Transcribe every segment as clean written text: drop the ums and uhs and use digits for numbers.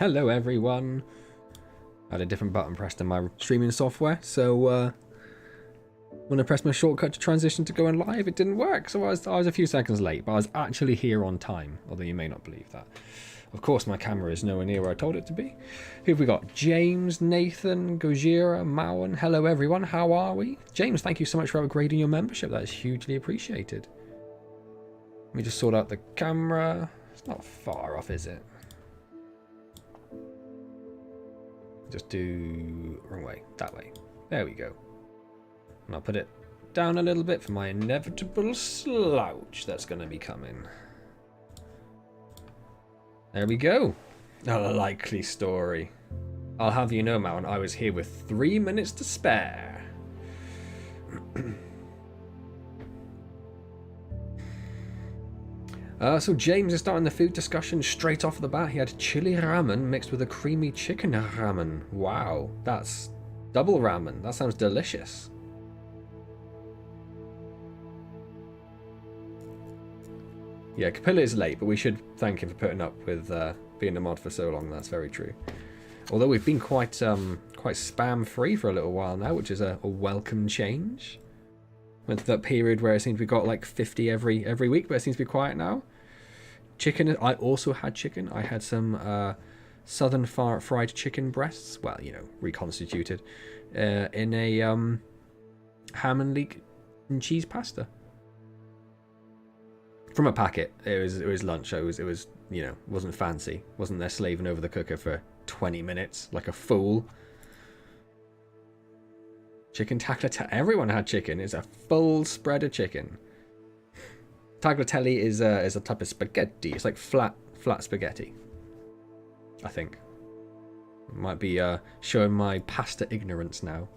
Hello everyone. I had a different button pressed in my streaming software, so when I pressed my shortcut to transition to going live, it didn't work, so I was a few seconds late, but I was actually here on time, although you may not believe that. Of course, my camera is nowhere near where I told it to be. Who have we got? James, Nathan, Gojira, Mawan. Hello everyone, how are we? James, thank you so much for upgrading your membership. That is hugely appreciated. Let me just sort out the camera. It's not far off, is it? Just do wrong way, that way. There we go. And I'll put it down a little bit for my inevitable slouch that's going to be coming. There we go. A likely story. I'll have you know, Mountain, I was here with 3 minutes to spare. So James is starting the food discussion straight off the bat. He had chili ramen mixed with a creamy chicken ramen. Wow, that's double ramen. That sounds delicious. Yeah, Capilla is late, but we should thank him for putting up with being a mod for so long. That's very true. Although we've been quite spam-free for a little while now, which is a welcome change. Went through that period where it seems we got like 50 every week, but it seems to be quiet now. Chicken, I also had chicken. I had some southern fried chicken breasts. Well, you know, reconstituted in a ham and leek and cheese pasta. From a packet. It was lunch. It was you know, wasn't fancy. Wasn't there slaving over the cooker for 20 minutes like a fool. Chicken tagliatelle. Everyone had chicken. It's a full spread of chicken. Tagliatelle is a type of spaghetti. It's like flat spaghetti, I think. Might be showing my pasta ignorance now.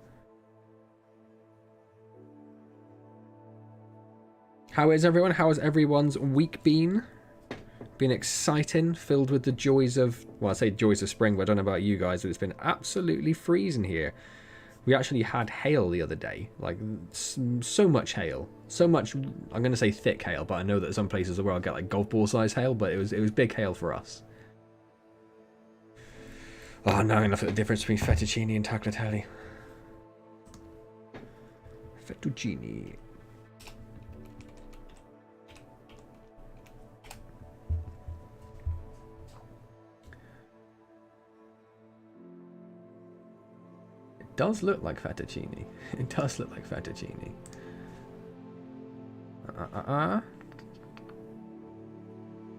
How is everyone? How has everyone's week been? Been exciting, filled with the joys of, well, I say joys of spring, but I don't know about you guys, but it's been absolutely freezing here. We actually had hail the other day, like so much hail, so much. I'm going to say thick hail, but I know that some places where I'll get like golf ball size hail, but it was big hail for us. Oh, now enough of the difference between fettuccine and tagliatelle. Fettuccine. Does look like fettuccine. It does look like fettuccine.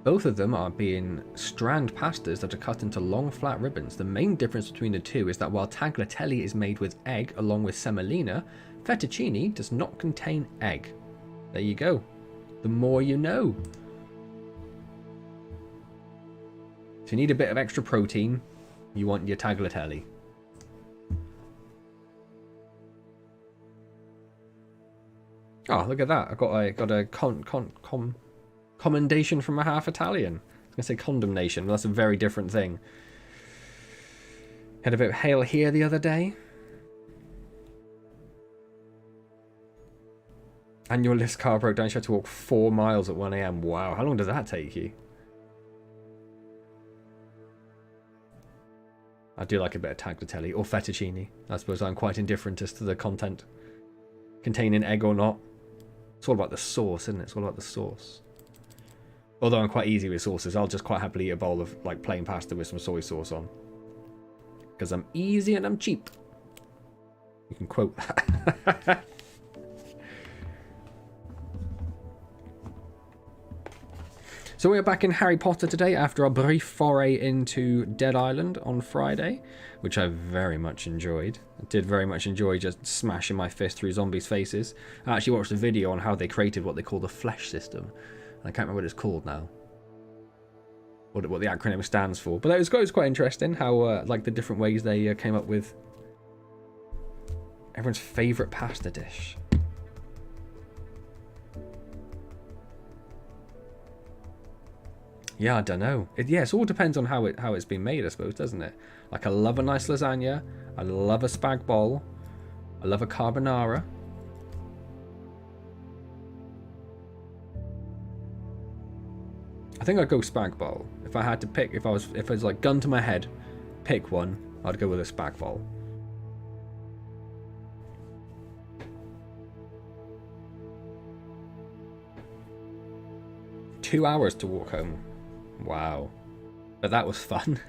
Both of them are being strand pastas that are cut into long flat ribbons. The main difference between the two is that while tagliatelle is made with egg along with semolina, fettuccine does not contain egg. There you go. The more you know. If you need a bit of extra protein, you want your tagliatelle. Oh, look at that. I got a commendation from a half Italian. I was going to say condemnation, but that's a very different thing. Had a bit of hail here the other day. And your lift car broke down. You had to walk 4 miles at 1 AM. Wow, how long does that take you? I do like a bit of tagliatelle or fettuccine. I suppose I'm quite indifferent as to the content. Containing egg or not. It's all about the sauce, isn't it? It's all about the sauce. Although I'm quite easy with sauces, I'll just quite happily eat a bowl of like plain pasta with some soy sauce on. Because I'm easy and I'm cheap. You can quote that. So we're back in Harry Potter today after our brief foray into Dead Island on Friday, which I very much enjoyed. I did very much enjoy just smashing my fist through zombies' faces. I actually watched a video on how they created what they call the flesh system. I can't remember what it's called now. What the acronym stands for. But it was quite interesting how like the different ways they came up with everyone's favourite pasta dish. Yeah, I don't know. It all depends on how it's been made, I suppose, doesn't it? Like, I love a nice lasagna. I love a spag bol. I love a carbonara. I think I'd go spag bol. If I had to pick, if it was like gun to my head, pick one, I'd go with a spag bol. Two hours to walk home. Wow. But that was fun.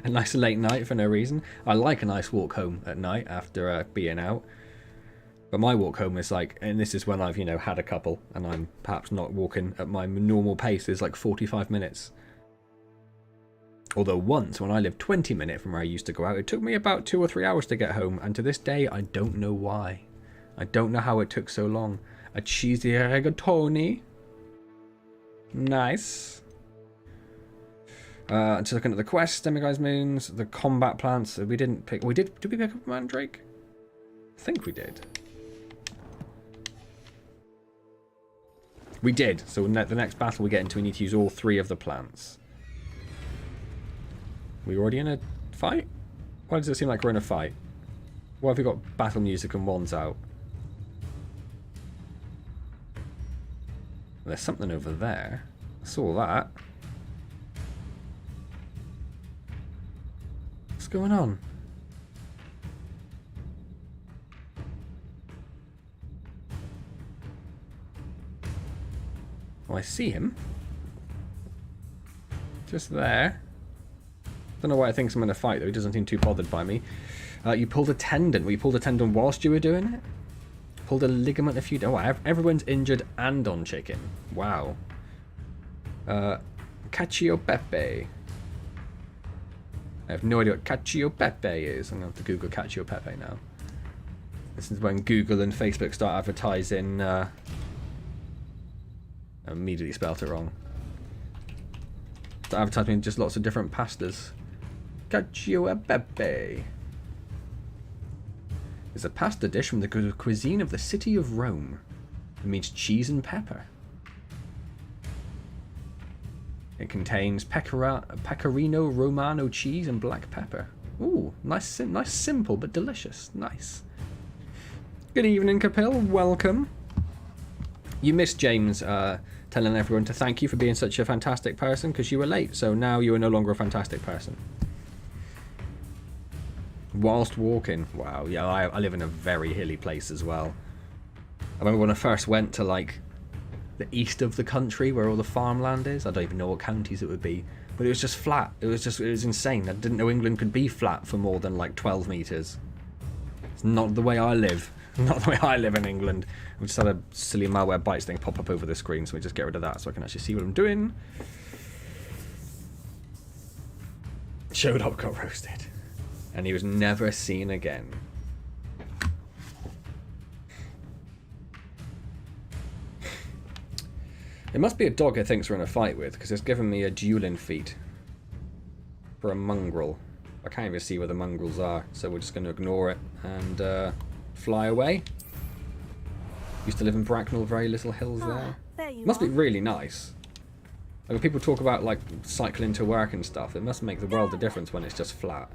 A nice late night for no reason. I like a nice walk home at night after being out. But my walk home is like, and this is when I've, you know, had a couple and I'm perhaps not walking at my normal pace, is like 45 minutes. Although once, when I lived 20 minutes from where I used to go out, it took me about 2 or 3 hours to get home. And to this day, I don't know why. I don't know how it took so long. A cheesy rigatoni. Nice. Just looking at the quest, Demiguise Moons, the combat plants. We didn't pick. Did we pick up Mandrake? I think we did. We did. So the next battle we get into, we need to use all 3 of the plants. We already in a fight? Why does it seem like we're in a fight? Why have we got battle music and wands out? There's something over there. I saw that. What's going on? Oh, I see him. Just there. Don't know why I think I'm in a fight though. He doesn't seem too bothered by me. You pulled a tendon. Well, you pulled a tendon whilst you were doing it? Pulled a ligament a few... Oh, everyone's injured and on chicken. Wow. Cacio Pepe. I have no idea what Cacio Pepe is. I'm going to have to Google Cacio Pepe now. This is when Google and Facebook start advertising... I immediately spelt it wrong. Start advertising just lots of different pastas. Cacio Pepe. It's a pasta dish from the cuisine of the city of Rome. It means cheese and pepper. It contains pecorino romano cheese and black pepper. Ooh, nice simple but delicious. Nice. Good evening, Capil. Welcome. You missed James telling everyone to thank you for being such a fantastic person because you were late. So now you are no longer a fantastic person. Whilst walking. Wow, yeah, I live in a very hilly place as well. I remember when I first went to like the east of the country where all the farmland is. I don't even know what counties it would be, but it was just flat. It was insane. I didn't know England could be flat for more than like 12 meters. It's not the way I live. Not the way I live in England. We just had a silly malware bites thing pop up over the screen, so we just get rid of that so I can actually see what I'm doing. Showed up, got roasted. And he was never seen again. It must be a dog it thinks we're in a fight with, because it's given me a dueling feat for a mongrel. I can't even see where the mongrels are, so we're just going to ignore it and fly away. Used to live in Bracknell, very little hills there. Must be really nice. Like when people talk about like cycling to work and stuff, it must make the world of difference when it's just flat.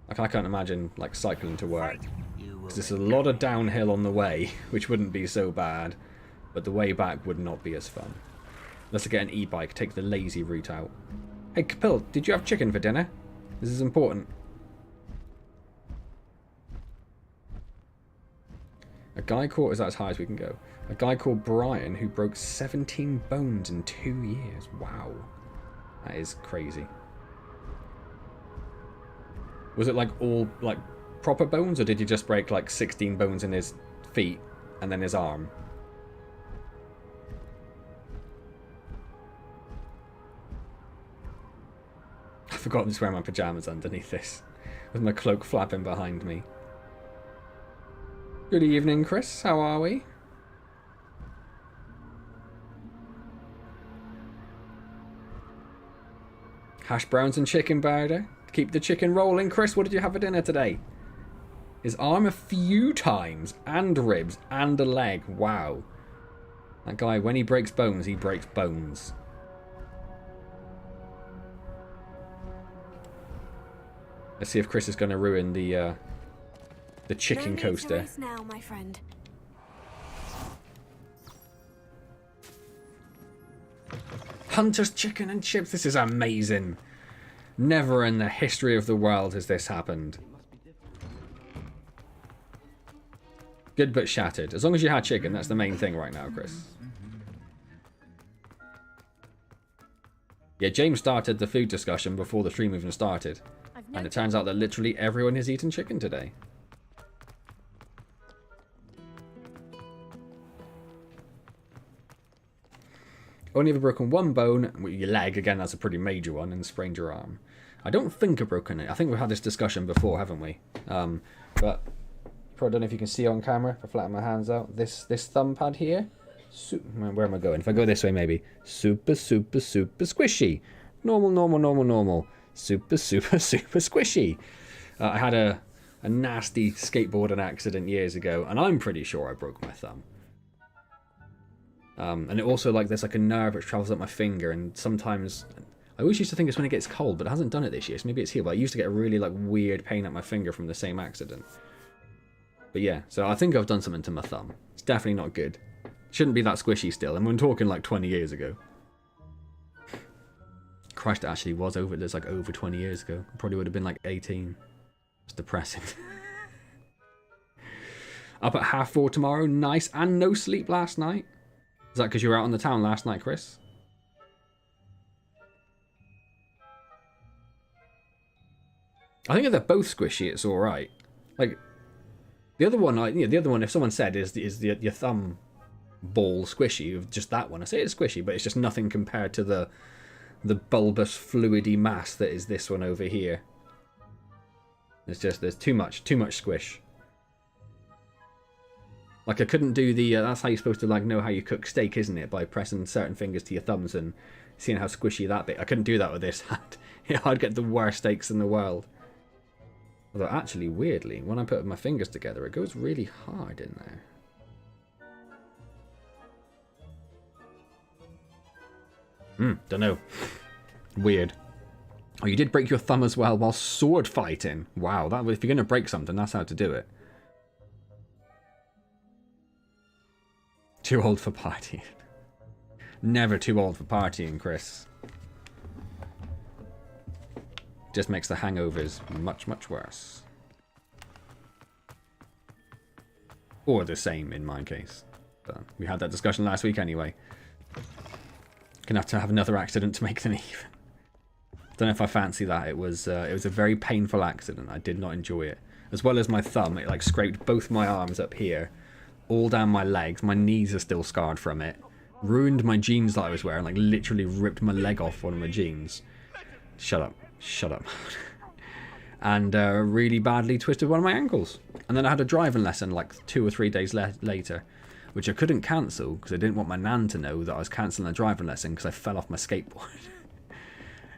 Like I can't imagine like cycling to work, because there's a lot of downhill on the way, which wouldn't be so bad, but the way back would not be as fun. Let's get an e-bike, take the lazy route out. Hey Capil, did you have chicken for dinner? This is important. A guy called, is that as high as we can go? A guy called Brian who broke 17 bones in 2 years. Wow. That is crazy. Was it like all like proper bones, or did he just break like 16 bones in his feet and then his arm? I forgot I'm just wearing my pajamas underneath this, with my cloak flapping behind me. Good evening, Chris. How are we? Hash browns and chicken burger. Keep the chicken rolling. Chris, what did you have for dinner today? His arm a few times, and ribs, and a leg. Wow. That guy, when he breaks bones, he breaks bones. Let's see if Chris is going to ruin the The chicken coaster. No need to race now, my friend. Hunter's chicken and chips. This is amazing. Never in the history of the world has this happened. Good but shattered. As long as you had chicken, that's the main thing right now, Chris. Yeah, James started the food discussion before the stream even started. And it turns out that literally everyone has eaten chicken today. Only ever broken one bone, your leg, again that's a pretty major one, and sprained your arm. I don't think I've broken it. I think we've had this discussion before, haven't we? But probably don't know if you can see on camera, if I flatten my hands out. This thumb pad here, where am I going? If I go this way maybe. Super, super, super squishy. Normal, normal, normal, normal. Super, super, super squishy. I had a nasty skateboarding accident years ago, and I'm pretty sure I broke my thumb. And it also, like, there's like a nerve which travels up my finger, and sometimes I always used to think it's when it gets cold, but it hasn't done it this year, so maybe it's here. But I used to get a really like weird pain at my finger from the same accident. But yeah, so I think I've done something to my thumb. It's definitely not good. Shouldn't be that squishy still, and we're talking like 20 years ago. Christ, it actually was over. It's like over 20 years ago. Probably would have been like 18. It's depressing. Up at 4:30 tomorrow. Nice. And no sleep last night. Is that because you were out on the town last night, Chris? I think if they're both squishy, it's all right. Like the other one, the other one. If someone said is your thumb ball squishy, just that one, I say it's squishy, but it's just nothing compared to the bulbous fluidy mass that is this one over here. It's just there's too much squish. Like I couldn't do the that's how you're supposed to like know how you cook steak, isn't it? By pressing certain fingers to your thumbs and seeing how squishy that bit. I couldn't do that with this hand. I'd get the worst steaks in the world. Although actually, weirdly, when I put my fingers together, it goes really hard in there. Don't know. Weird. Oh, you did break your thumb as well while sword fighting. Wow, that if you're going to break something, that's how to do it. Too old for partying. Never too old for partying, Chris. Just makes the hangovers much, much worse. Or the same in my case. But we had that discussion last week anyway. Gonna have to have another accident to make them even. Don't know if I fancy that. It was a very painful accident. I did not enjoy it. As well as my thumb, it like scraped both my arms up here, all down my legs. My knees are still scarred from it. Ruined my jeans that I was wearing, like literally ripped my leg off one of my jeans. Shut up. Shut up. And really badly twisted one of my ankles. And then I had a driving lesson like 2 or 3 days later, which I couldn't cancel because I didn't want my nan to know that I was cancelling a driving lesson because I fell off my skateboard.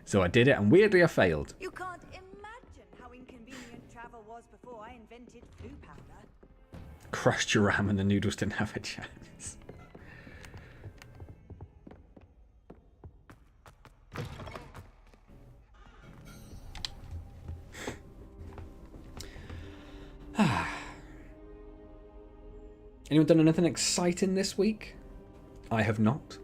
So I did it, and weirdly I failed. You can't imagine how inconvenient travel was before I invented flu powder. Crushed your ram and the noodles didn't have a chance. Anyone done anything exciting this week? I have not.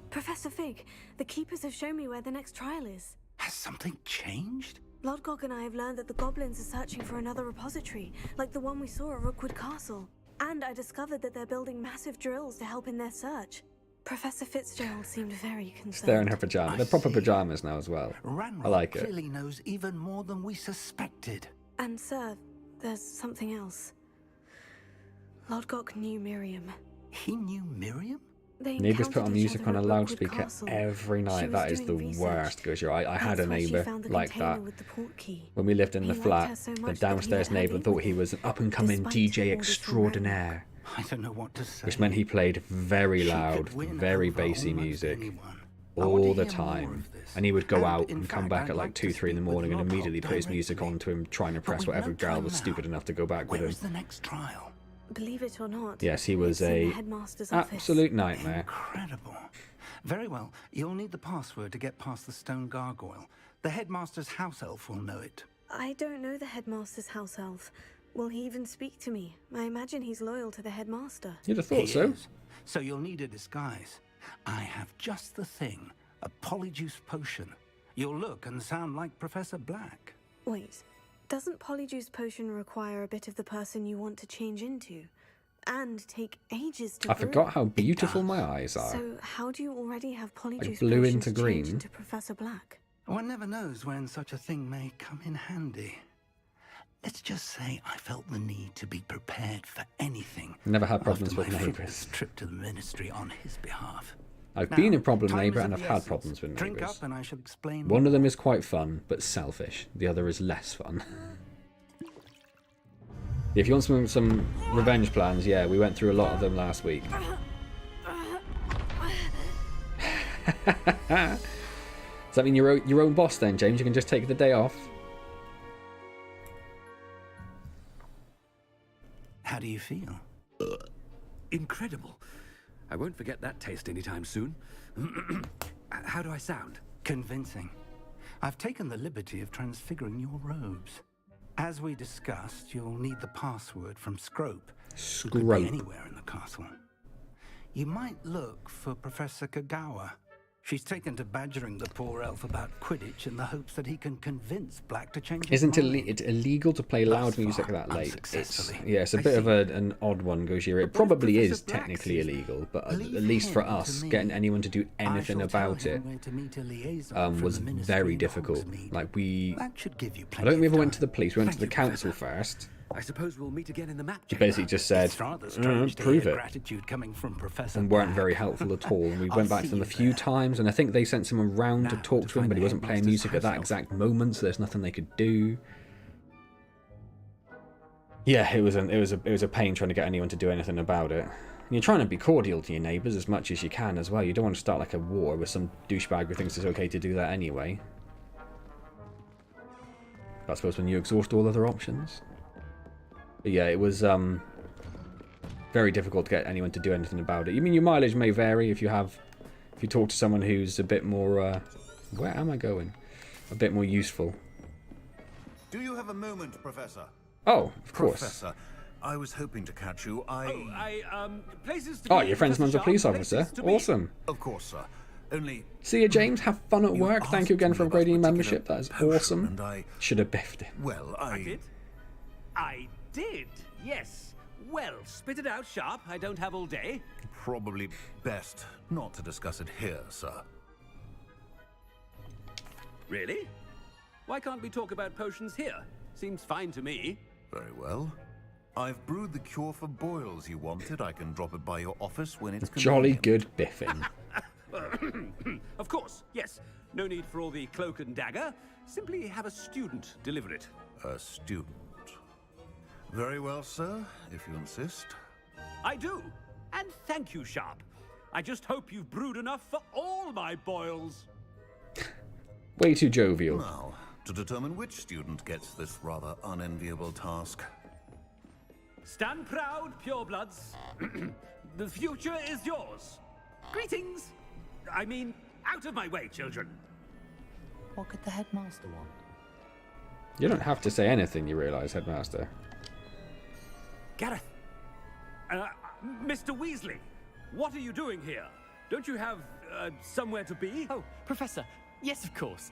Professor Fig, the Keepers have shown me where the next trial is. Has something changed? Lodgok and I have learned that the goblins are searching for another repository, like the one we saw at Rookwood Castle. And I discovered that they're building massive drills to help in their search. Professor Fitzgerald seemed very concerned. They're in her pajamas. They're proper pajamas now as well. Ranrock I like it. clearly knows even more than we suspected. And sir, there's something else. Lodgok knew Miriam. He knew Miriam? Neighbours put on music on a loudspeaker every night. That is the worst, because I had a neighbour like that. When we lived in the flat, the downstairs neighbour thought he was an up-and-coming DJ extraordinaire. I don't know what to say. Which meant he played very loud, very bassy music all the time. And he would go out and come back at like 2, 3 in the morning and immediately put his music on to him, trying to impress whatever girl was stupid enough to go back with him. Where's the next trial? Believe it or not. Yes, he was a absolute nightmare. Incredible. Very well, you'll need the password to get past the stone gargoyle. The headmaster's house elf will know it. I don't know the headmaster's house elf. Will he even speak to me? I imagine he's loyal to the headmaster. You'd have thought He so. is. So you'll need a disguise. I have just the thing. A polyjuice potion. You'll look and sound like Professor Black. Wait, doesn't Polyjuice Potion require a bit of the person you want to change into? And take ages to I brew? forgot how beautiful my eyes are. So how do you already have Polyjuice blue Potion into to change green. into Professor Black? One never knows when such a thing may come in handy. Let's just say I felt the need to be prepared for anything. Never had problems after with my neighbours. fruitless trip to the ministry on his behalf. I've Now, been a problem time neighbour is and of I've the had essence. problems with Drink neighbours. up and I shall explain. One of them is quite fun, but selfish. The other is less fun. If you want some revenge plans, yeah, we went through a lot of them last week. Does that mean you're your own boss then, James? You can just take the day off? How do you feel? Incredible. I won't forget that taste anytime soon. How do I sound? Convincing. I've taken the liberty of transfiguring your robes. As we discussed, you'll need the password from Scrope, who could be Scrope. anywhere in the castle. You might look for Professor Kagawa. She's taken to badgering the poor elf about Quidditch in the hopes that he can convince Black to change his Isn't mind. it illegal to play loud Thus music far, that late? unsuccessfully. It's a I bit of see. an odd one, Gojira. It But what if probably is Professor Black technically sees it? illegal, but at Leave least for him to us, me. getting anyone to do I anything shall tell about it him where to meet a liaison from was the ministry very in difficult. Hogsmeade. Like we, That should give you I plenty don't think we of ever went time. to the police. We went to the Thank you, council Professor. first. I suppose we'll meet again in the map She chamber. basically just said, It's rather strange to prove hear it. gratitude coming from Professor And weren't Black. very helpful at all. And we I'll went back see to them a you few there. times, and I think they sent someone round to Now, talk to to him, find but he the wasn't playing headmaster's music at that house exact moment, so there's nothing they could do. Yeah, it was a pain trying to get anyone to do anything about it. And you're trying to be cordial to your neighbours as much as you can as well. You don't want to start like a war with some douchebag who thinks it's okay to do that anyway. I suppose when you exhaust all other options. But yeah, it was very difficult to get anyone to do anything about it. You mean your mileage may vary if you talk to someone who's a bit more where am I going? A bit more useful. Do you have a moment, Professor? Oh, of course. Professor, I was hoping to catch you. Places to Oh, be, your friend's Professor man's a Sharp, police places officer. to be. Awesome. Of course, sir. Only See you, James. Have fun at you work. Thank you asked again for me about a upgrading your particular membership. That is potion, awesome. And I, Should have biffed it. well, I did. Yes. Well, spit it out, Sharp. I don't have all day. probably best not to discuss it here, sir. Really? Why can't we talk about potions here? Seems fine to me. Very well. I've brewed the cure for boils you wanted. I can drop it by your office when it's Jolly convenient. good biffing. Of course, yes. No need for all the cloak and dagger. Simply have a student deliver it. A student. Very well, sir, if you insist. I do. And thank you, Sharp. I just hope you've brewed enough for all my boils. Way too jovial. Now, to determine which student gets this rather unenviable task. Stand proud, purebloods. The future is yours. Greetings. I mean, out of my way, children. What could the headmaster want? You don't have to say anything, you realise, Headmaster. Gareth. Mr. Weasley, what are you doing here? Don't you have somewhere to be? Oh, Professor. Yes, of course.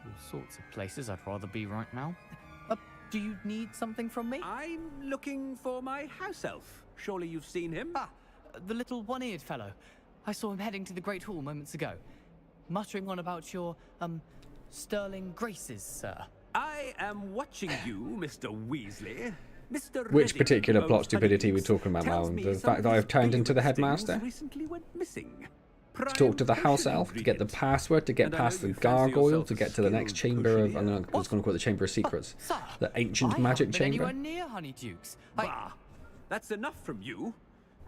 All sorts of places I'd rather be right now. Do you need something from me? I'm looking for my house elf. Surely you've seen him? Ah, the little one-eared fellow. I saw him heading to the Great Hall moments ago, muttering on about your, sterling graces, sir. I am watching you, Mr. Weasley. Mr. Which Redding particular of plot stupidity are we Honeydukes talking about tells now? me The some fact of that his I've turned into the favorite things headmaster? recently went missing. To talk to the Prime house potion elf, to get the ingredient. password, to get And I past know the you fancy gargoyle, yourself to a get to the next skilled chamber of... potioneer. I was going to call it the Chamber of Secrets. Sir, The ancient I magic haven't been chamber. anywhere near Honeydukes. Bah! That's enough from you.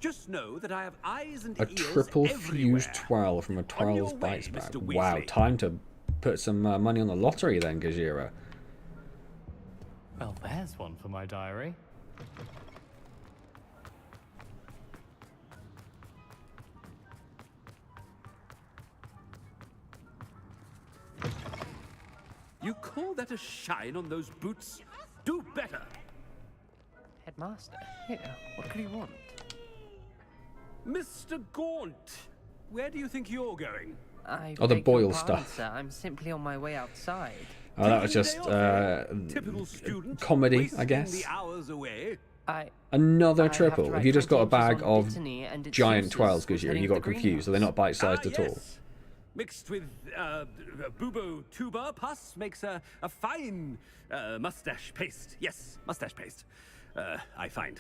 Just know that I have eyes and A ears triple everywhere. fused 12 from a On your 12 way, bites back. Mr. Wow, Weasley. time to put some money on the lottery then, Gajira. Well, there's one for my diary. You call that a shine on those boots? Do better. Headmaster, here, what could he want? Mr. Gaunt, where do you think you're going? Oh, the beg your Boyle pardon, stuff. Sir. I'm simply on my way outside. Oh, that was Taking just the day off, eh? Typical student, comedy, I wasting guess. the hours away. Another I have triple. to Have write you just got a 20 bag pages on of botany and its giant uses 12s, Gujir, and pertaining you to got the confused? So they're not bite-sized at all. Yes. Mixed with bubo tuber pus makes a fine mustache paste. Yes, mustache paste. I find.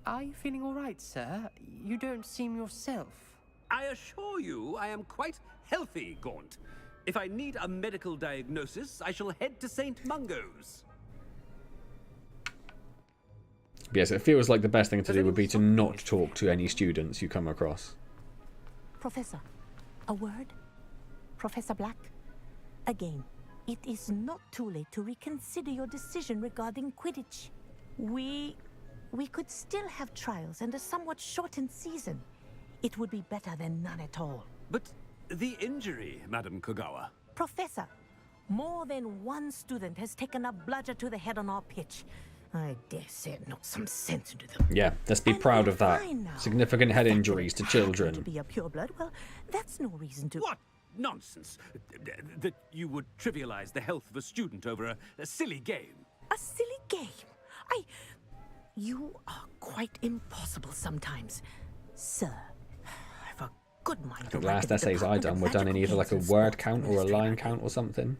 Are you feeling all right, sir? You don't seem yourself. I assure you, I am quite healthy, Gaunt. If I need a medical diagnosis, I shall head to St. Mungo's. Yes, it feels like the best thing to do would be to not talk to any students you come across. Professor, a word? Professor Black? Again, it is not too late to reconsider your decision regarding Quidditch. We could still have trials and a somewhat shortened season. It would be better than none at all. But the injury, Madam Kogawa. Professor, more than one student has taken a bludger to the head on our pitch. I dare say it knocked some sense into them. Yeah, let's be And proud we're of that. fine now. Significant head The fact injuries that to it happened children. To be a pureblood, well, that's no reason to. What nonsense! That you would trivialize the health of a student over a silly game. A silly game? You are quite impossible sometimes, sir. I've a good mind to The write last the essays I Department done of were done in Magical either like a Games and word Sports count or a Administrator. line count or something.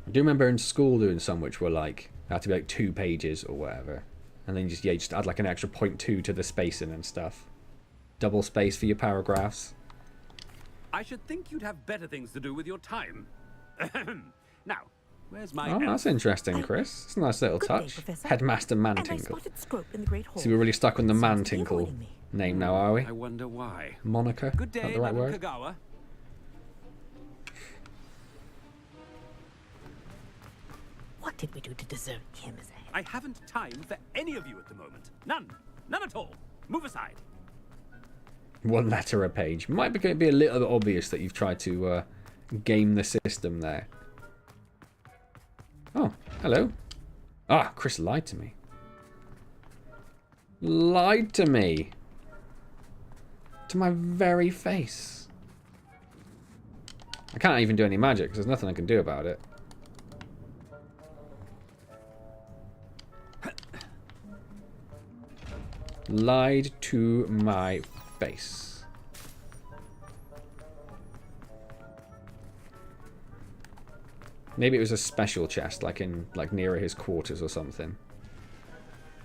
I do remember in school doing some which were like, had to be like 2 pages or whatever. And then you just add like an extra 0.2 to the spacing and stuff. Double space for your paragraphs. I should think you'd have better things to do with your time. Now, where's my Oh, that's interesting, Chris. It's a nice little Good day, touch. Professor. Headmaster And I Mantinkle. spotted Scrope in the Great Hall. So we're really stuck on the Seems to be Mantinkle avoiding me. name now, are we? I wonder why. Moniker? Good Is that day, the right Madam word? Kogawa. What did we do to deserve him as a... I haven't time for any of you at the moment. None. None at all. Move aside. 1 letter a page. Might be a little bit obvious that you've tried to game the system there. Oh, hello. Ah, Chris lied to me. Lied to me. To my very face. I can't even do any magic because there's nothing I can do about it. Lied to my face. Maybe it was a special chest, like nearer his quarters or something,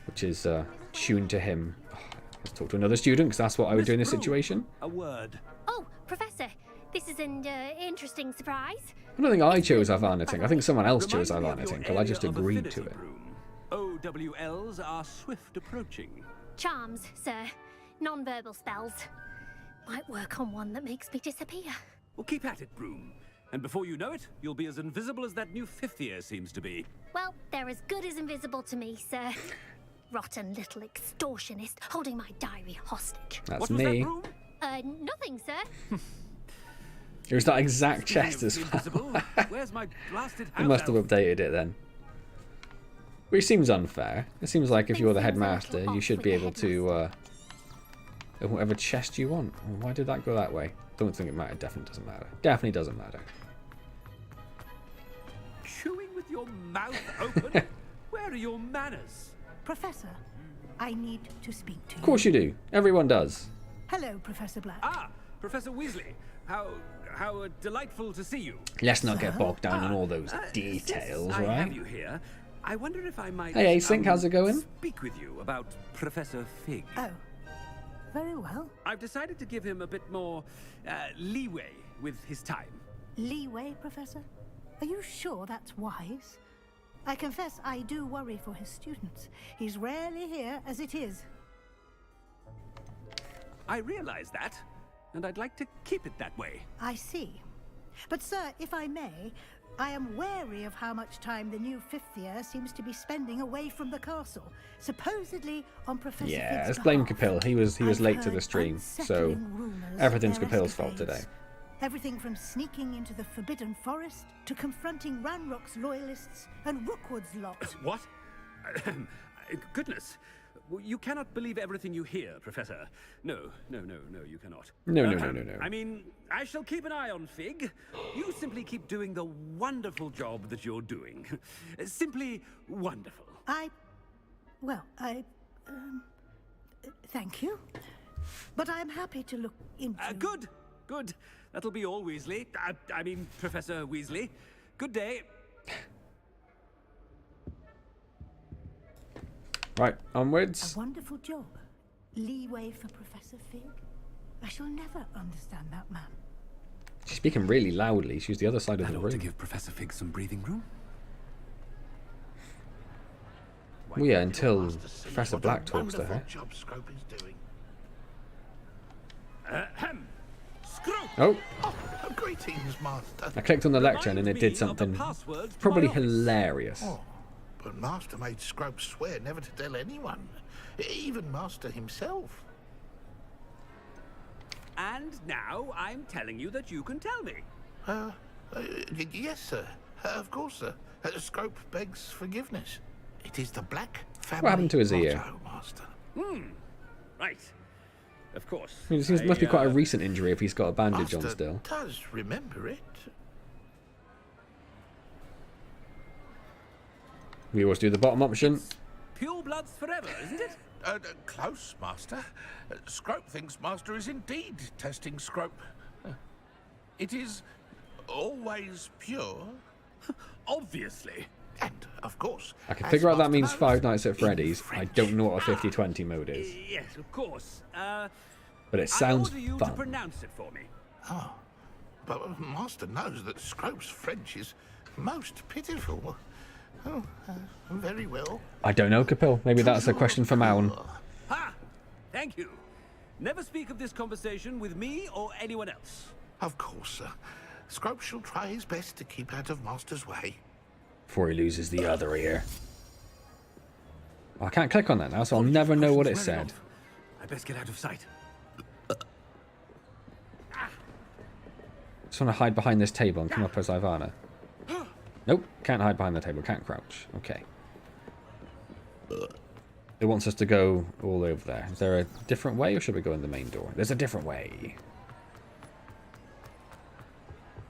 which is tuned to him. Oh, let's talk to another student because that's what I would do in this situation. A word. Oh, Professor, this is an interesting surprise. I don't think I chose Ivannating. I think someone else chose Remind me of your Ivannating because I just area of agreed to affinity, it. Broom. OWLs are swift approaching. Charms, sir. Non-verbal spells. Might work on one that makes me disappear. Well, keep at it, Broom. And before you know it, you'll be as invisible as that new 5th year seems to be. Well, they're as good as invisible to me, sir. Rotten little extortionist holding my diary hostage. That's What was me. that, Broom? Nothing, sir. It was that exact Speaking chest of as invisible, well. where's my blasted They house must have elf? updated it then. Which seems unfair. It seems like if you're the Things seems a headmaster, little you off should with be the able to whatever chest you want. Why did that go that way? Don't think it mattered. Definitely doesn't matter. Definitely doesn't matter. Chewing with your mouth open? Where are your manners? Professor, I need to speak to you. Of course you do. Everyone does. Hello, Professor Black. Ah, Professor Weasley. How delightful to see you. Let's not get bogged down in all those Since details, I have right? you here, I wonder if I might Hey, Async, how's it going? speak with you about Professor Fig. Oh, very well. I've decided to give him a bit more leeway with his time. Leeway, Professor? Are you sure that's wise? I confess I do worry for his students. He's rarely here as it is. I realize that, and I'd like to keep it that way. I see. But, sir, if I may, I am wary of how much time the new 5th year seems to be spending away from the castle, supposedly on Professor Yeah, Fig's let's blame behalf. Capil. He was I've late to heard the stream, so unsettling rumors of everything's their Capil's fault escapades. today. Everything from sneaking into the Forbidden Forest to confronting Ranrock's loyalists and Rookwood's lot. What? Goodness. You cannot believe everything you hear, Professor. No, you cannot. No. I mean, I shall keep an eye on Fig. You simply keep doing the wonderful job that you're doing. Simply wonderful. Thank you. But I'm happy to look into... Good. That'll be all, Weasley. I mean, Professor Weasley. Good day. Right, onwards. A wonderful job. Leeway for Professor Fig. I shall never understand that man. She's speaking really loudly. She's the other side of the room. To give Professor Fig some breathing room. Well, yeah, until Professor Black talks to her. Oh! Greetings, Master. I clicked on the lectern and it did something probably hilarious. Oh, but Master made Scrope swear never to tell anyone, even Master himself. And now I'm telling you that you can tell me. Yes, sir. Of course, sir. Scrope begs forgiveness. It is the Black family. What happened to his ear? Motto, Master. Right. Of course. I mean, it must be quite a recent injury if he's got a bandage Master on still. Does remember it. We always do the bottom option. Pure bloods forever, isn't it? Close, Master. Scrope thinks Master is indeed testing Scrope. It is always pure. Obviously. And, of course... I can figure out that means Five Nights at Freddy's. I don't know what a 50-20 mode is. Yes, of course. But it sounds I order you fun. to pronounce it for me. Oh, but Master knows that Scrope's French is most pitiful. Oh, very well. I don't know, Capil. Maybe that's a question for Maun. Ha! Thank you. Never speak of this conversation with me or anyone else. Of course, sir. Scrope shall try his best to keep out of Master's way. Before he loses the other ear. I can't click on that now, so I'll never know what it said. I best get out of sight. Just want to hide behind this table and come up as Ivana. Nope, can't hide behind the table, can't crouch. Okay. It wants us to go all over there. Is there a different way, or should we go in the main door? There's a different way.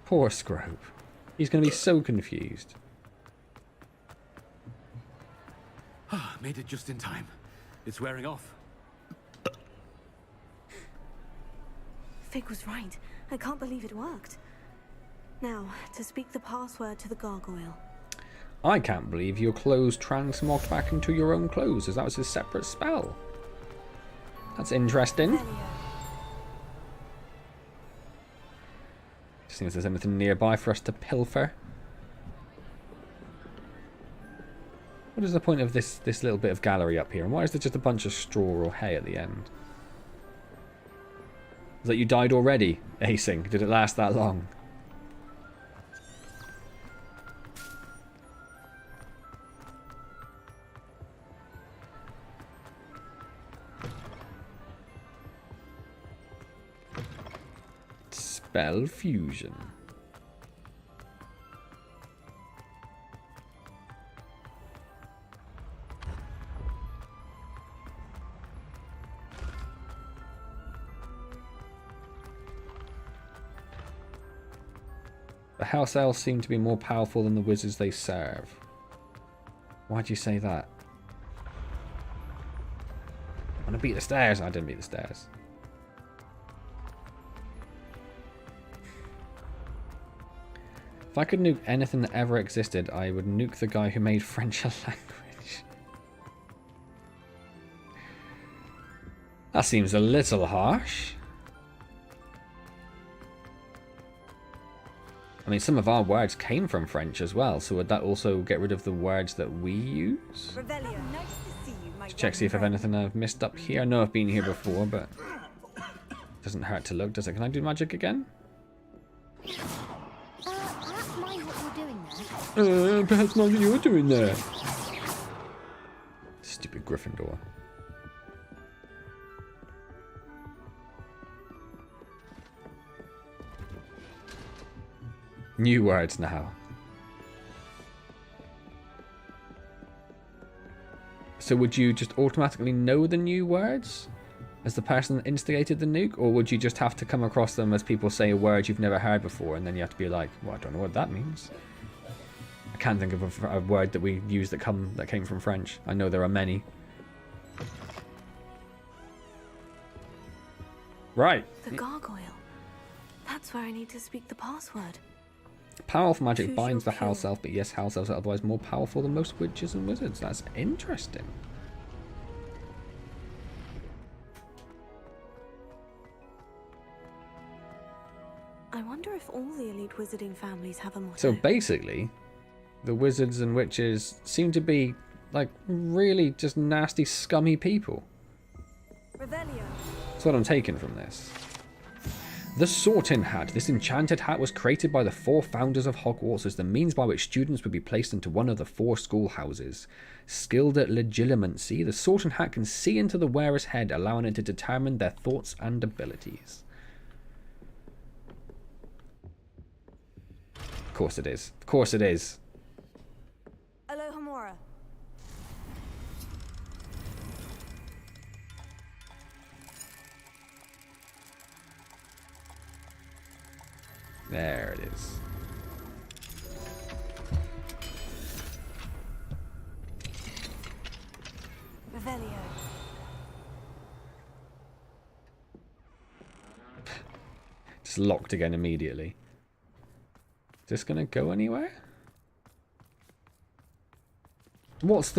Poor Scrope. He's going to be so confused. Made it just in time. It's wearing off. Fig was right. I can't believe it worked. Now, to speak the password to the gargoyle. I can't believe your clothes transmogged back into your own clothes, as that was a separate spell. That's interesting. Just seeing if there's anything nearby for us to pilfer. What is the point of this little bit of gallery up here? And why is there just a bunch of straw or hay at the end? Is that you died already, Acing? Did it last that long? Spell fusion. The house elves seem to be more powerful than the wizards they serve. Why'd you say that? I'm gonna beat the stairs. I didn't beat the stairs. If I could nuke anything that ever existed, I would nuke the guy who made French a language. That seems a little harsh. I mean, some of our words came from French as well, so would that also get rid of the words that we use? Just check, see if I've anything I've missed up here. I know I've been here before, but it doesn't hurt to look, does it? Can I do magic again? Perhaps mind what you're doing there. Perhaps not what you're doing there. Stupid Gryffindor. New words now. So would you just automatically know the new words as the person that instigated the nuke? Or would you just have to come across them as people say a word you've never heard before, and then you have to be like, well, I don't know what that means. I can't think of a word that we use that came from French. I know there are many. Right. The gargoyle. That's where I need to speak the password. Powerful magic Choose binds the your house cue. elf, but yes, house elves are otherwise more powerful than most witches and wizards. That's interesting. I wonder if all the elite wizarding families have a motto. So basically, the wizards and witches seem to be like really just nasty, scummy people. Revelio. That's what I'm taking from this. The Sorting Hat. This enchanted hat was created by the 4 founders of Hogwarts as the means by which students would be placed into one of the 4 schoolhouses. Skilled at legilimency, the Sorting Hat can see into the wearer's head, allowing it to determine their thoughts and abilities. Of course it is. Of course it is. Alohomora. There it is. Revelio. Just locked again immediately. Is this gonna go anywhere? What?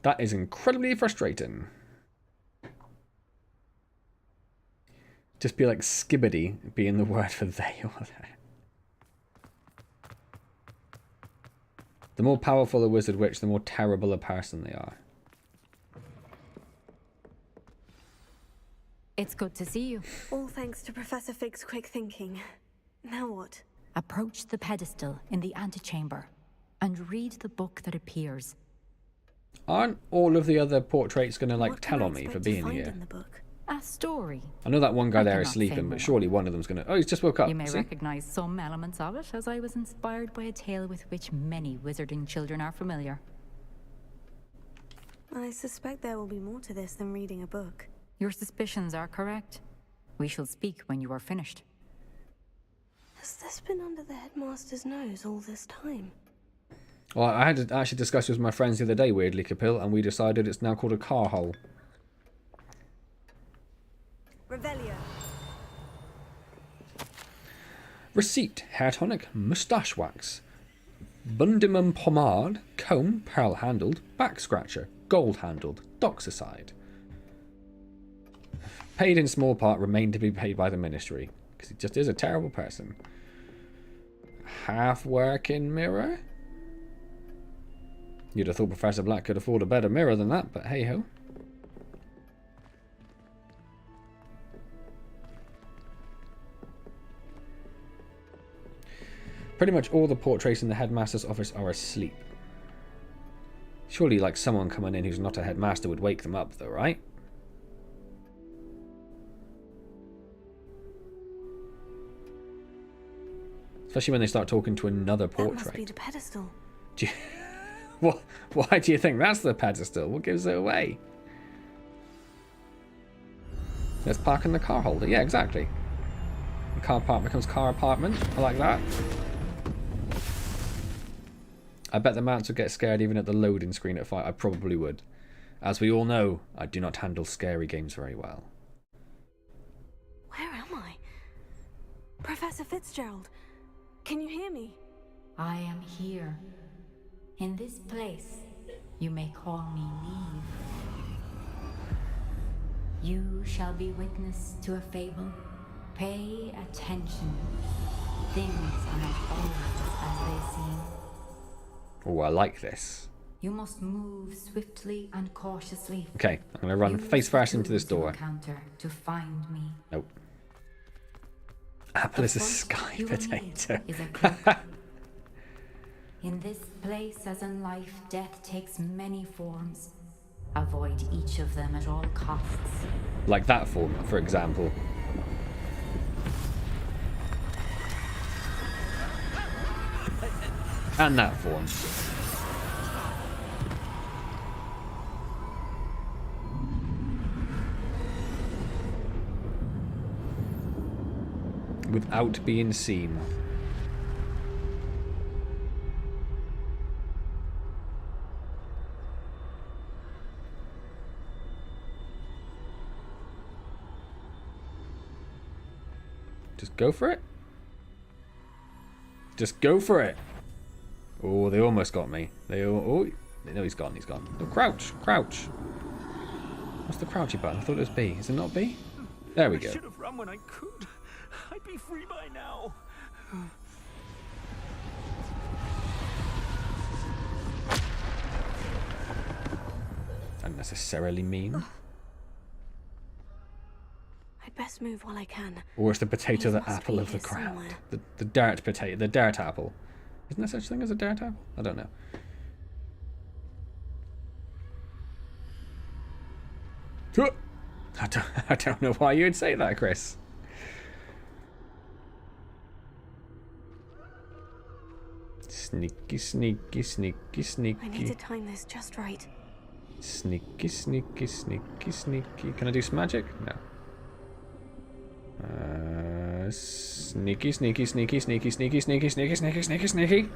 That is incredibly frustrating. Just be like skibbity being the word for they or they. The more powerful a wizard witch, the more terrible a person they are. It's good to see you. All thanks to Professor Fig's quick thinking. Now what? Approach the pedestal in the antechamber and read the book that appears. Aren't all of the other portraits going to like What tell can I on me for expect to being find here? in the book? A story. I know that one guy I there is cannot say sleeping, more. but surely one of them's going to... Oh, he's just woke up. You may See? recognize some elements of it, as I was inspired by a tale with which many wizarding children are familiar. I suspect there will be more to this than reading a book. Your suspicions are correct. We shall speak when you are finished. Has this been under the headmaster's nose all this time? Well, I had to actually discuss this with my friends the other day, weirdly, Capil, and we decided it's now called a car hole. Revelio. Receipt, hair tonic, moustache wax, bundimum pomade, comb, pearl handled, back scratcher, gold handled, doxicide. Paid in small part, remain to be paid by the ministry, because he just is a terrible person. Half working mirror? You'd have thought Professor Black could afford a better mirror than that, but hey ho. Pretty much all the portraits in the headmaster's office are asleep. Surely, like, someone coming in who's not a headmaster would wake them up, though, right? Especially when they start talking to another portrait. That must be the pedestal. Do you... Why do you think that's the pedestal? What gives it away? Let's park in the car holder. Yeah, exactly. The car park becomes car apartment. I like that. I bet the mounts would get scared even at the loading screen at fight. I probably would. As we all know, I do not handle scary games very well. Where am I? Professor Fitzgerald, can you hear me? I am here. In this place, you may call me Neve. You shall be witness to a fable. Pay attention. Things are not always as they seem. Oh, I like this. You must move swiftly and cautiously. Okay, I'm going to run face first into this door. Encounter to find me. Nope. Apple is a sky potato. Is a cloak. In this place, as in life, death takes many forms. Avoid each of them at all costs. Like that form, for example. And that form. Without being seen. Just go for it. Just go for it. Oh, they almost got me. They all... Oh, no, he's gone. He's gone. Oh, crouch. Crouch. What's the crouchy button? I thought it was B. Is it not B? There we go. I should have run when I could. I'd be free by now. Unnecessarily mean. I'd best move while I can. Or is the potato the apple of the crowd? The dart potato. The dart apple. Isn't there such thing as a dart apple? I don't know. I don't know why you would say that, Chris. Sneaky, sneaky, sneaky, sneaky. I need to time this just right. Sneaky, sneaky, sneaky, sneaky. Can I do some magic? No. Sneaky, sneaky, sneaky, sneaky, sneaky, sneaky, sneaky, sneaky, sneaky, sneaky.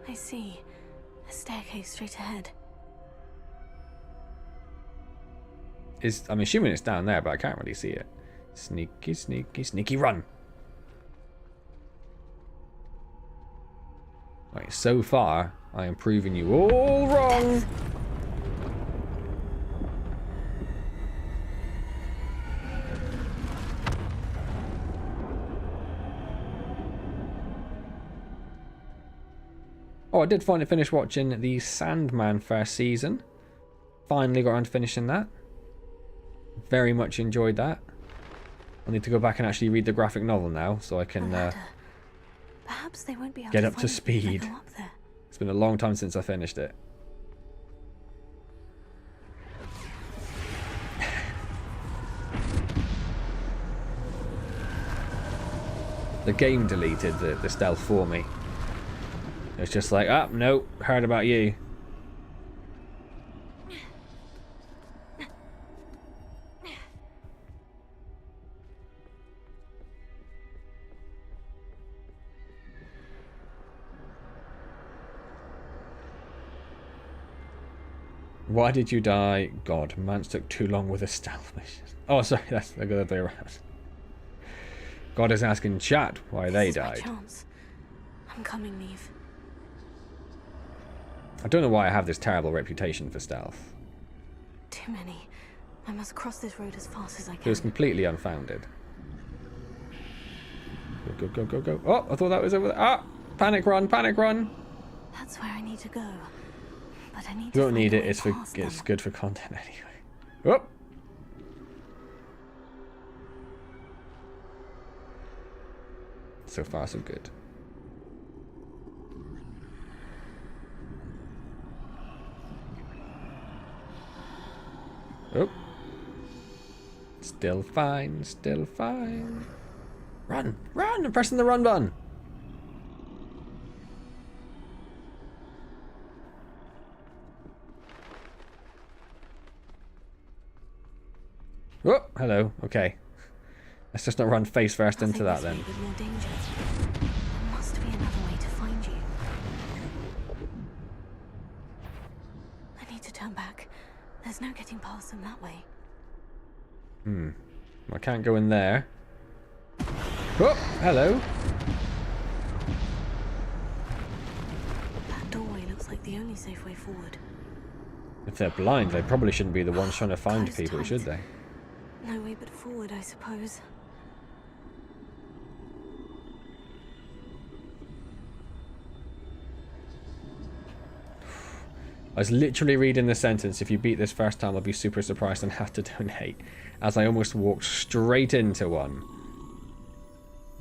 I see. A staircase straight ahead. I'm assuming it's down there, but I can't really see it. Sneaky, sneaky, sneaky, run! Right, so far, I am proving you all wrong! Oh, I did finally finish watching the Sandman first season. Finally got around to finishing that. Very much enjoyed that. I need to go back and actually read the graphic novel now, so I can Perhaps they won't be able get to up to find speed. up there. It's been a long time since I finished it. The game deleted the stealth for me. It's just like, ah, no, heard about you. Why did you die? God, Mance took too long with a stealth mission. Oh, sorry, that's the other way around. God is asking chat why they died. Chance. I'm coming, Neve. I don't know why I have this terrible reputation for stealth. Too many. I must cross this road as fast as I can. It was completely unfounded. Go, go, go, go, go. Oh, I thought that was over there. Ah! Panic run, panic run! That's where I need to go. But I need You to don't need find a it, way it's past them. good for content anyway. Oh! So far, so good. Oh. Still fine, still fine. Run, run! I'm pressing the run button. Oh, hello. Okay. Let's just not run face first into that then. With more danger. There must be another way to find you. I need to turn back. There's no getting past them that way. I can't go in there. Oh, hello. That doorway looks like the only safe way forward. If they're blind, they probably shouldn't be the ones trying to find Close people, tight. should they? No way but forward, I suppose. I was literally reading the sentence, if you beat this first time, I'll be super surprised and have to donate, as I almost walked straight into one.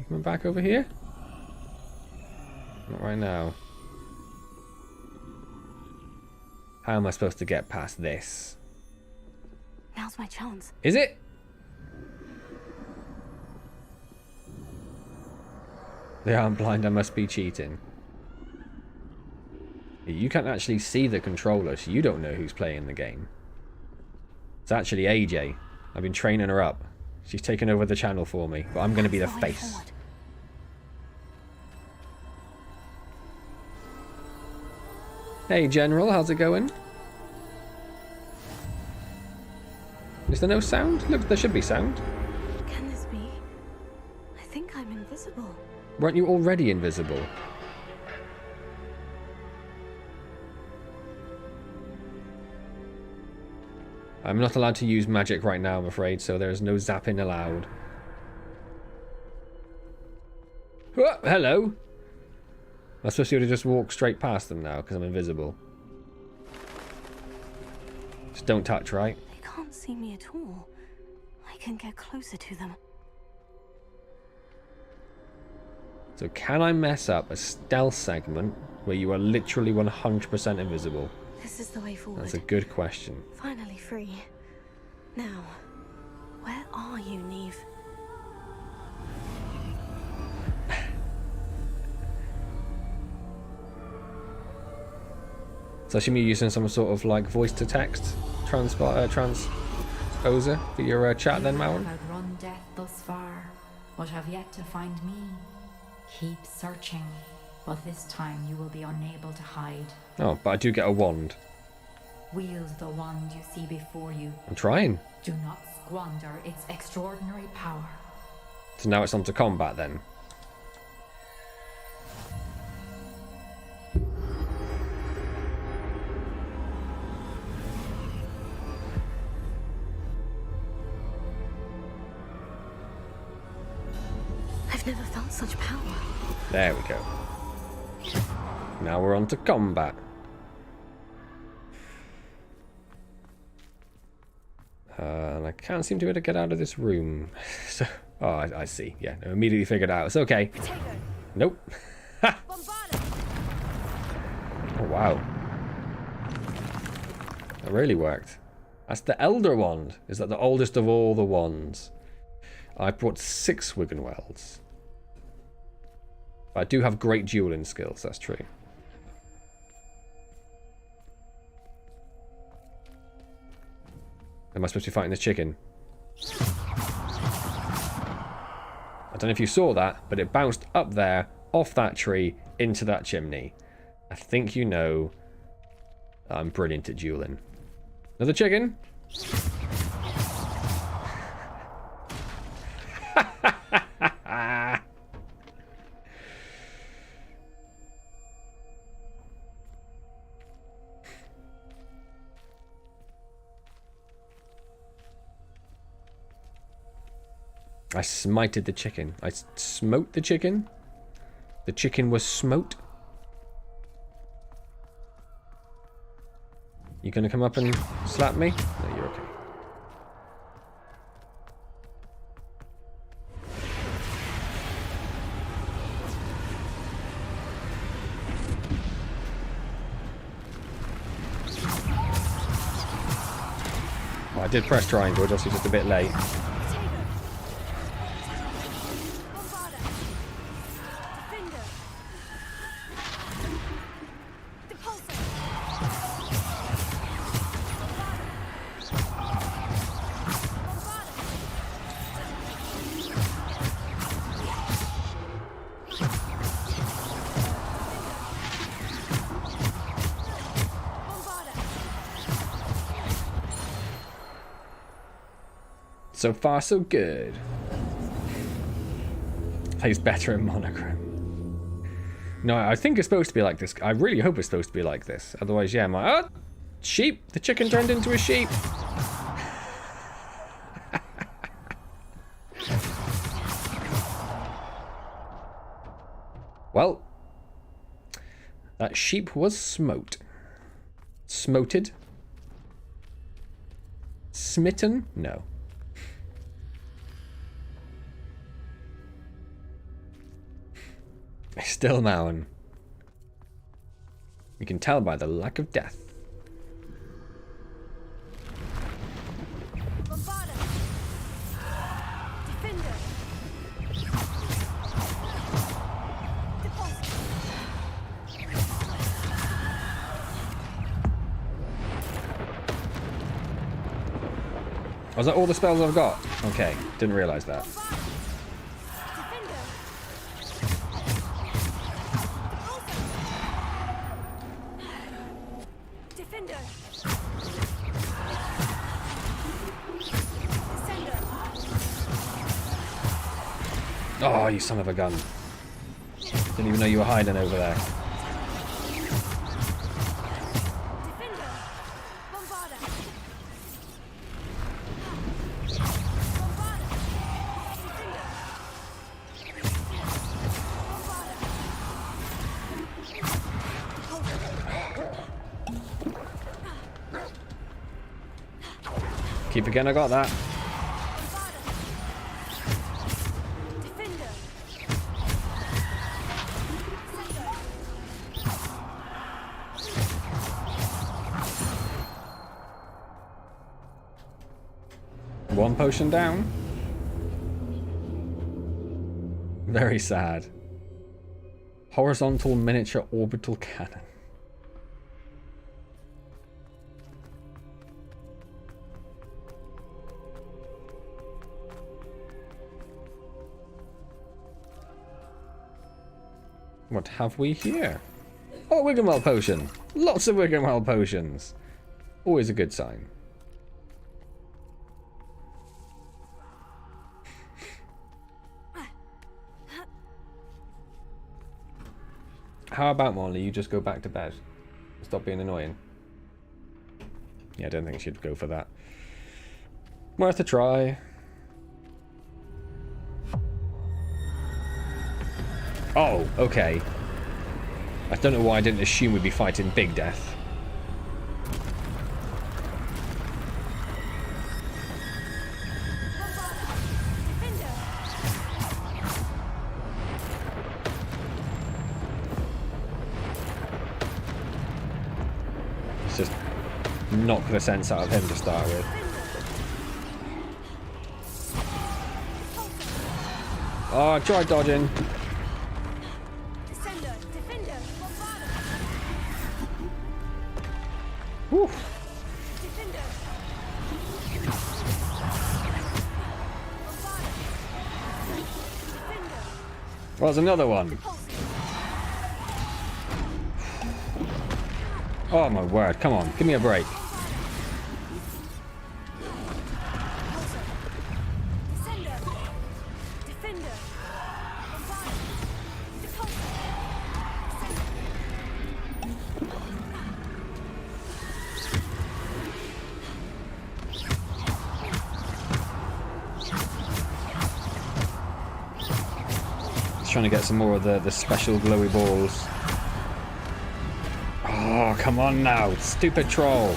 You coming back over here? Not right now. How am I supposed to get past this? Now's my chance. Is it? They aren't blind, I must be cheating. You can't actually see the controller, so you don't know who's playing the game. It's actually AJ. I've been training her up. She's taken over the channel for me, but I'm going to be the face. Hey General, how's it going? Is there no sound? Look, there should be sound. Can this be? I think I'm invisible. Weren't you already invisible? I'm not allowed to use magic right now, I'm afraid, so there is no zapping allowed. Oh, hello! I'm supposed to just walk straight past them now, because I'm invisible. Just don't touch, right? They can't see me at all. I can get closer to them. So can I mess up a stealth segment where you are literally 100% invisible? This is the way forward. That's a good question. Finally free. Now, where are you, Neve? So I assume you're using some sort of like voice to text transposer for your chat then, Mauron? You have outrun death thus far, but have yet to find me. Keep searching, but this time you will be unable to hide. Oh, but I do get a wand. Wield the wand you see before you. I'm trying. Do not squander its extraordinary power. So now it's on to combat then. I've never felt such power. There we go. Now we're on to combat. And I can't seem to be able to get out of this room. So, oh, I see. Yeah, I immediately figured it out. It's okay. Nope. Oh, wow. That really worked. That's the Elder Wand. Is that the oldest of all the wands? I brought 6 Wiggenwelds. I do have great dueling skills, that's true. Am I supposed to be fighting this chicken? I don't know if you saw that, but it bounced up there, off that tree, into that chimney. I think you know I'm brilliant at dueling. Another chicken? I smited the chicken. I smote the chicken. The chicken was smote. You gonna come up and slap me? No, you're okay. Oh, I did press triangle, just a bit late. So far, so good. Plays better in monochrome. No, I think it's supposed to be like this. I really hope it's supposed to be like this. Otherwise, yeah, oh, sheep. The chicken turned into a sheep. Well, that sheep was smote. Smoted? Smitten? No. Still mountain. You can tell by the lack of death. Was that all the spells I've got? Okay, didn't realise that. Oh, you son of a gun. Didn't even know you were hiding over there. Keep again, I got that. One potion down. Very sad. Horizontal miniature orbital cannon. What have we here? Oh, Wiggenweld potion. Lots of Wiggenweld potions. Always a good sign. How about, Molly, you just go back to bed? Stop being annoying. Yeah, I don't think she'd go for that. Worth a try. Oh, okay. I don't know why I didn't assume we'd be fighting Big Death. Let's just knock the sense out of him to start with. Oh, try dodging. Whew. Well, there's another one. Oh my word, come on, give me a break. Trying to get some more of the special glowy balls. Oh, come on now, stupid troll.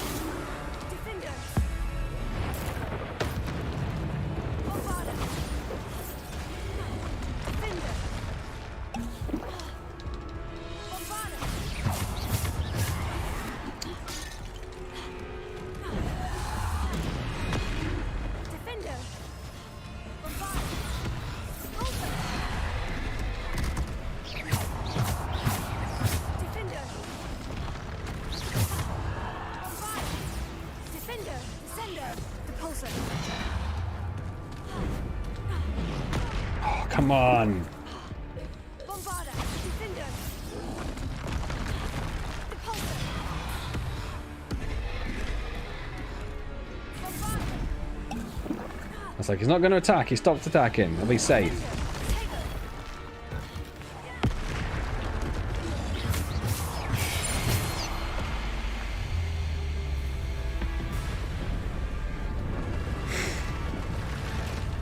Oh, come on. It's like he's not going to attack. He stopped attacking. He'll be safe.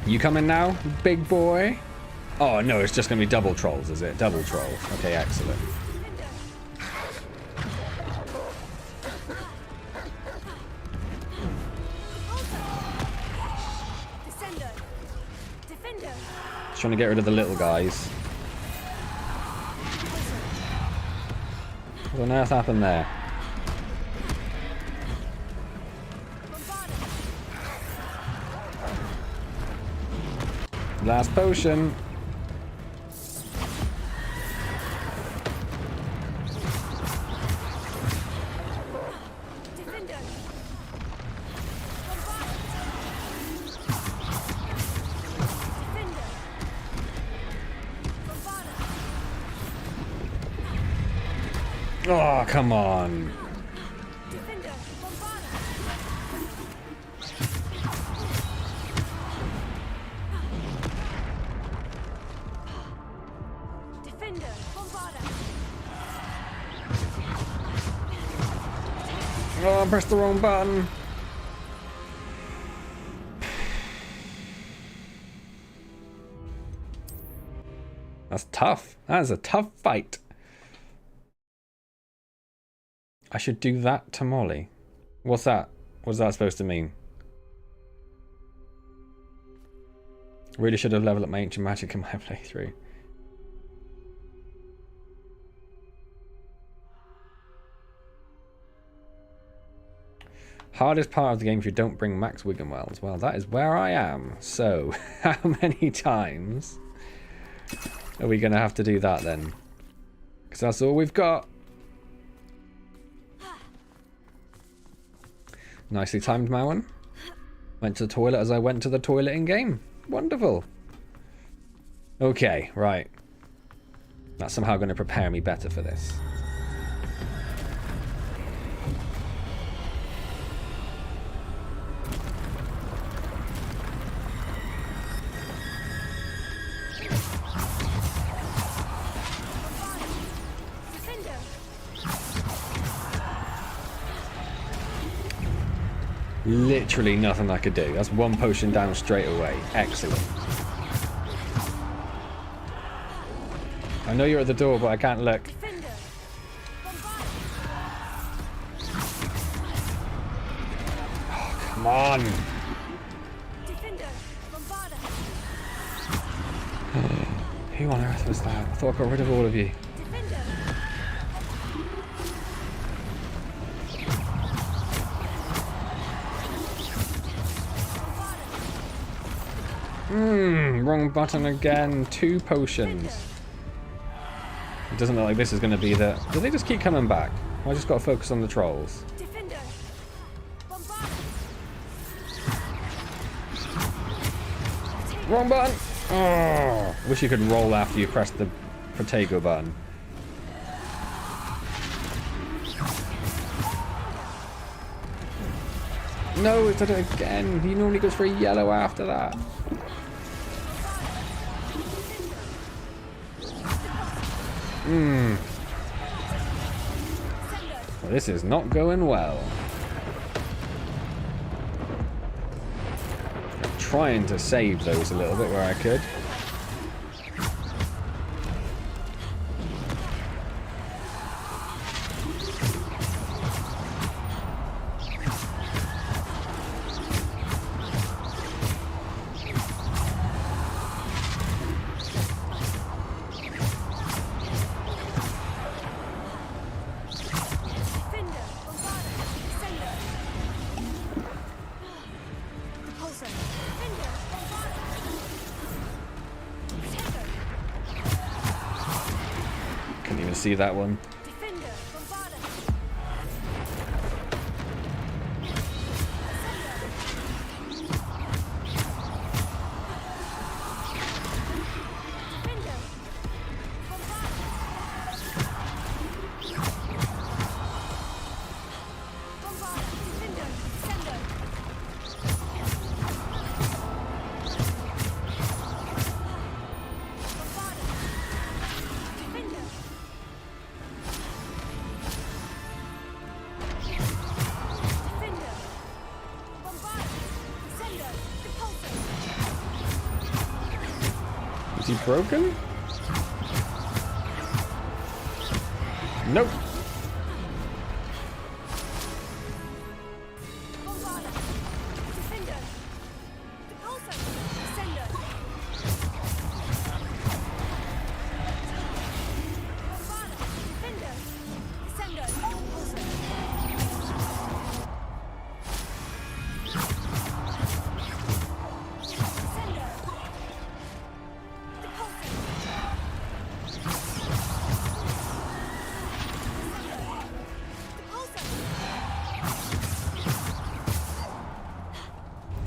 You coming now, big boy? Oh no, it's just going to be double trolls, is it? Double trolls. Okay, excellent. Just trying to get rid of the little guys. What on earth happened there? Last potion. Oh, come on. Oh, I pressed the wrong button. That's tough. That is a tough fight. I should do that to Molly. What's that? What's that supposed to mean? Really should have leveled up my ancient magic in my playthrough. Hardest part of the game if you don't bring Max Wiggenwells. Well, that is where I am. So, how many times are we going to have to do that then? Because that's all we've got. Nicely timed, Mowen. Went to the toilet as I went to the toilet in game. Wonderful. Okay, right. That's somehow going to prepare me better for this. Literally nothing I could do. That's one potion down straight away. Excellent. I know you're at the door, but I can't look. Oh, come on. Who on earth was that? I thought I got rid of all of you. Wrong button again. 2 potions. It doesn't look like this is going to be the... Do they just keep coming back? I just got to focus on the trolls. Wrong button! Oh, wish you could roll after you press the Protego button. No, it did it again. He normally goes for a yellow after that. Well, this is not going well. I'm trying to save those a little bit where I could. See that one. Is he broken? Nope.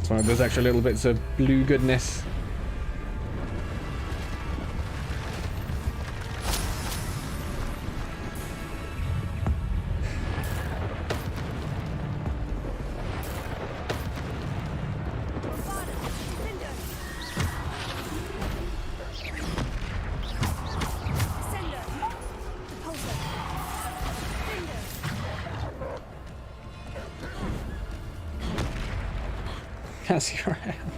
It's one of those extra little bits of blue goodness. Can't see her hand.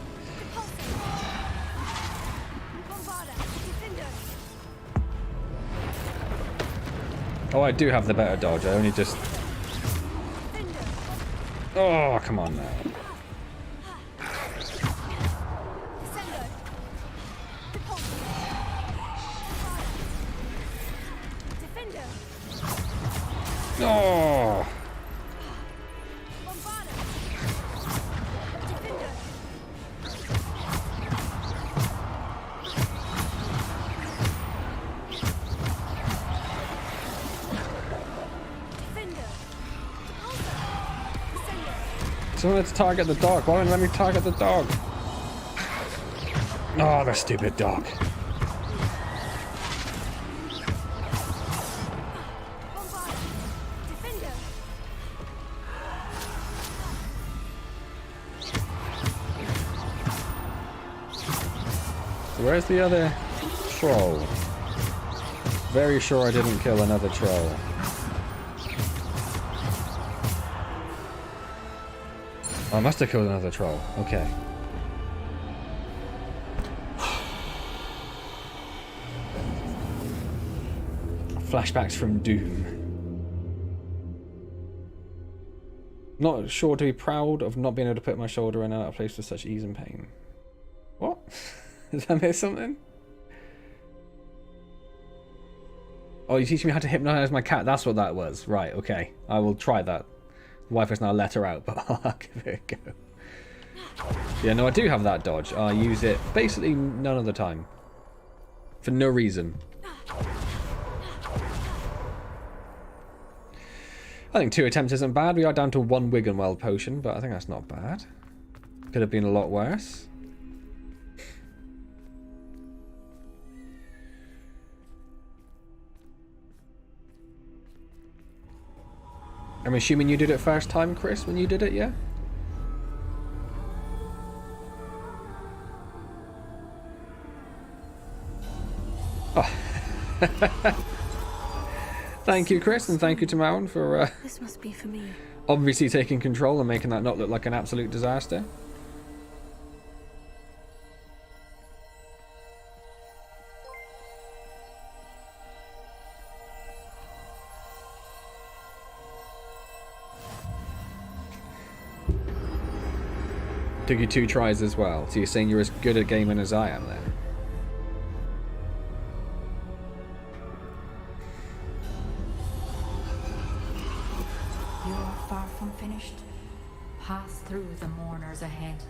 Oh, I do have the better dodge. I only just... Oh, come on now. Oh! Someone had to target the dog. Why won't let me target the dog? Oh, the stupid dog. Where's the other troll? Very sure I didn't kill another troll. I must have killed another troll. Okay. Flashbacks from Doom. Not sure to be proud of not being able to put my shoulder in and out of place with such ease and pain. What? Did I miss something? Oh, you teach me how to hypnotize my cat. That's what that was. Right, okay. I will try that. The wife has now let her out, but I'll give it a go. Yeah, no, I do have that dodge. I use it basically none of the time. For no reason. I think 2 attempts isn't bad. We are down to 1 Wiggenweld potion, but I think that's not bad. Could have been a lot worse. I'm assuming you did it first time, Chris, when you did it, yeah? Oh. Thank you, Chris, and thank you to Mountain for This must be for me. obviously taking control and making that not look like an absolute disaster. Took you 2 tries as well, so you're saying you're as good at gaming as I am then? You're far from finished. Pass through the mourners ahead.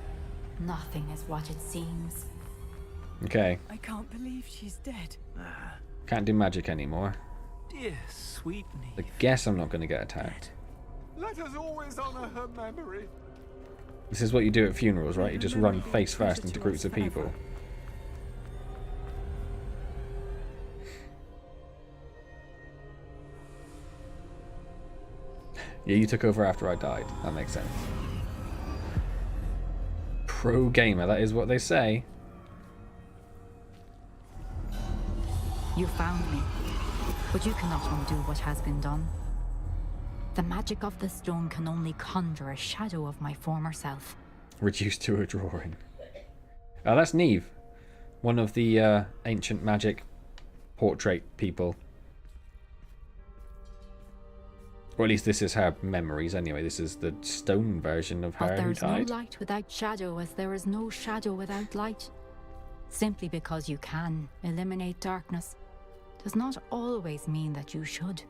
Nothing is what it seems. Okay. I can't believe she's dead. Can't do magic anymore. Dear sweet I guess I'm not going to get attacked. Let us always honor her memory. This is what you do at funerals, right? You just run face first into groups of people. Yeah, you took over after I died. That makes sense. Pro gamer, that is what they say. You found me, but you cannot undo what has been done. The magic of the stone can only conjure a shadow of my former self. Reduced to a drawing. Oh, that's Neve. One of the ancient magic portrait people. Or at least this is her memories anyway. This is the stone version of her But who there is no died. light without shadow, as there is no shadow without light. Simply because you can eliminate darkness does not always mean that you should.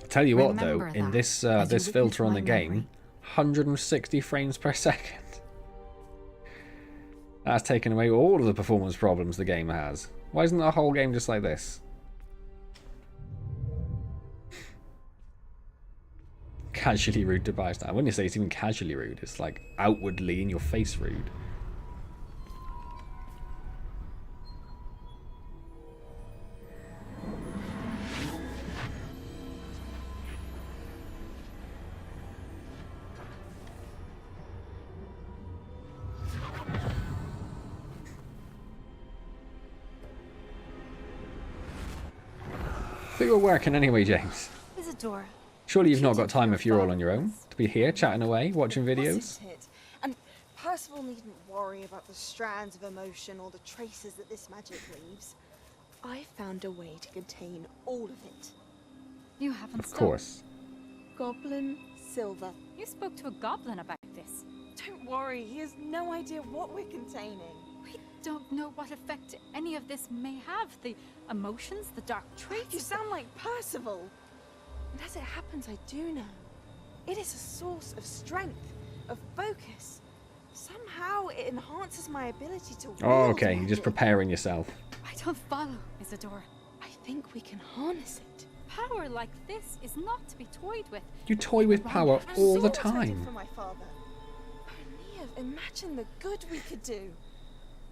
Tell you what, though, Remember in that this as you this filter on the witness my game, 160 frames per second. That's taken away all of the performance problems the game has. Why isn't the whole game just like this? Casually rude to bystander. I wouldn't say it's even casually rude. It's like outwardly in your face rude. But you're working anyway, James. Isadora. Surely you've not got time if you're all on your own to be here chatting away, watching videos. Wasn't it? And Percival needn't worry about the strands of emotion or the traces that this magic leaves. I found a way to contain all of it. You haven't Of course. Goblin silver. You spoke to a goblin about this. Don't worry, he has no idea what we're containing. We don't know what effect any of this may have. The emotions, the dark traits. You sound like Percival. And as it happens, I do know. It is a source of strength, of focus. Somehow it enhances my ability to wield Oh, okay. You're magic. just preparing yourself. I don't follow, Isadora. I think we can harness it. Power like this is not to be toyed with. You toy with power I all saw the what I did time. for my father. O'Neill, imagine the good we could do.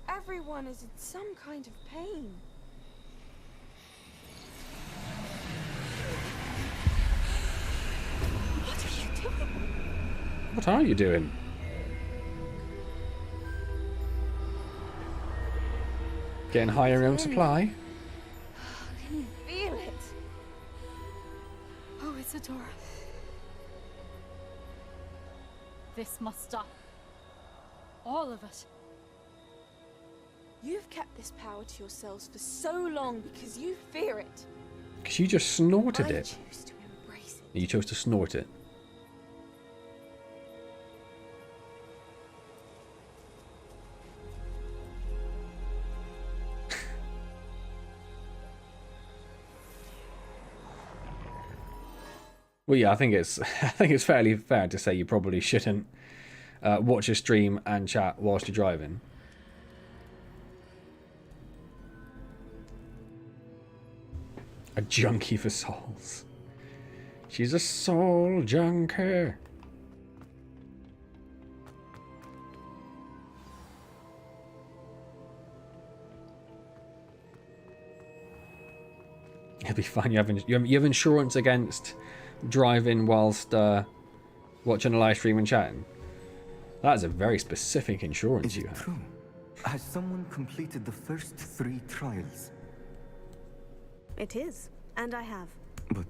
Everyone is in some kind of pain. What are you doing? What are you doing? Getting high on your own supply? Can you feel it? Oh, Isadora. This must stop. All of it. You've kept this power to yourselves for so long because you fear it. Because you just snorted I it. choose to embrace it. You chose to snort it. Well, yeah, I think it's fairly fair to say you probably shouldn't watch a stream and chat whilst you're driving. A junkie for souls. She's a soul junkie. It'll be fine. You have insurance against driving whilst watching a live stream and chatting. That is a very specific insurance you have. True. Has someone completed the first 3 trials? It is, and I have. But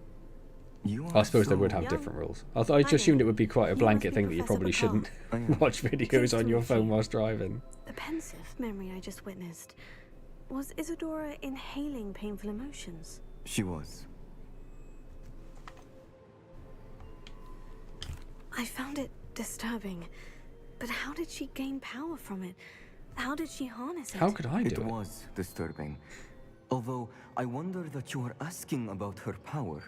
you I suppose they would so have different rules. I just assumed it would be quite a blanket thing that you probably shouldn't watch videos on your phone whilst driving. The pensive memory I just witnessed. Was Isadora inhaling painful emotions? She was. I found it disturbing. But how did she gain power from it? How did she harness it? How could I do it? It was disturbing. Although I wonder that you are asking about her power.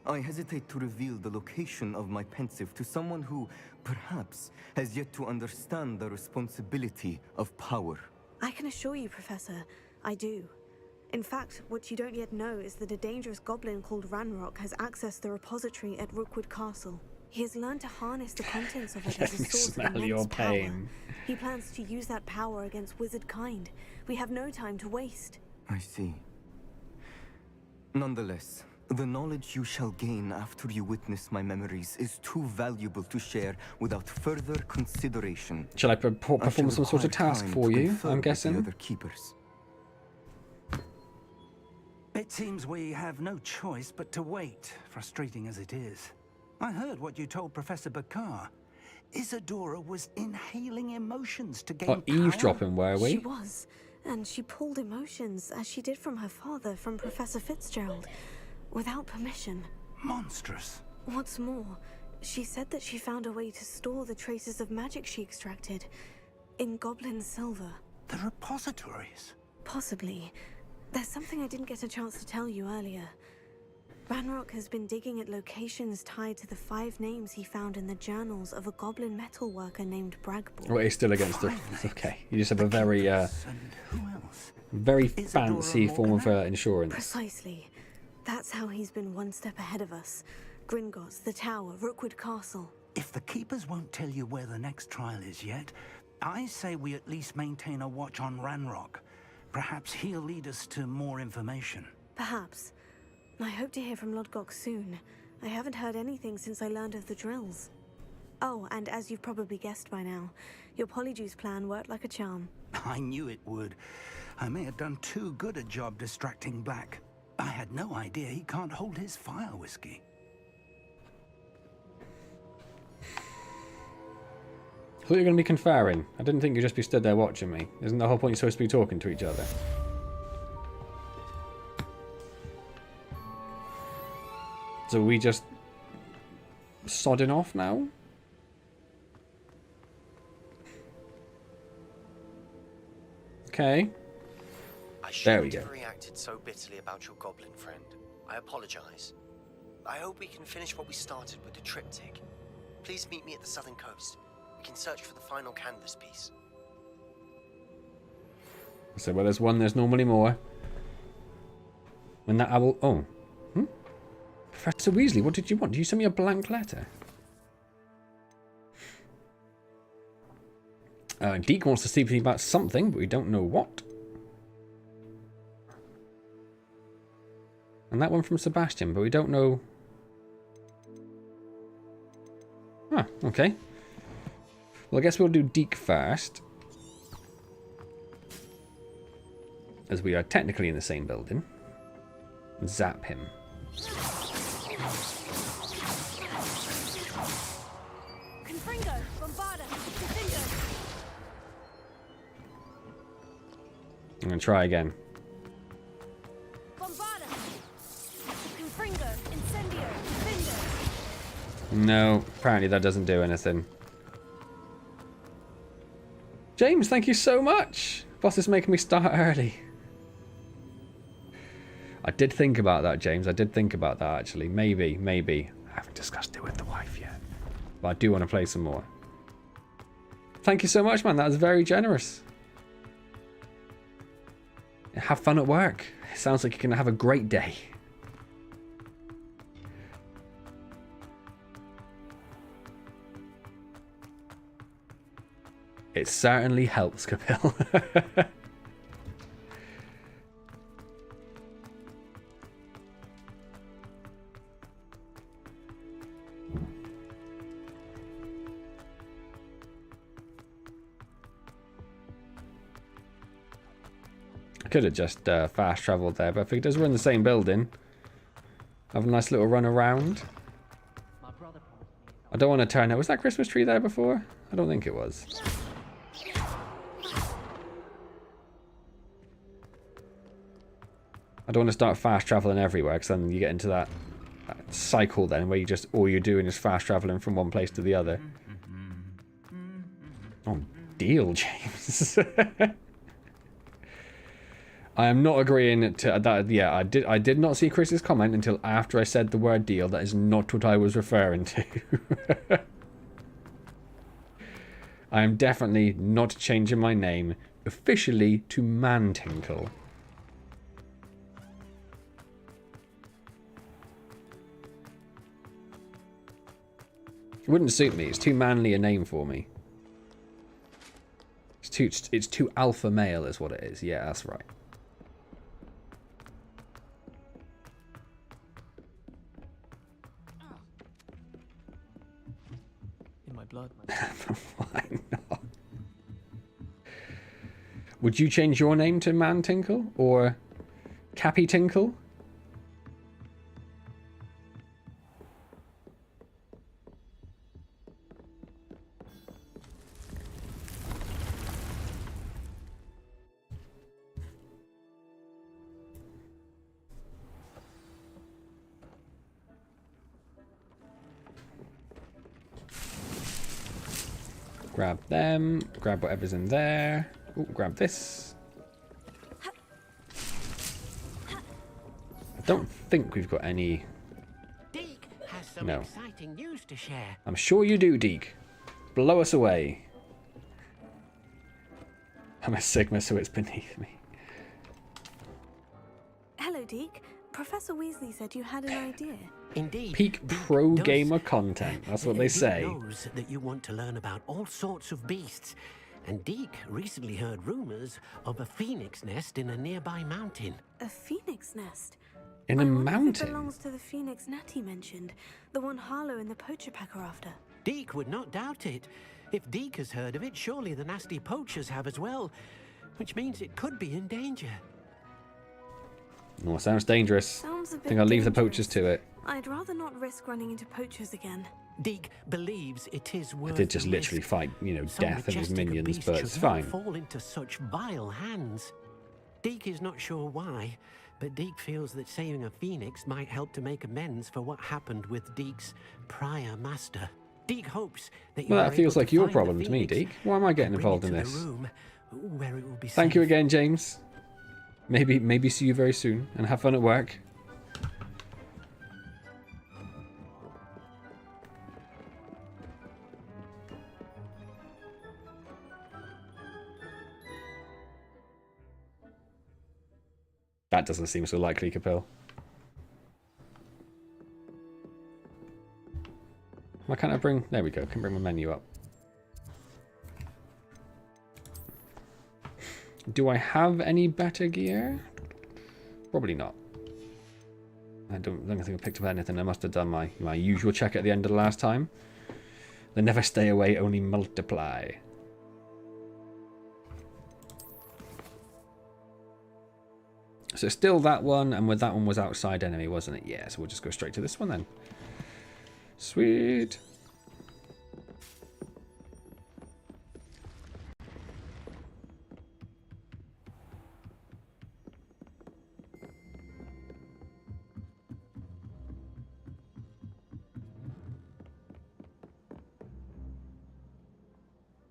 I hesitate to reveal the location of my pensive to someone who, perhaps, has yet to understand the responsibility of power. I can assure you, Professor, I do. In fact, what you don't yet know is that a dangerous goblin called Ranrock has accessed the repository at Rookwood Castle. He has learned to harness the contents of it as a source of Smell your immense power. pain. He plans to use that power against wizard kind. We have no time to waste. I see. Nonetheless, the knowledge you shall gain after you witness my memories is too valuable to share without further consideration. Shall I perform some sort of task for you, I'm guessing? The other keepers. It seems we have no choice but to wait, frustrating as it is. I heard what you told Professor Bakar. Isadora was inhaling emotions to gain power. Eavesdropping, were we? She was, and she pulled emotions, as she did from her father, from Professor Fitzgerald, without permission. Monstrous. What's more, she said that she found a way to store the traces of magic she extracted in goblin silver. The repositories? Possibly. There's something I didn't get a chance to tell you earlier. Ranrock has been digging at locations tied to the 5 names he found in the journals of a goblin metalworker named Bragbor. Well, he's still against the... Okay, you just have a very, very fancy form of insurance. Precisely. That's how he's been one step ahead of us. Gringotts, the tower, Rookwood Castle. If the keepers won't tell you where the next trial is yet, I say we at least maintain a watch on Ranrock. Perhaps he'll lead us to more information. Perhaps. I hope to hear from Lodgok soon. I haven't heard anything since I learned of the drills. Oh, and as you've probably guessed by now, your Polyjuice plan worked like a charm. I knew it would. I may have done too good a job distracting Black. I had no idea he can't hold his fire whiskey. I thought you were going to be conferring. I didn't think you'd just be stood there watching me. Isn't the whole point you're supposed to be talking to each other? So we just sodding off now? Okay. I There we shouldn't go. have reacted so bitterly about your goblin friend. I apologize. I hope we can finish what we started with the triptych. Please meet me at the southern coast. We can search for the final canvas piece. So where there's one, there's normally more. When that owl... Oh. Professor Weasley, what did you want? Did you send me a blank letter? Deke wants to speak to me about something, but we don't know what. And that one from Sebastian, but we don't know... Ah, okay. Well, I guess we'll do Deke first. As we are technically in the same building. Zap him. Confringo, Bombarda, Defendo. I'm going to try again. Bombarda, Confringo, Incendio, Defendo. No, apparently that doesn't do anything. James, thank you so much. Boss is making me start early. I did think about that, James. I did think about that, actually. Maybe. I haven't discussed it with the wife yet. But I do want to play some more. Thank you so much, man. That was very generous. Have fun at work. It sounds like you're going to have a great day. It certainly helps, Kapil. I could have just fast travelled there, but I figured as we're in the same building, have a nice little run around. I don't want to turn out. Was that Christmas tree there before? I don't think it was. I don't want to start fast travelling everywhere, because then you get into that cycle then where you just all you're doing is fast travelling from one place to the other. Oh, deal, James. I am not agreeing to that. Yeah, I did not see Chris's comment until after I said the word deal. That is not what I was referring to. I am definitely not changing my name officially to Mantinkle. It wouldn't suit me. It's too manly a name for me. It's too alpha male is what it is. Yeah, that's right. In my blood. Why not? Would you change your name to Mantinkle or Cappy Tinkle? Grab them, grab whatever's in there. Ooh, grab this. I don't think we've got any... Deke has some No. exciting news to share. I'm sure you do, Deke. Blow us away. I'm a Sigma, so it's beneath me. Hello, Deke. Professor Weasley said you had an idea. Indeed. Peak pro gamer content. That's what they Deek say. knows that you want to learn about all sorts of beasts. And Deke recently heard rumors of a phoenix nest in a nearby mountain. A phoenix nest? In a I wonder if mountain? it belongs to the phoenix Natty mentioned, the one Harlow and the poacher pack are after. Deke would not doubt it. If Deke has heard of it, surely the nasty poachers have as well, which means it could be in danger. Oh, sounds dangerous. Sounds a I bit think I'll leave the dangerous. poachers to it. I'd rather not risk running into poachers again. Deke believes it is worth I did just the literally risk. fight, you know, So death and his majestic a minions, beast but should it's not fine. fall into such vile hands. Deke is not sure why, but Deke feels that saving a phoenix might help to make amends for what happened with Deke's prior master. Deke hopes that you Well, are that feels able like to your find the problem to me, phoenix Deke. Why am I getting and bring involved it in to this? the room where it will be Thank you safe. again, James. Maybe see you very soon, and have fun at work. That doesn't seem so likely, Capel. Why can't I bring... There we go, can bring my menu up. Do I have any better gear? Probably not. I don't think I picked up anything. I must have done my usual check at the end of the last time. They never stay away, only multiply. So still that one, and with that one was outside enemy, wasn't it? Yeah, so we'll just go straight to this one then. Sweet.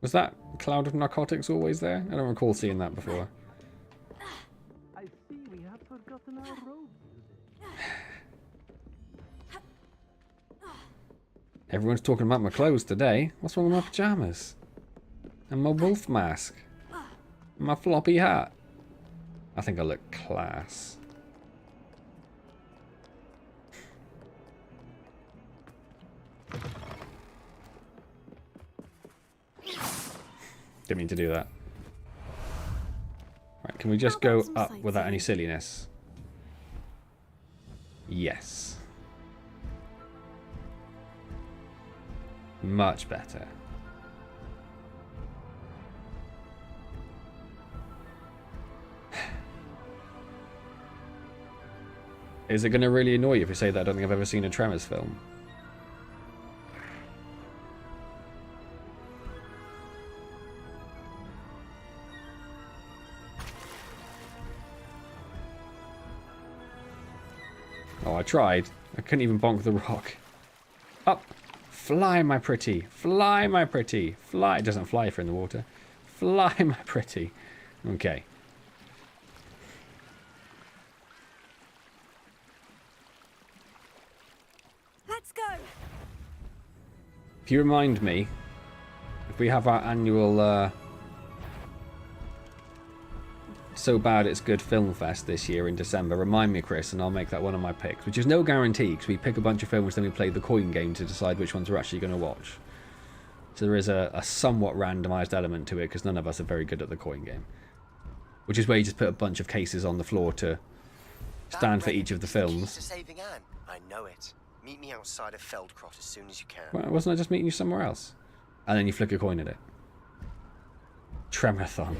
Was that cloud of narcotics always there? I don't recall seeing that before. I see we have forgotten our robes. Everyone's talking about my clothes today. What's wrong with my pajamas? And my wolf mask? And my floppy hat? I think I look class. Didn't mean to do that. Right, can we just go up without any silliness? Yes. Much better. Is it going to really annoy you if you say that I don't think I've ever seen a Tremors film? Oh, I tried. I couldn't even bonk the rock. Up! Fly, my pretty! Fly, my pretty! Fly! It doesn't fly if you're in the water. Fly, my pretty! Okay. Let's go! If you remind me, if we have our annual So Bad It's Good Film Fest this year in December, remind me, Chris, and I'll make that one of my picks, which is no guarantee because we pick a bunch of films, then we play the coin game to decide which ones we're actually going to watch. So there is a somewhat randomised element to it because none of us are very good at the coin game, which is where you just put a bunch of cases on the floor to stand for each of the films. To saving Anne. I know it. Meet me outside of Feldcroft as soon as you can. Well, wasn't I just meeting you somewhere else? And then you flick a coin at it. Tremorathon.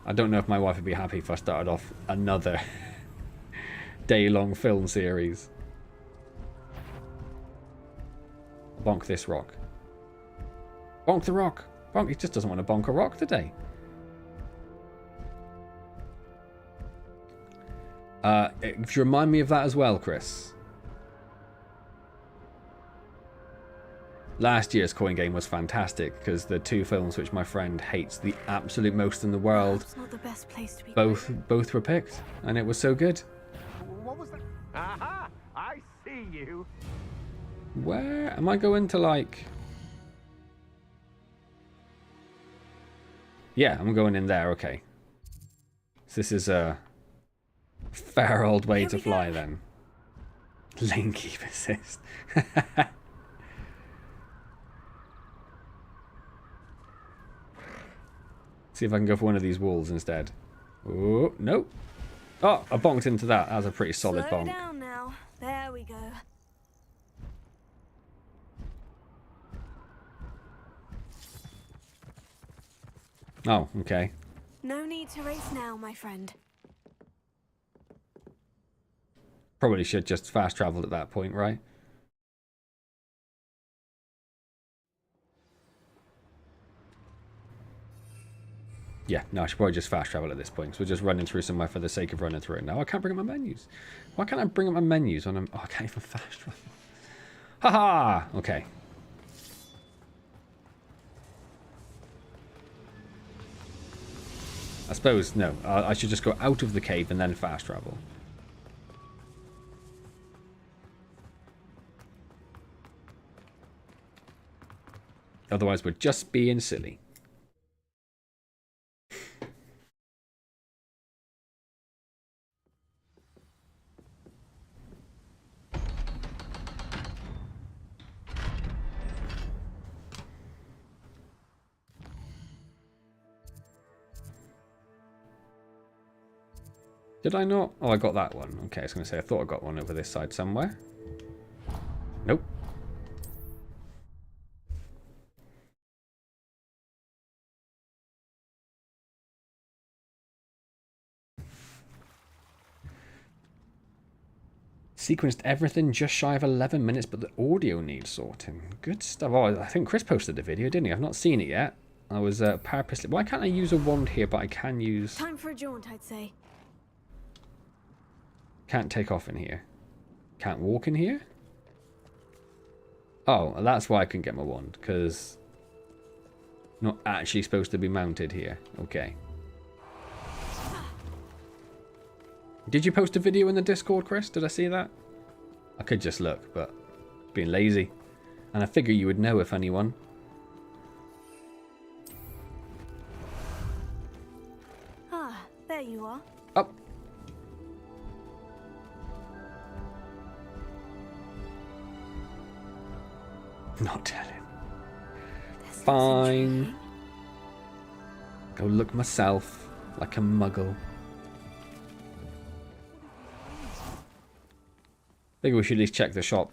I don't know if my wife would be happy if I started off another day-long film series. Bonk this rock. Bonk the rock. Bonk. He just doesn't want to bonk a rock today. If you remind me of that as well, Chris. Last year's coin game was fantastic because the two films which my friend hates the absolute most in the world, It's not the best place to be. both were picked, and it was so good. What was that? Aha! I see you. Where am I going to, like? Yeah, I'm going in there. Okay. So this is Fair old way to fly then. Lane keep assist. See if I can go for one of these walls instead. Oh, nope. Oh, I bonked into that. That was a pretty solid Slow bonk. down now. There we go. Oh, okay. No need to race now, my friend. Probably should just fast traveled at that point, right? Yeah, no, I should probably just fast travel at this point. So we're just running through somewhere for the sake of running through it. Now I can't bring up my menus. Why can't I bring up my menus when I'm... Oh, I can't even fast travel. Haha! Okay. I suppose, no. I should just go out of the cave and then fast travel. Otherwise, we're just being silly. Did I not? Oh, I got that one. Okay, I was going to say, I thought I got one over this side somewhere. Nope. Sequenced everything just shy of 11 minutes, but the audio needs sorting. Good stuff. Oh, I think Chris posted the video, didn't he? I've not seen it yet. I was purposely... Why can't I use a wand here, but I can use... Time for a jaunt, I'd say. Can't take off in here. Can't walk in here? Oh, that's why I couldn't get my wand, because... Not actually supposed to be mounted here. Okay. Did you post a video in the Discord, Chris? Did I see that? I could just look, but being lazy. And I figure you would know if anyone. Ah, there you are. Oh. Not telling. Fine. Go look myself like a muggle. Maybe we should at least check the shop.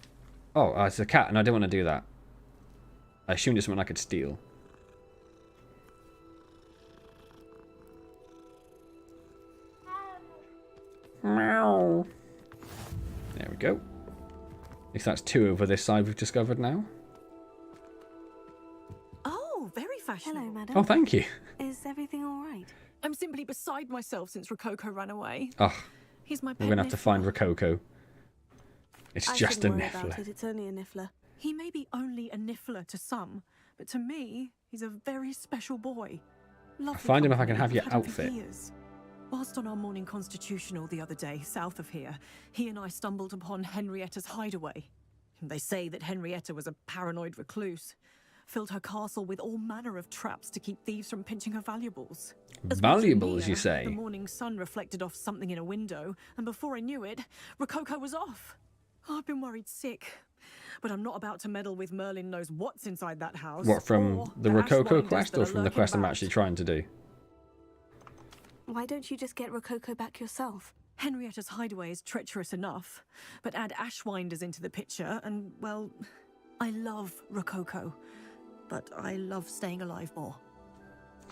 Oh, it's a cat, and I didn't want to do that. I assumed it's something I could steal. Meow. There we go. At least that's two over this side we've discovered now. Oh, very fashionable. Hello, madam. Oh, thank you. Is everything all right? I'm simply beside myself since Rococo ran away. Oh, He's my we're pet going to have to niffler. find Rococo. It's I just a shouldn't worry about niffler. it. It's only a niffler. He may be only a niffler to some, but to me, he's a very special boy. Lovely Find him if I company. can have I've your had him for outfit. years. Whilst on our morning constitutional the other day, south of here, he and I stumbled upon Henrietta's hideaway. They say that Henrietta was a paranoid recluse. Filled her castle with all manner of traps to keep thieves from pinching her valuables. As we drew Valuables, you near, say? The morning sun reflected off something in a window, and before I knew it, Rococo was off. I've been worried sick, but I'm not about to meddle with Merlin knows what's inside that house. What, from or the Ashwinders Rococo quest that or are from the lurking quest I'm about. actually trying to do? Why don't you just get Rococo back yourself? Henrietta's hideaway is treacherous enough, but add Ashwinders into the picture, and, well, I love Rococo, but I love staying alive more.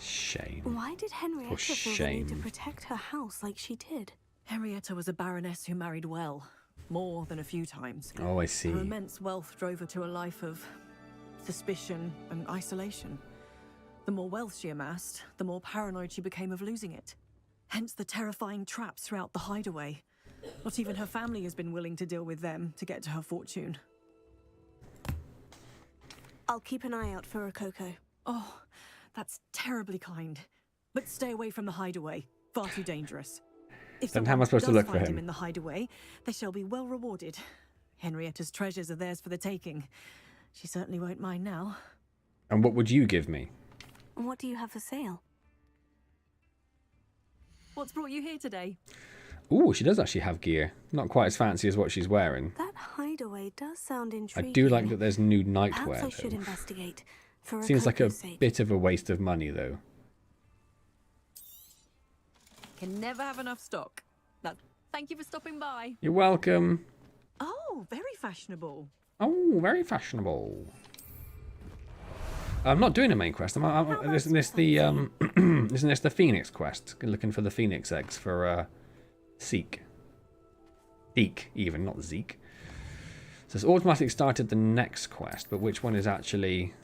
Shame. Why did Henrietta feel the need to protect her house like she did? Henrietta was a baroness who married well, more than a few times. Oh, I see. Her immense wealth drove her to a life of suspicion and isolation. The more wealth she amassed, the more paranoid she became of losing it. Hence the terrifying traps throughout the hideaway. Not even her family has been willing to deal with them to get to her fortune. I'll keep an eye out for Rococo. Oh, that's terribly kind. But stay away from the hideaway. Far too dangerous. If Then how am I someone supposed to does look for find him? in the hideaway, they shall be well rewarded. Henrietta's treasures are theirs for the taking. She certainly won't mind now. And what would you give me? And what do you have for sale? What's brought you here today? Ooh, she does actually have gear. Not quite as fancy as what she's wearing. That hideaway does sound I intriguing. do like that there's new Perhaps nightwear, I should though. investigate. For Seems like a Rokoko's sake. bit of a waste of money, though. Can never have enough stock. Thank you for stopping by. You're welcome. Oh, very fashionable. Oh, very fashionable. I'm not doing a main quest. Isn't this the isn't this the Phoenix quest? Looking for the Phoenix eggs for Zeke. Zeke, even, not Zeke. So it's automatically started the next quest, but which one is actually...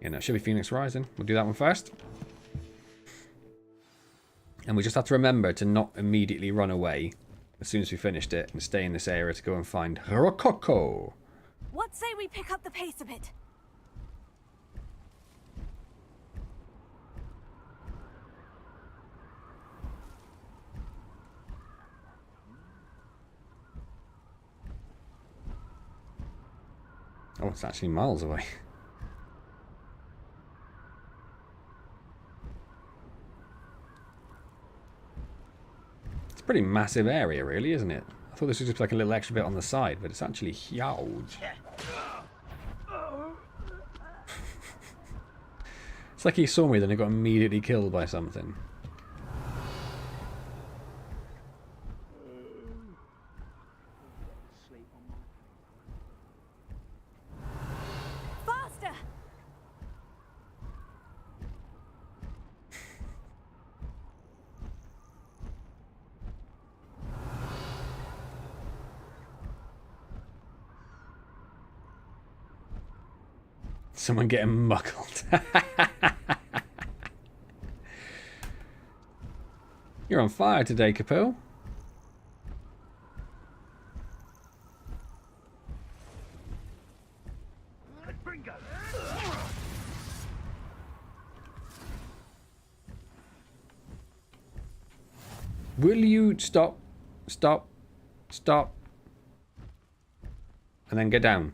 You know, it should be Phoenix Rising. We'll do that one first. And we just have to remember to not immediately run away as soon as we finished it and stay in this area to go and find Rokoko. What say we pick up the pace a bit? Oh, it's actually miles away. It's a pretty massive area, really, isn't it? I thought this was just like a little extra bit on the side, but it's actually huge. It's like he saw me, then he got immediately killed by something. Faster! Someone getting muckled. You're on fire today, Capel. Will you stop, stop, stop, and then get down?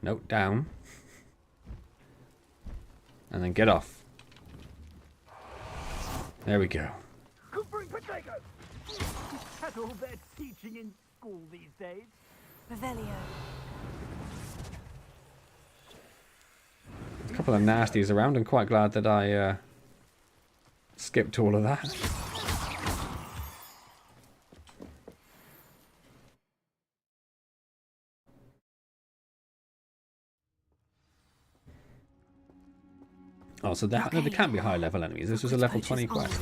No, down. And then get off. There we go. Coopering potatoes! Is that all they're teaching in school these days? Revelio. A couple of nasties around. I'm quite glad that I skipped all of that. Oh, so there can't be high level enemies. This was a level 20 quest.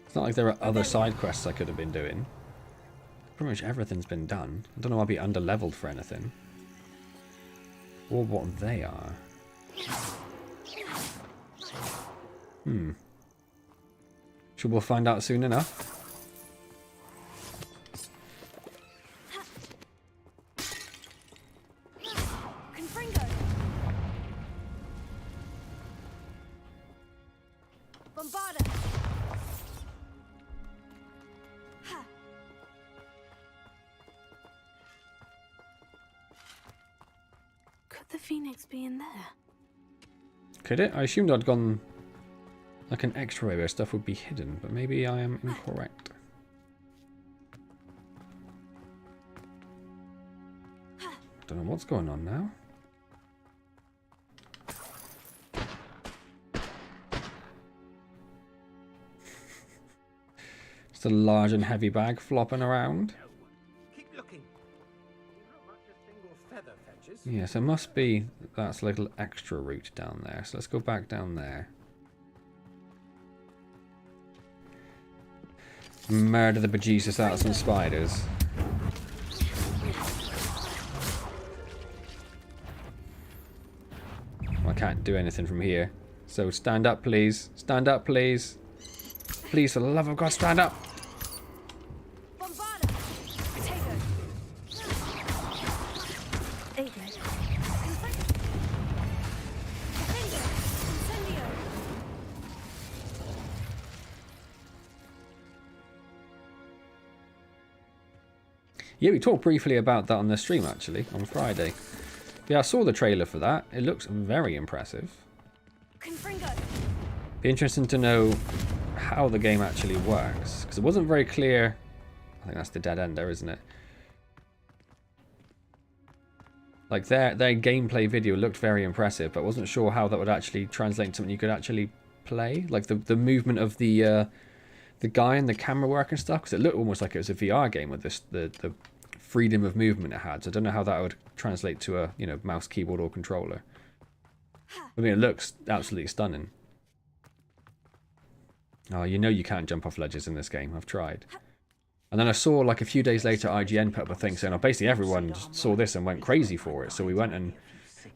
It's not like there are other side quests I could have been doing. Pretty much everything's been done. I don't know why I'd be under-leveled for anything. Or what they are. Sure, we'll find out soon enough. Could the Phoenix be in there? Could it? I assumed I'd gone like an extra way where stuff would be hidden, but maybe I am incorrect. Don't know what's going on now. Just a large and heavy bag flopping around. Keep looking. Not much a single feather fetches. Yeah, so it must be that's a little extra route down there. So let's go back down there. Murder the bejesus out of some spiders. Well, I can't do anything from here. So stand up, please. Stand up, please. Please, for the love of God, stand up. Yeah, we talked briefly about that on the stream, actually, on Friday. Yeah, I saw the trailer for that. It looks very impressive. Be interesting to know how the game actually works, because it wasn't very clear. I think that's the dead end there, isn't it? Like their gameplay video looked very impressive, but I wasn't sure how that would actually translate into something you could actually play. Like the movement of the guy and the camera work and stuff, because it looked almost like it was a VR game with this the freedom of movement it had. So I don't know how that would translate to a mouse, keyboard, or controller. I mean, it looks absolutely stunning. Oh, you can't jump off ledges in this game. I've tried. And then I saw, like, a few days later, IGN put up a thing saying, oh, basically everyone saw this and went crazy for it. So we went and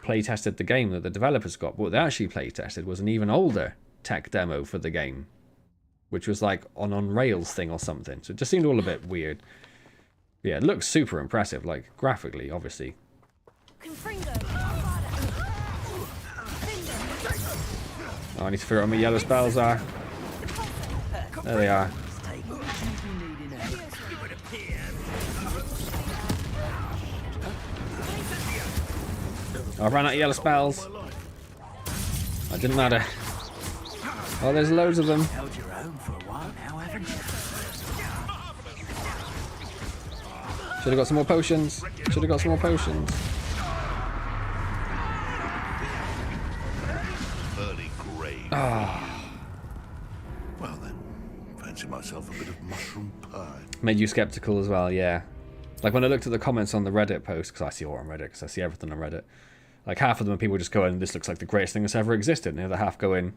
play-tested the game that the developers got. But what they actually play-tested was an even older tech demo for the game, which was, like, on Rails thing or something. So it just seemed all a bit weird. But yeah, it looks super impressive, like, graphically, obviously. Oh, I need to figure out what my yellow spells are. There they are. Oh, I ran out of yellow spells. That didn't matter. Oh, there's loads of them. Should have got some more potions. Should have got some more potions. Early grade. Ah. Well then, fancy myself a bit of mushroom pie. Made you skeptical as well, yeah. Like when I looked at the comments on the Reddit post, because I see all on Reddit, because I see everything on Reddit. Like half of them are people just going, this looks like the greatest thing that's ever existed. And the other half going,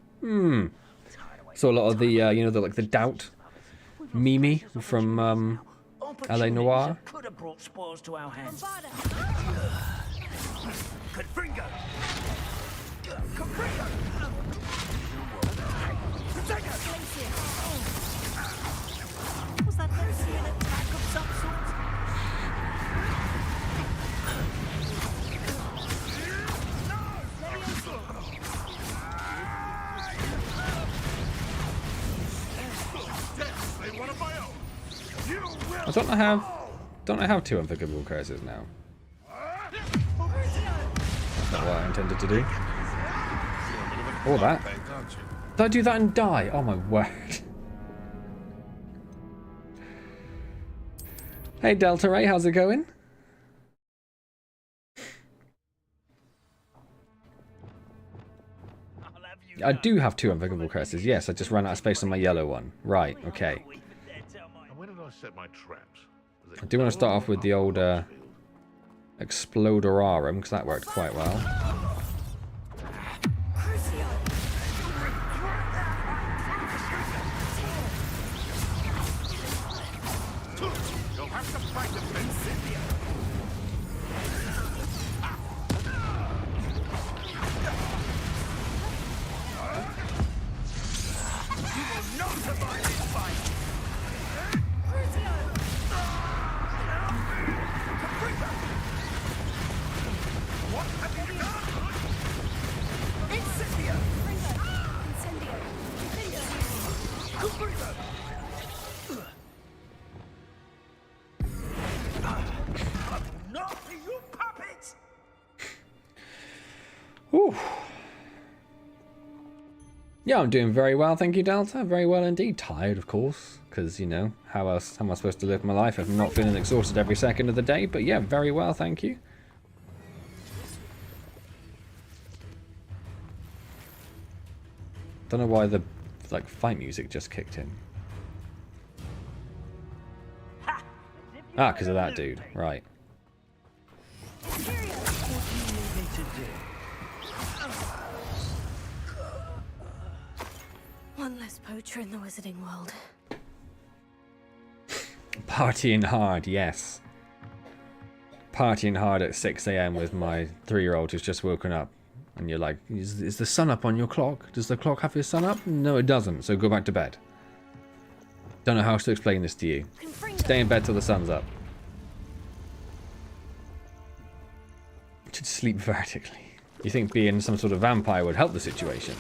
So a lot of the, the doubt Mimi from LA Noire. Could have brought spores to our hands. Was that meant to be an attack of some sort? I don't I have two unforgivable curses now? That's not what I intended to do. Or that. Did I do that and die? Oh my word. Hey Delta Ray, how's it going? I do have two unforgivable curses. Yes, I just ran out of space on my yellow one. Right, okay. Where did I set my traps? I do want to start off with the old Explodorarum, because that worked quite well. Ooh. Yeah, I'm doing very well, thank you, Delta. Very well indeed. Tired, of course, because, how else am I supposed to live my life if I'm not feeling exhausted every second of the day? But yeah, very well, thank you. Don't know why the, fight music just kicked in. Ah, because of that dude. Right. One less poacher in the wizarding world. Partying hard, yes. Partying hard at 6 AM with my 3-year-old who's just woken up. And you're like, is the sun up on your clock? Does the clock have his sun up? No, it doesn't, so go back to bed. Don't know how else to explain this to you. Stay in bed till the sun's up. Should sleep vertically. You think being some sort of vampire would help the situation?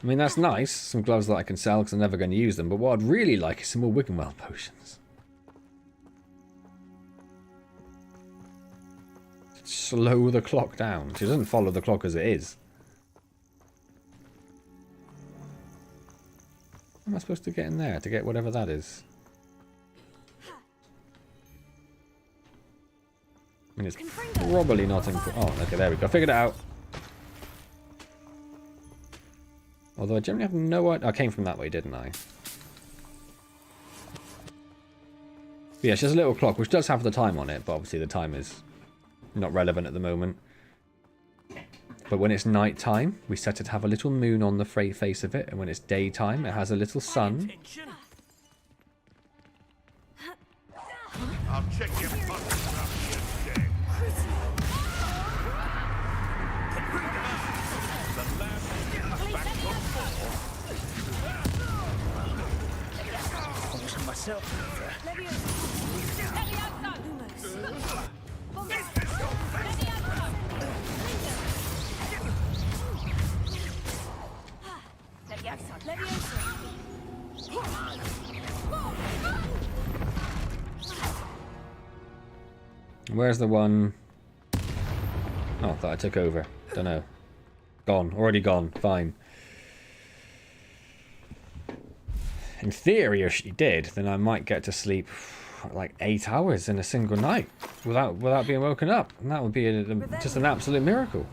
I mean, that's nice. Some gloves that I can sell because I'm never going to use them. But what I'd really like is some more Wiggenweld potions. Slow the clock down. She doesn't follow the clock as it is. How am I supposed to get in there to get whatever that is? I mean, it's probably not in... Oh, okay, there we go. Figured it out. Although I generally have no idea... I came from that way, didn't I? Yeah, she has a little clock, which does have the time on it, but obviously the time is not relevant at the moment. But when it's night time, we set it to have a little moon on the face of it, and when it's daytime, it has a little sun. I'll check your pockets around here today. The last back to myself. Where's the one? Oh, I thought I took over. Don't know. Gone. Already gone. Fine. In theory, if she did, then I might get to sleep like 8 hours in a single night without being woken up. And that would be just an absolute miracle.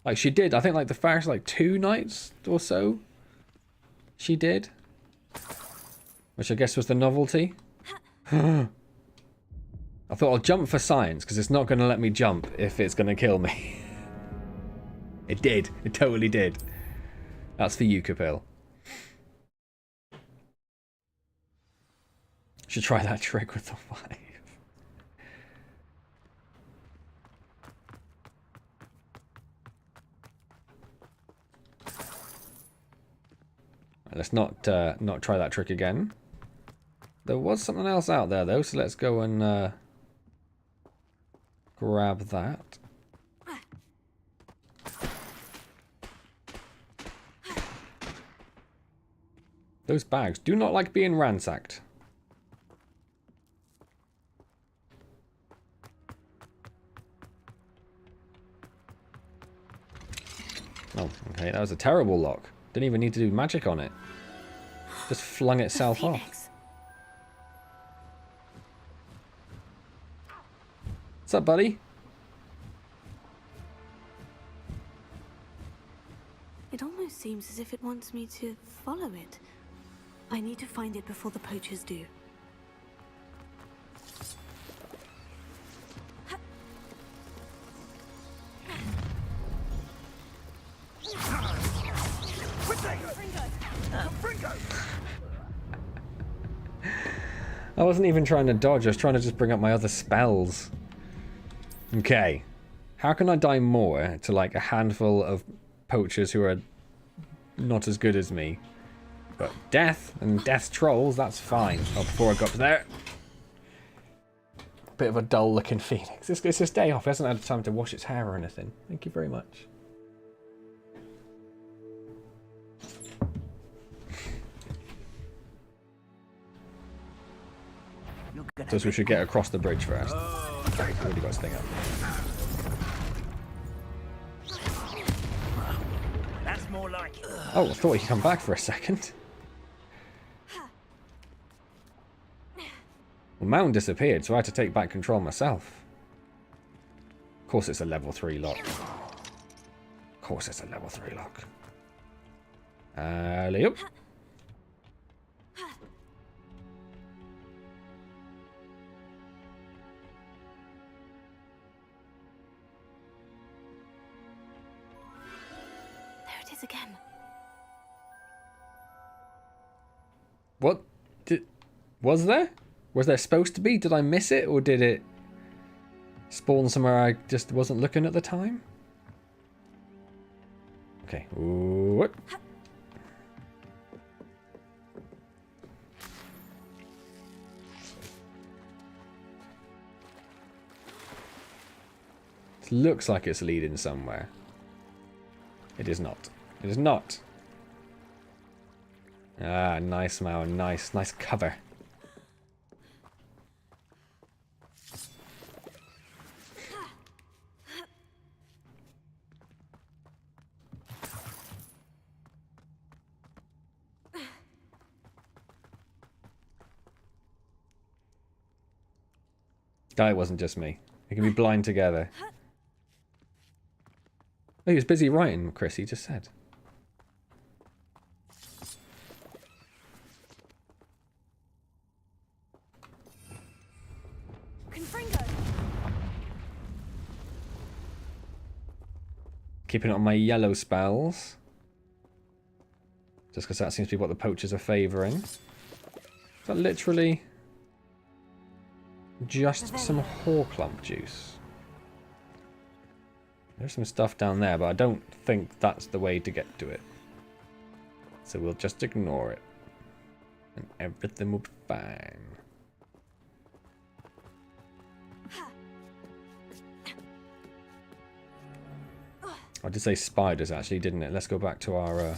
Like she did, I think like the first like 2 nights or so she did. Which I guess was the novelty. I thought I'll jump for science because it's not going to let me jump if it's going to kill me. It did. It totally did. That's for you, Capil. Should try that trick with the wife. Let's not try that trick again. There was something else out there though, so let's go and grab that. Those bags do not like being ransacked. Oh, okay, that was a terrible lock. Didn't even need to do magic on it. Just flung itself off. What's up, buddy? It almost seems as if it wants me to follow it. I need to find it before the poachers do. I wasn't even trying to dodge, I was trying to just bring up my other spells. Okay. How can I die more to like a handful of poachers who are not as good as me? But death and death trolls, that's fine. Oh, before I got to there. Bit of a dull looking phoenix. It's his day off. It hasn't had time to wash its hair or anything. Thank you very much. So we should get across the bridge first. I've already got his thing up. That's more like it. Oh, I thought he'd come back for a second. Well, Mountain disappeared, so I had to take back control myself. Of course it's a level 3 lock. Of course it's a level 3 lock. Alley-oop. Again. What? Was there? Was there supposed to be? Did I miss it? Or did it spawn somewhere I just wasn't looking at the time? Okay. Ooh. It looks like it's leading somewhere. It is not. It is not. Ah, nice, Mao. Nice. Nice cover. That wasn't just me. It can be blind together. Oh, he was busy writing, Chris. He just said. Keeping it on my yellow spells. Just because that seems to be what the poachers are favouring. Is that literally just some Horklump juice? There's some stuff down there, but I don't think that's the way to get to it. So we'll just ignore it. And everything will be fine. I did say spiders actually, didn't it? Let's go back to our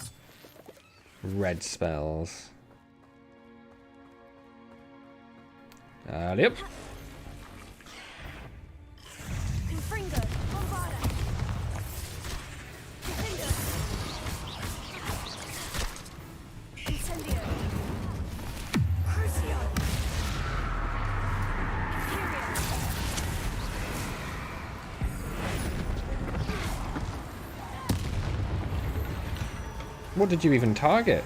red spells. Yep. What did you even target?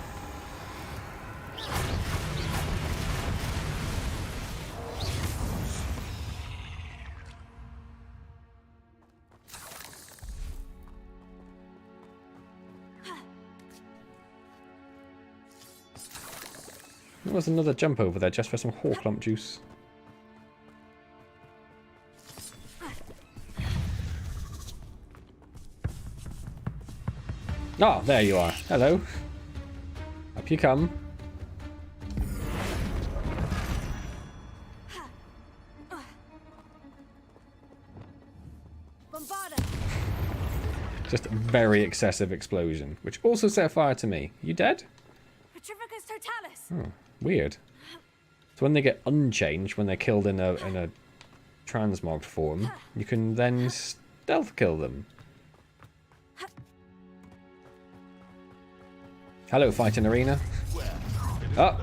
There was another jump over there just for some Horklump juice. Ah, oh, there you are. Hello. Up you come. Just a very excessive explosion, which also set fire to me. You dead? Oh, weird. So when they get unchanged, when they're killed in a transmog form, you can then stealth kill them. Hello, fighting arena. Oh.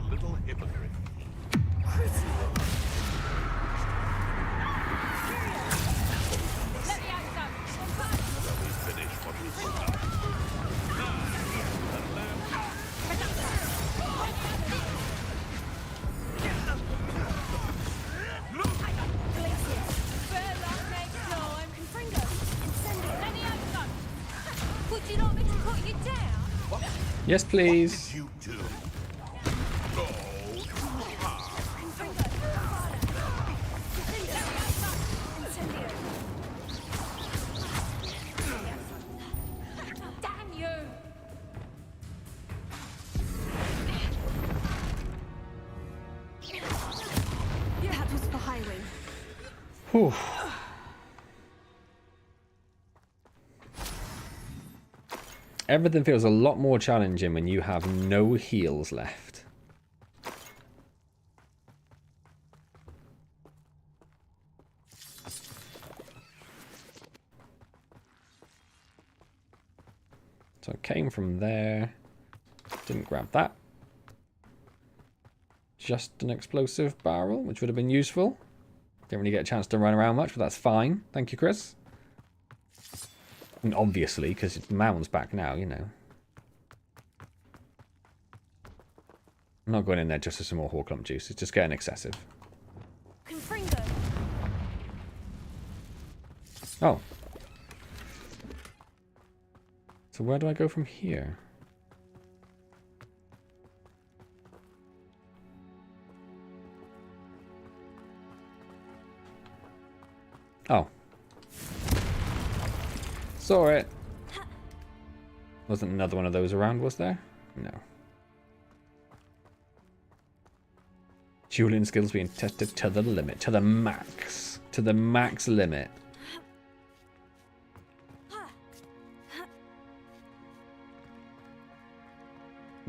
Yes, please. Whew. Everything feels a lot more challenging when you have no heals left. So I came from there. Didn't grab that. Just an explosive barrel, which would have been useful. Didn't really get a chance to run around much, but that's fine. Thank you, Chris. And obviously, because Mound's back now, you know. I'm not going in there just for some more Horklump juice. It's just getting excessive. Oh. So where do I go from here? Oh. Saw it. Wasn't another one of those around, was there? No. Dueling skills being tested to the limit. To the max. To the max limit.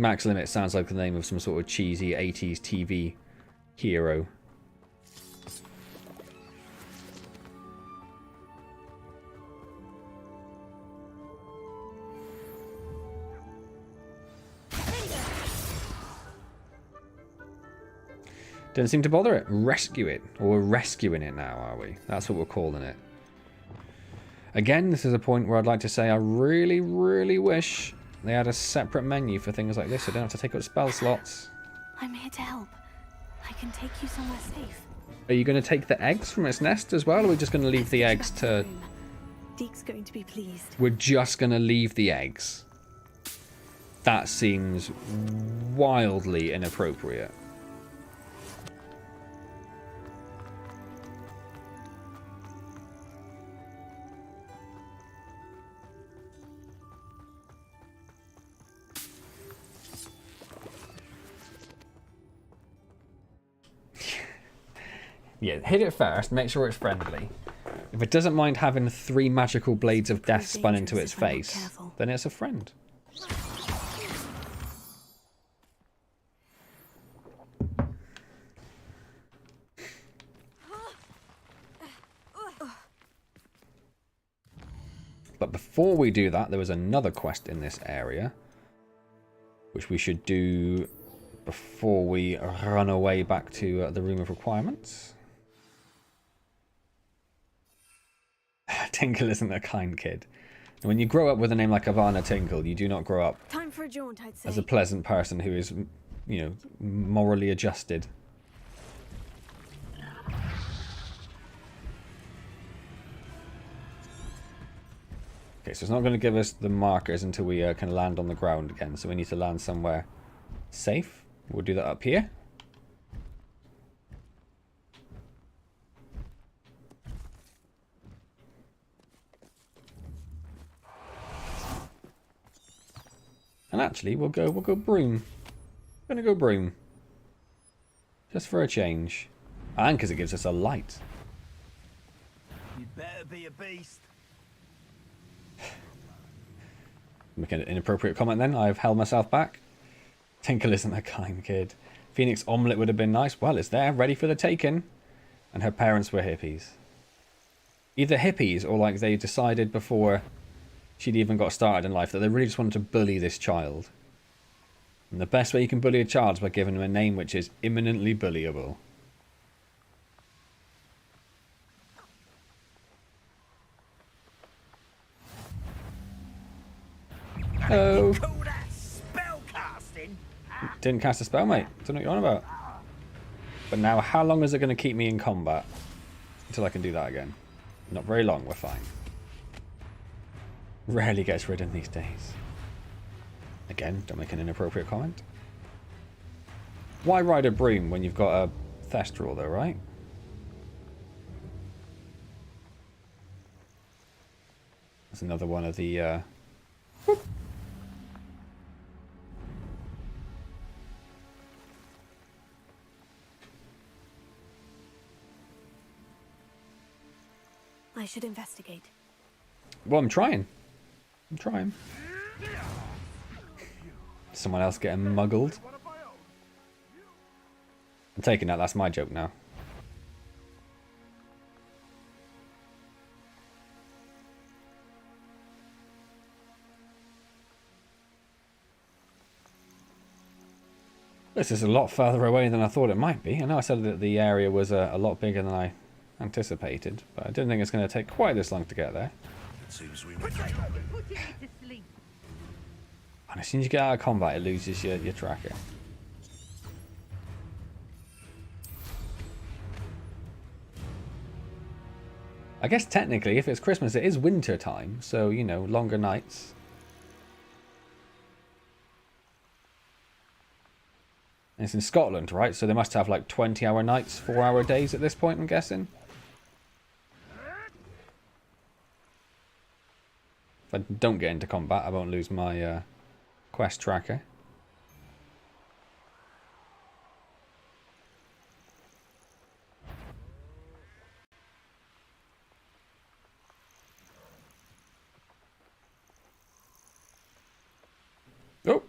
Max Limit sounds like the name of some sort of cheesy 80s TV hero. Doesn't seem to bother it. Rescue it. Or we're rescuing it now, are we? That's what we're calling it. Again, this is a point where I'd like to say I really, really wish they had a separate menu for things like this. So I don't have to take up spell slots. I'm here to help. I can take you somewhere safe. Are you going to take the eggs from its nest as well? Or are we just going to leave the eggs to... Deke's going to be pleased. We're just going to leave the eggs. That seems wildly inappropriate. Yeah, hit it first, make sure it's friendly. If it doesn't mind having 3 magical blades of death spun into its face, then it's a friend. But before we do that, there was another quest in this area, which we should do before we run away back to the Room of Requirements. Tinkle isn't a kind kid. And when you grow up with a name like Ivana Tinkle, you do not grow up Time for a jaunt, I'd say. as a pleasant person who is, you know, morally adjusted. Okay, so it's not going to give us the markers until we can land on the ground again. So we need to land somewhere safe. We'll do that up here. And actually, we'll go broom. I'm gonna go broom. Just for a change. And because it gives us a light. You'd better be a beast. Make an inappropriate comment then. I've held myself back. Tinkle isn't a kind kid. Phoenix omelette would have been nice. Well, it's there, ready for the taking. And her parents were hippies. Either hippies or like they decided before she'd even got started in life that they really just wanted to bully this child. And the best way you can bully a child is by giving them a name which is imminently bullyable. Oh. Call that spell casting? Didn't cast a spell, mate. Don't know what you're on about. But now, how long is it going to keep me in combat? Until I can do that again. Not very long, we're fine. Rarely gets ridden these days. Again, don't make an inappropriate comment. Why ride a broom when you've got a Thestral though, right? That's another one of the... I should investigate. Well, I'm trying. I'm trying. Someone else getting muggled. I'm taking that. That's my joke now. This is a lot further away than I thought it might be. I know I said that the area was a lot bigger than I anticipated, but I didn't think it's going to take quite this long to get there. It seems we And as soon as you get out of combat, it loses your tracker. I guess technically, if it's Christmas, it is winter time, so, you know, longer nights. And it's in Scotland, right? So they must have like 20-hour nights, 4-hour days at this point, I'm guessing. If I don't get into combat, I won't lose my quest tracker. Oh!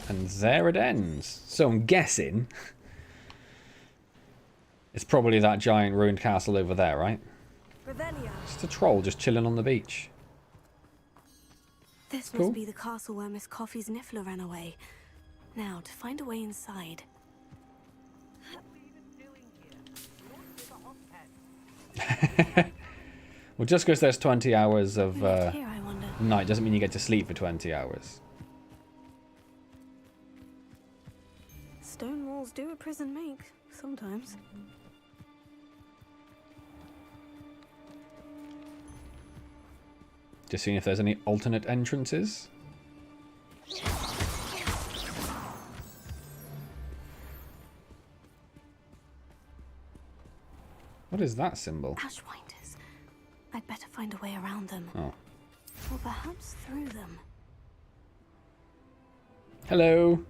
And there it ends. So I'm guessing it's probably that giant ruined castle over there, right? Revelia. Just a troll just chilling on the beach. This Cool. must be the castle where Miss Coffee's Niffler ran away. Now, to find a way inside. Well, just because there's 20 hours of Here, I wonder. night doesn't mean you get to sleep for 20 hours. Stone walls do a prison make, sometimes. Just seeing if there's any alternate entrances. What is that symbol? Ashwinders. I'd better find a way around them. Oh. Or perhaps through them. Hello.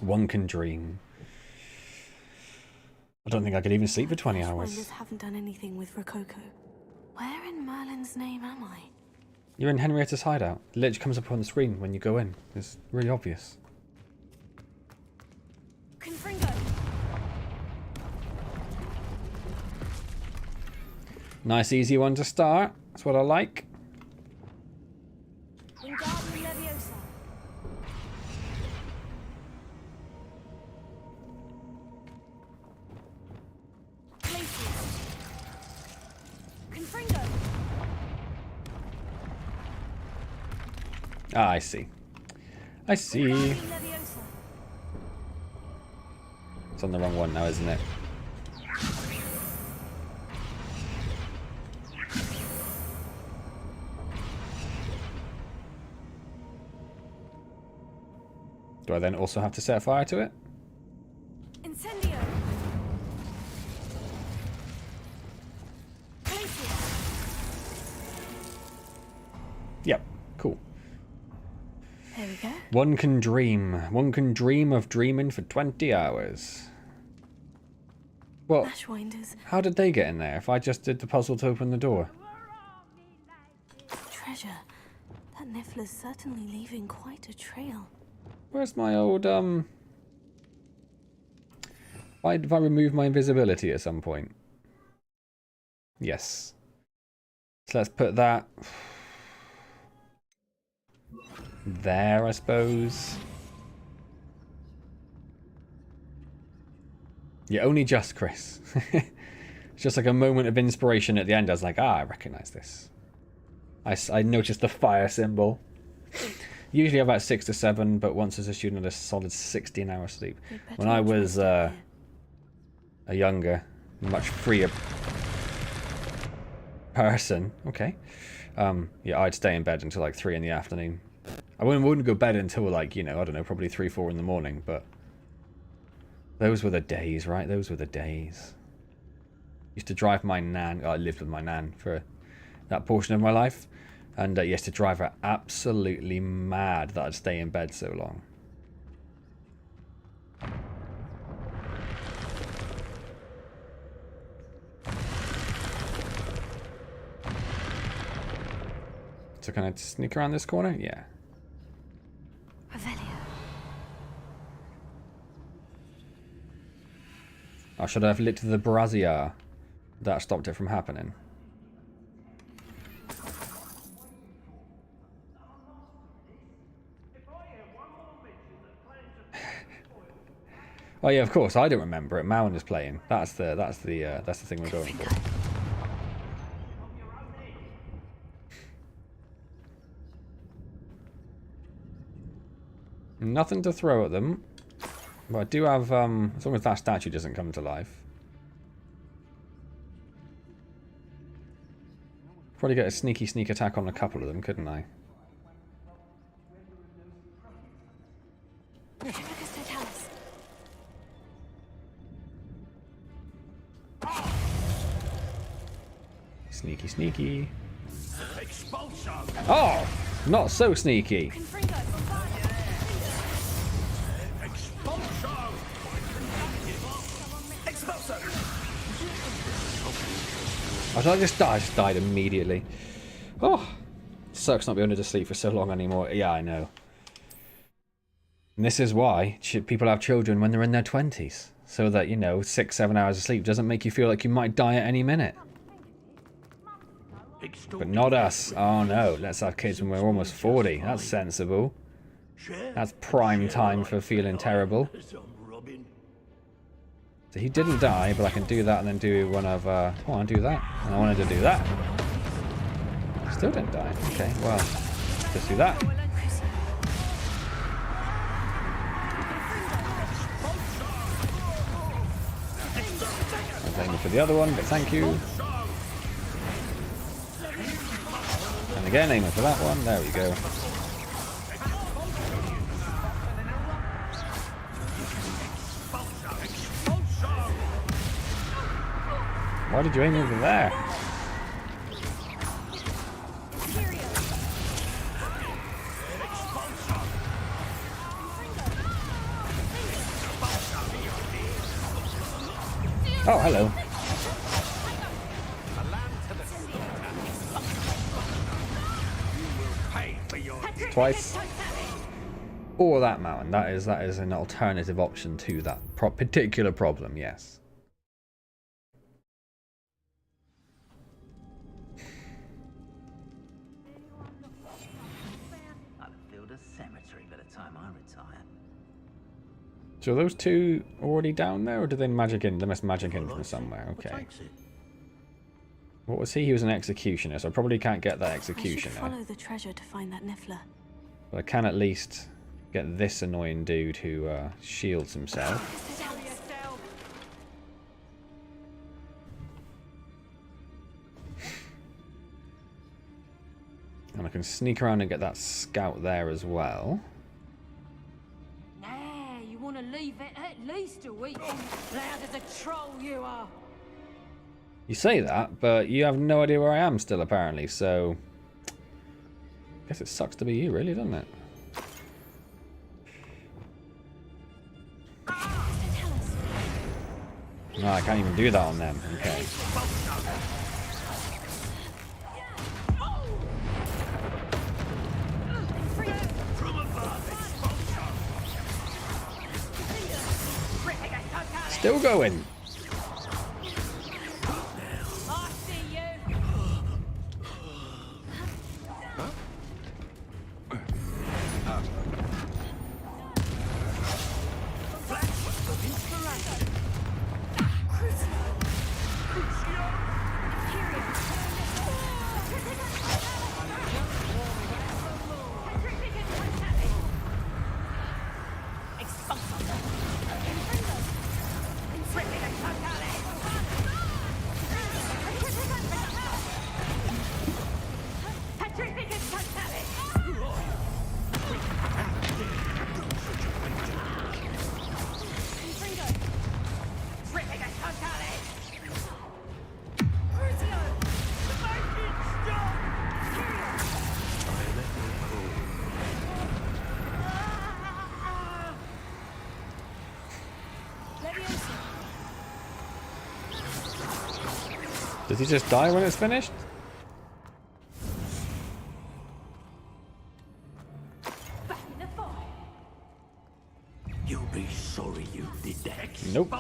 One can dream. I don't think I could even sleep for 20 hours. Ashwinders haven't done anything with Rococo. Where in Merlin's name am I? You're in Henrietta's hideout. The lich comes up on the screen when you go in. It's really obvious. Confringo. Nice easy one to start. That's what I like. Wingardium Leviosa. Glacius. Confringo. Ah, I see. I see. Wingardium Leviosa. It's on the wrong one now, isn't it? Do I then also have to set fire to it? Incendio. Glacius. Yep. Cool. There we go. One can dream. One can dream of dreaming for 20 hours. Well, Ashwinders. how did they get in there if I just did the puzzle to open the door? Treasure. That Niffler's certainly leaving quite a trail. Where's my old, if I remove my invisibility at some point? Yes. So let's put that there, I suppose. Yeah, only just, Chris. It's just like a moment of inspiration at the end. I was like, I recognize this. I noticed the fire symbol. Usually about 6 to 7, but once as a student, a solid 16 hours sleep. When I was a younger, much freer person, okay, yeah, I'd stay in bed until like 3 in the afternoon. I wouldn't go to bed until like, you know, I don't know, probably 3, 4 in the morning, but those were the days, right? Those were the days. Used to drive my nan. I lived with my nan for that portion of my life. And used to drive her absolutely mad that I'd stay in bed so long. So can I sneak around this corner? Yeah. Revelia. Or should I have lit the brazier? That stopped it from happening. Oh yeah, of course. I don't remember it. Mowan is playing. That's the thing we're going for. Nothing to throw at them, but I do have. As long as that statue doesn't come to life, probably get a sneak attack on a couple of them, couldn't I? Sneaky, sneaky. Oh, not so sneaky. Oh, did I just die? I just died immediately. Oh, sucks not being able to sleep for so long anymore. Yeah, I know. And this is why people have children when they're in their 20s. So that, you know, 6-7 hours of sleep doesn't make you feel like you might die at any minute. But not us. Oh no, let's have kids when we're almost 40. That's sensible. That's prime time for feeling terrible. So he didn't die, but I can do that and then do one of... I want to do that. And I wanted to do that. Still didn't die. Okay, well, let's do that. I was aiming for the other one, but thank you. And again, aiming for that one. There we go. Why did you aim over there? Oh, hello. Twice. Or that mountain. That is an alternative option to that particular problem, yes. So are those two already down there, or did they magic in? They must magic in from somewhere. Okay. What was he? He was an executioner, so I probably can't get that executioner. I should follow the treasure to find that Niffler. But I can at least get this annoying dude who shields himself. And I can sneak around and get that scout there as well. You want to leave it at least a week? Loud as a troll you are. You say that, but you have no idea where I am still, apparently, so... I guess it sucks to be you, really, doesn't it? No, I can't even do that on them. Okay. Still going. Does he just die when it's finished? You'll be sorry you did that. Nope.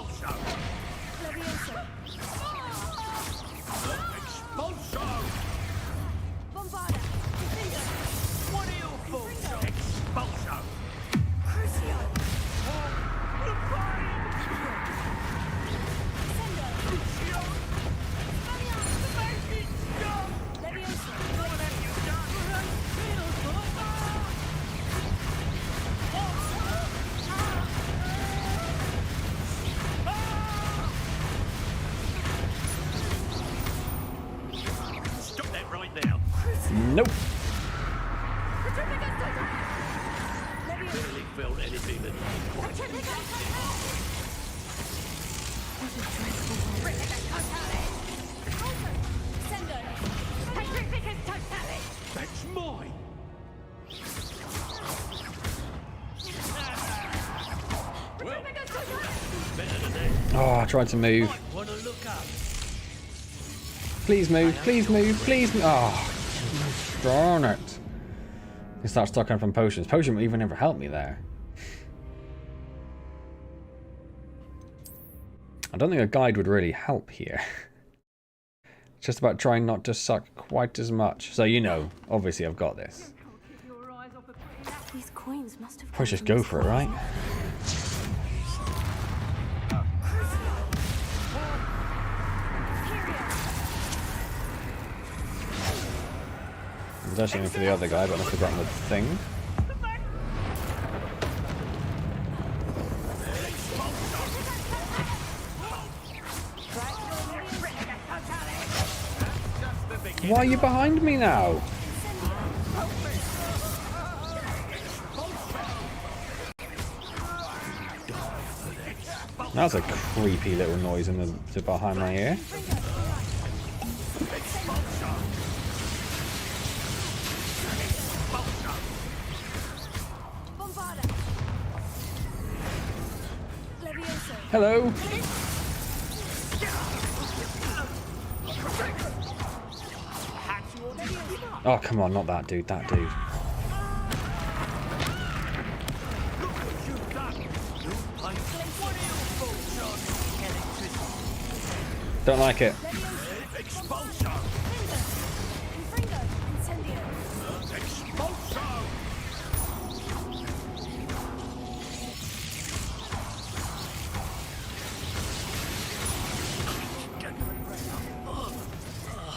Nope. Really felt anything that that's mine. Well, better than that. Oh, I tried to move. Wanna look up? Please move, please move, please move. Oh, darn it. He starts stocking from potions. Potion will even never help me there. I don't think a guide would really help here. It's just about trying not to suck quite as much. So you know, obviously I've got this. These coins must have. Probably just go for it, right? I was actually aiming for the other guy, but I've forgotten the thing. Why are you behind me now? That's a creepy little noise in the behind my ear. Hello. Oh, come on, not that dude, that dude. Don't like it.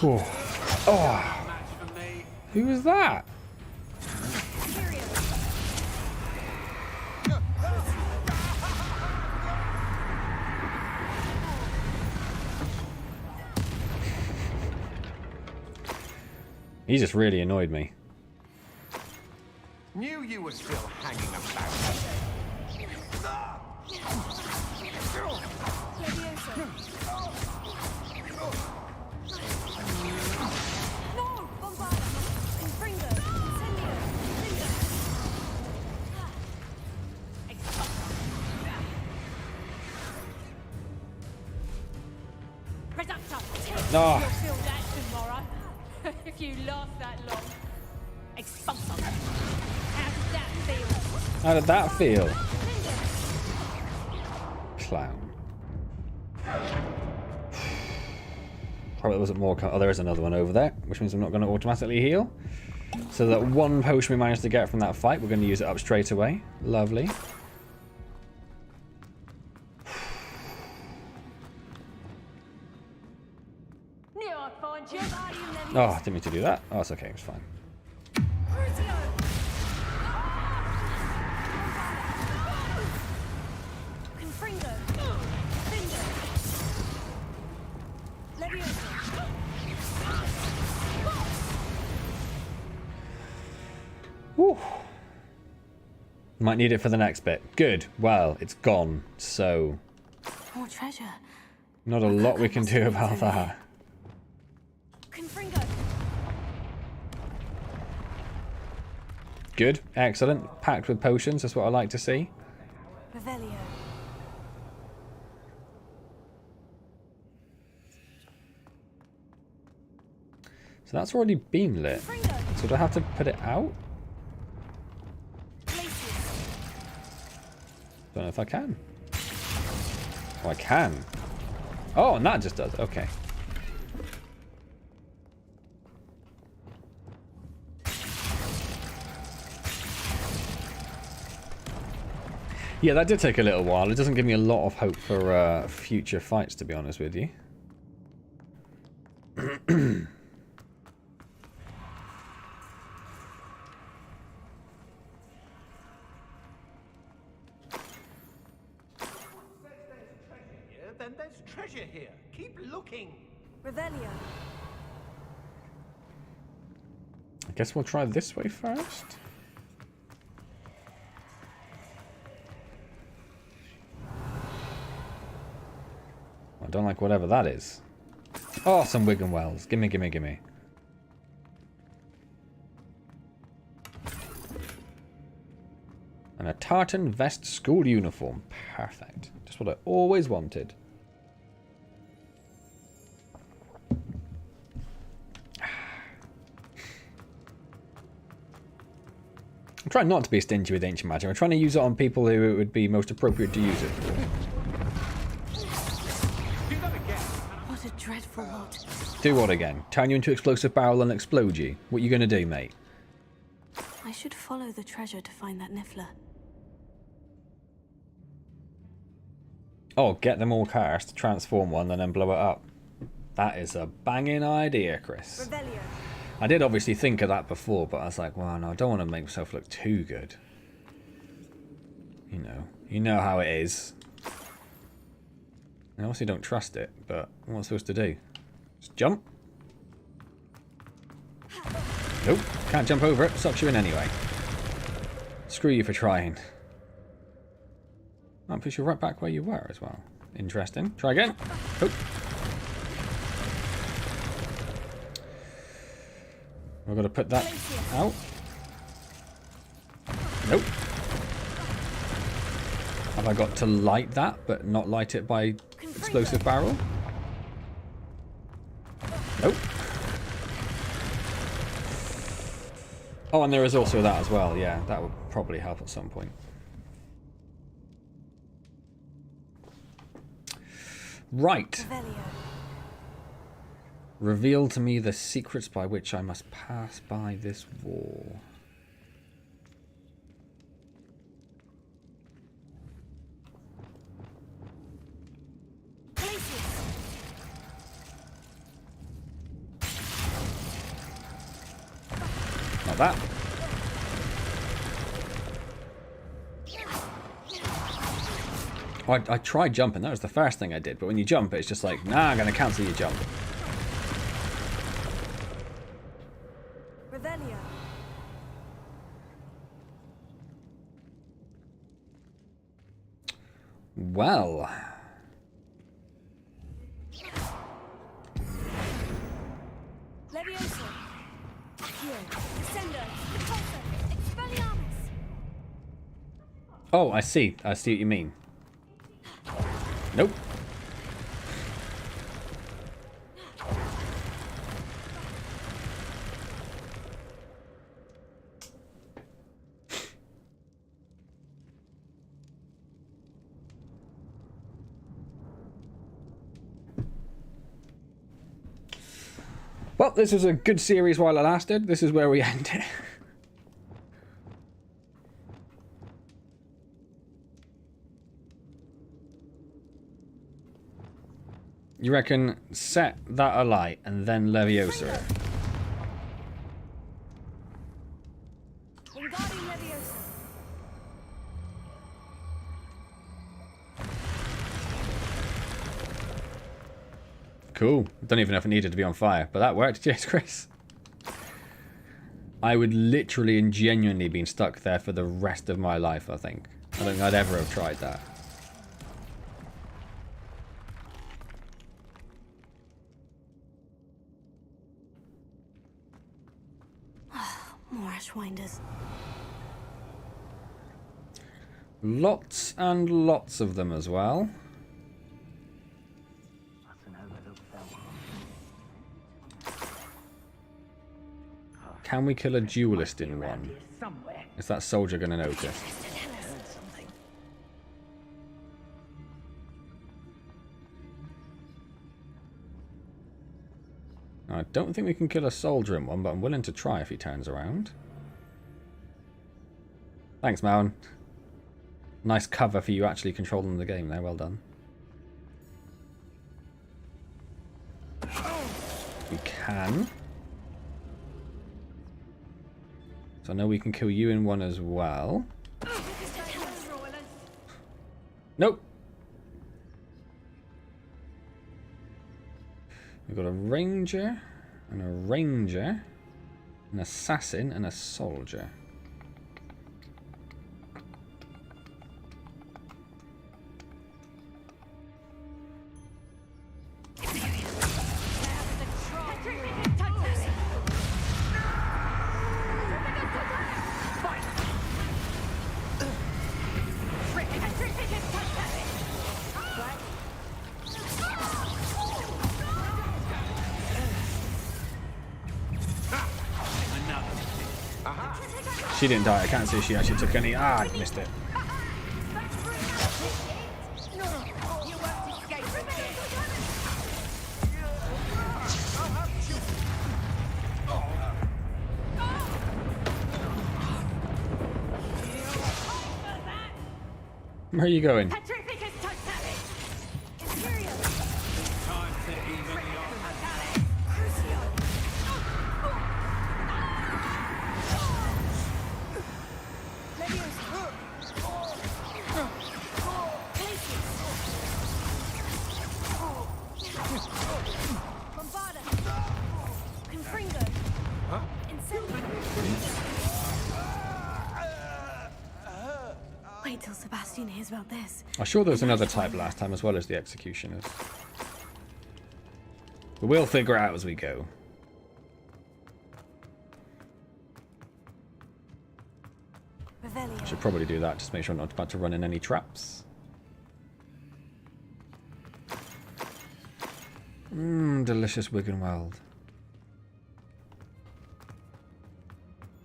Oh. Oh. Who was that? He just really annoyed me. Knew you were still hanging about. No. You'll feel that tomorrow. If you last that long. Expulso. How did that feel? How did that feel? Clown. Probably wasn't more. Oh, there is another one over there, which means I'm not going to automatically heal. So that one potion we managed to get from that fight, we're going to use it up straight away. Lovely. Oh, I didn't mean to do that. Oh, it's okay, it's fine. Whew. Might need it for the next bit. Good. Well, it's gone, so... More treasure. Not a lot we can do about that. Good. Excellent. Packed with potions. That's what I like to see. Revelio. So that's already been lit. So do I have to put it out? Don't know if I can. Oh, I can. Oh, and that just does. Okay. Yeah, that did take a little while. It doesn't give me a lot of hope for future fights, to be honest with you. Then there's treasure here. Keep looking. Revelio. I guess we'll try this way first. I don't like whatever that is. Oh, some Wigan Wells. Gimme, gimme, gimme. And a tartan vest school uniform. Perfect. Just what I always wanted. trying not to be stingy with ancient magic. I'm trying to use it on people who it would be most appropriate to use it for. What a dreadful lot. Do what again? Turn you into explosive barrel and explode you? What you gonna do, mate? I should follow the treasure to find that Niffler. Oh, get them all cursed, transform one, and then blow it up. That is a banging idea, Chris. Revelio. I did obviously think of that before, but I was like, well, no, I don't want to make myself look too good. You know how it is. I obviously don't trust it, but what am I supposed to do? Just jump? Nope, can't jump over it, sucks you in anyway. Screw you for trying. I'll push you right back where you were as well. Interesting. Try again. Oh. We've got to put that out. Nope. Have I got to light that, but not light it by explosive barrel? Nope. Oh, and there is also that as well. Yeah, that would probably help at some point. Right. Reveal to me the secrets by which I must pass by this wall. Not that. Oh, I tried jumping. That was the first thing I did. But when you jump, it's just like, nah, I'm going to cancel your jump. Revelio. Well. Levioso. Here. Descendo. Repulsor. Expelliarmus. Oh, I see. I see what you mean. Nope. Well, this was a good series while it lasted. This is where we end it. You reckon set that alight and then Leviosa it? Cool. Don't even know if it needed to be on fire, but that worked. Cheers, Chris. I would literally and genuinely been stuck there for the rest of my life, I think. I don't think I'd ever have tried that. More Ashwinders. Lots and lots of them as well. Can we kill a duelist in one? Is that soldier going to notice? I don't think we can kill a soldier in one, but I'm willing to try if he turns around. Thanks, Mowen. Nice cover for you actually controlling the game there. Well done. We can. So I know we can kill you in one as well. Nope. We've got a ranger, and a ranger, an assassin, and a soldier. She didn't die. I can't see if she actually took any. Ah, I missed it. Where are you going? Wait till Sebastian hears about this. I'm sure there was another type last time as well as the executioners. But we'll figure it out as we go. Should probably do that, just make sure I'm not about to run in any traps. Delicious Wiggenweld.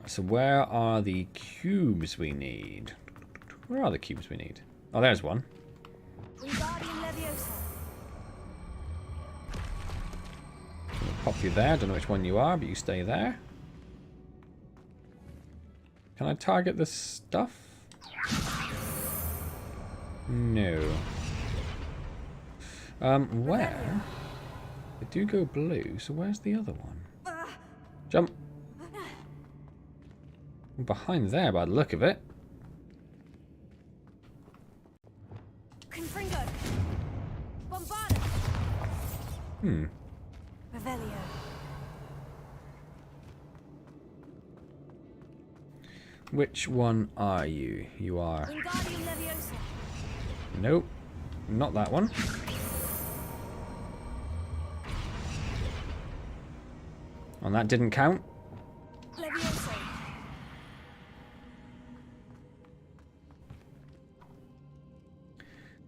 So where are the cubes we need? Where are the cubes we need? Oh, there's one. Pop you there. Don't know which one you are, but you stay there. Can I target the stuff? No. Where? They do go blue, so where's the other one? Jump! Behind there by the look of it. Revelio. Which one are you? You are... Nope. Not that one. And that didn't count.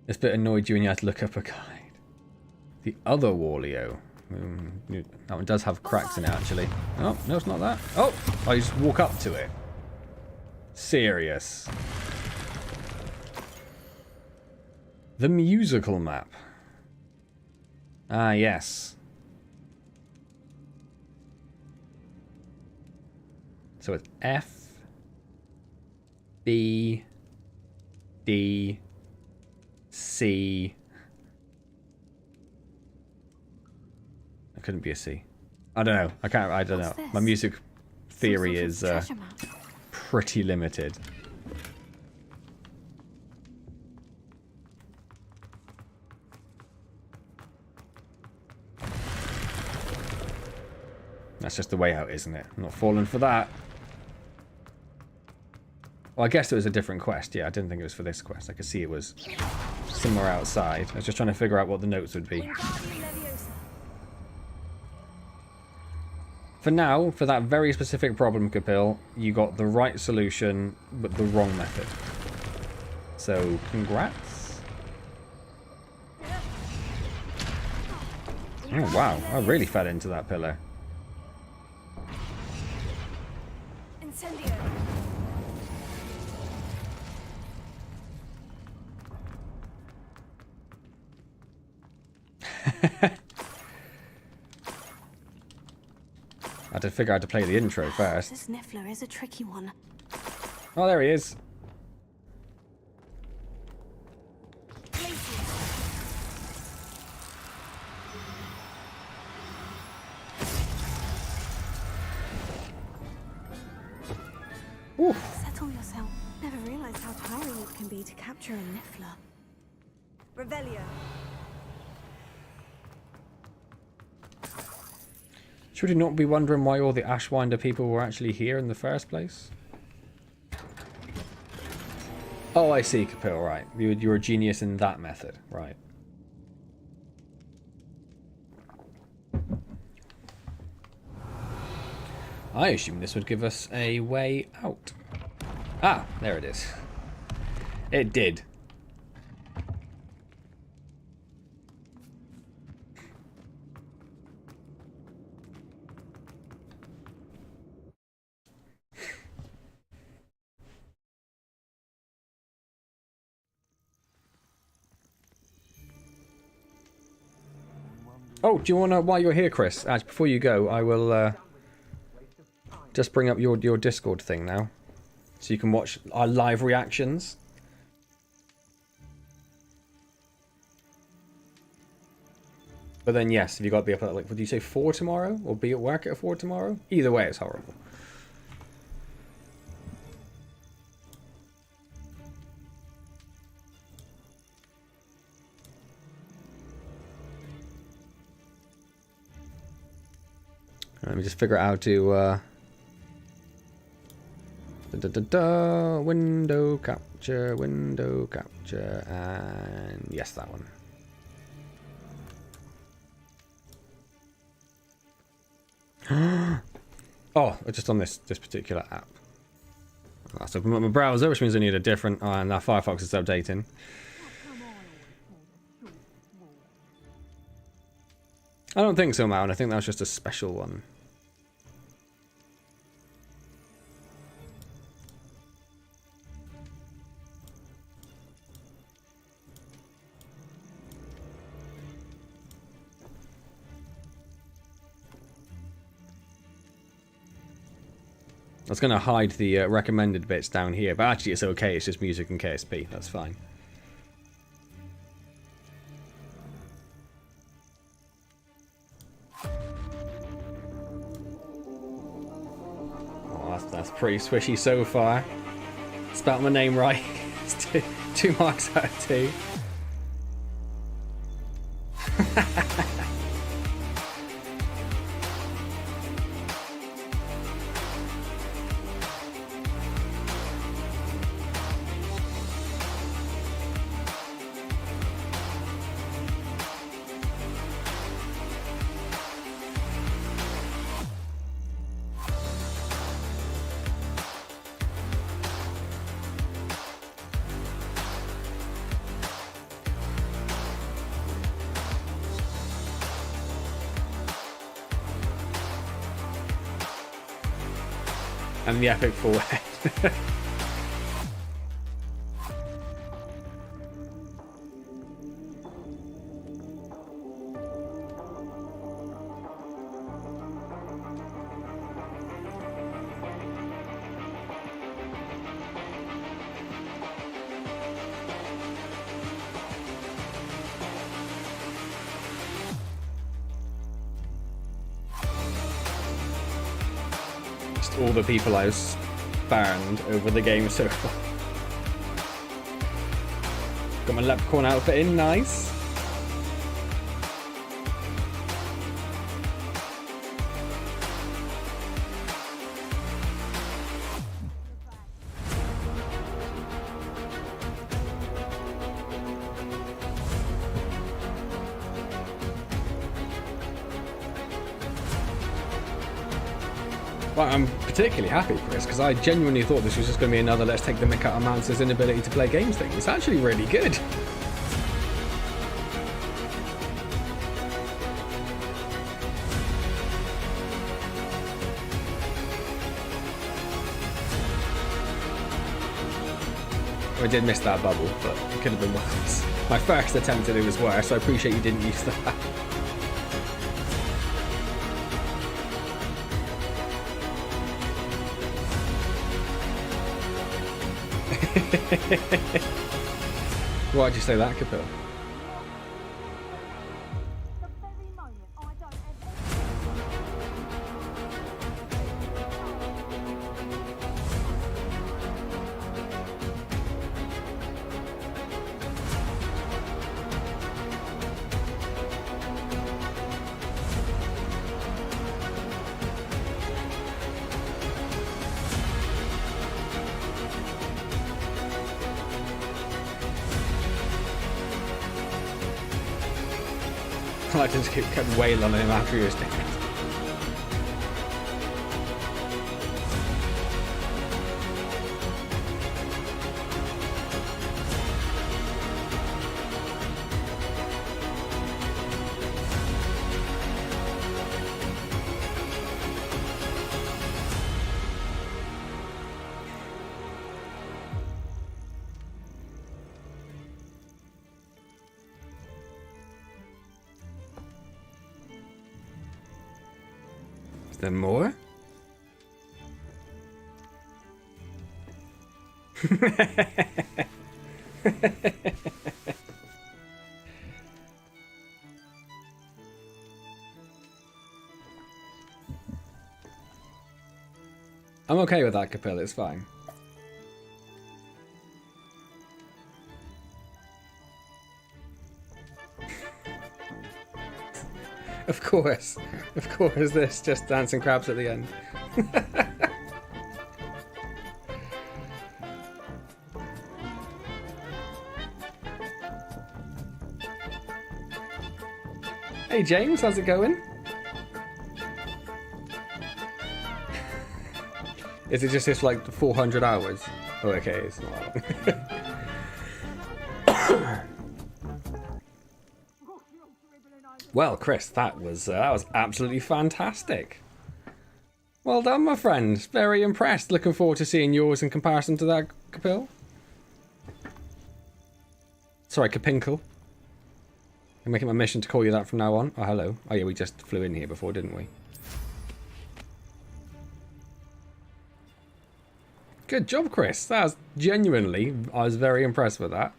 This bit annoyed you and you had to look up a guide. The other Warlio. That one does have cracks in it, actually. Oh, no, it's not that. Oh, I just walk up to it. Serious. The musical map. Ah, yes. So it's F, B, D, C. It couldn't be a C. I don't know. I don't know. My music theory is pretty limited. That's just the way out, isn't it? I'm not falling for that. Well, I guess it was a different quest. Yeah, I didn't think it was for this quest. I could see it was somewhere outside. I was just trying to figure out what the notes would be. For now, for that very specific problem, Kapil, you got the right solution, but the wrong method. So, congrats. Oh, wow. I really fell into that pillar. I had to figure out how to play the intro first. This Niffler is a tricky one. Oh, there he is. Ooh. Settle yourself. Never realized how tiring it can be to capture a Niffler. Revelio. Should you not be wondering why all the Ashwinder people were actually here in the first place? Oh, I see, Kapil, right. You're a genius in that method, right. I assume this would give us a way out. Ah, there it is. It did. Oh, do you want to, while you're here, Chris, before you go, I will just bring up your Discord thing now. So you can watch our live reactions. But then, yes, have you got to be up at, like, would you say 4 tomorrow? Or be at work at 4 tomorrow? Either way, it's horrible. Let me just figure out how to, window capture, and yes, that one. Oh, just on this particular app. So open up my browser, which means I need a different. Oh, and now Firefox is updating. I don't think so, Marin. I think that was just a special one. I was going to hide the recommended bits down here, but actually it's okay. It's just music and KSP. That's fine. Oh, that's pretty swishy so far. Spelt my name right. It's 2 marks out of 2. And the epic forehead. All the people I've spanned over the game so far. Got my leprechaun outfit in, nice. Well, I'm particularly happy for this because I genuinely thought this was just going to be another let's take the mick out of Mance's inability to play games thing. It's actually really good. I did miss that bubble, but it could have been worse. My first attempt at it was worse, so I appreciate you didn't use that. Why'd you say that, Capil? I just kept wailing on him after he was dead. Then more? I'm okay with that, Capella, it's fine. Of course, there's just dancing crabs at the end. Hey James, how's it going? Is it just this like 400 hours? Oh, okay, it's not long. Well, Chris, that was absolutely fantastic. Well done, my friend. Very impressed. Looking forward to seeing yours in comparison to that, Capil. Sorry, Capinkle. I'm making my mission to call you that from now on. Oh, hello. Oh, yeah, we just flew in here before, didn't we? Good job, Chris. That was genuinely, I was very impressed with that.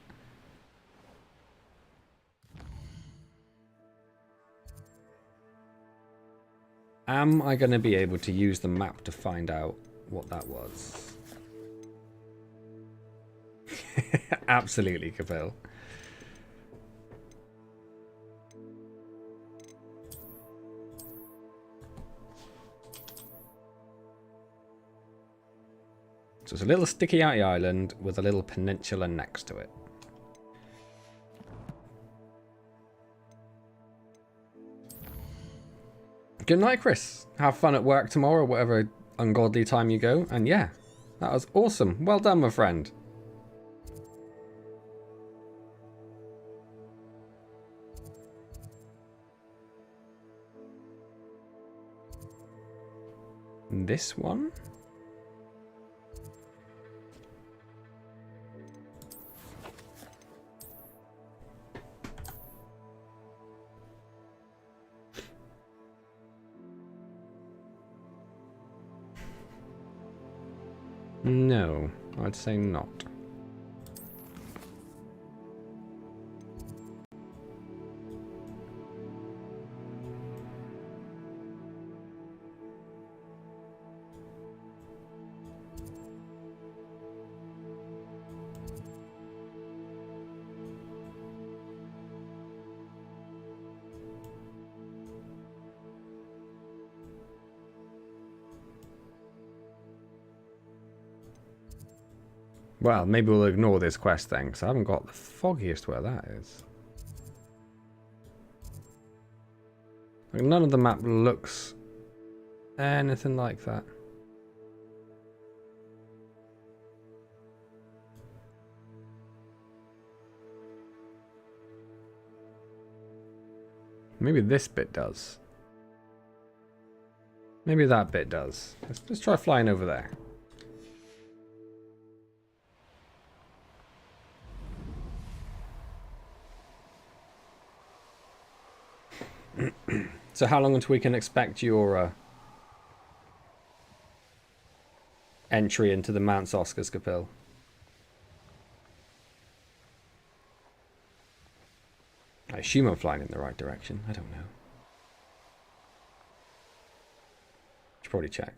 Am I going to be able to use the map to find out what that was? Absolutely, Capel. So it's a little sticky outy island with a little peninsula next to it. Good night, Chris. Have fun at work tomorrow, whatever ungodly time you go. And yeah, that was awesome. Well done, my friend. This one? No, I'd say not. Well, maybe we'll ignore this quest then, because I haven't got the foggiest where that is. Like, none of the map looks anything like that. Maybe this bit does. Maybe that bit does. Let's try flying over there. So how long until we can expect your entry into the Mount Oscars, Capil? I assume I'm flying in the right direction. I don't know. Should probably check.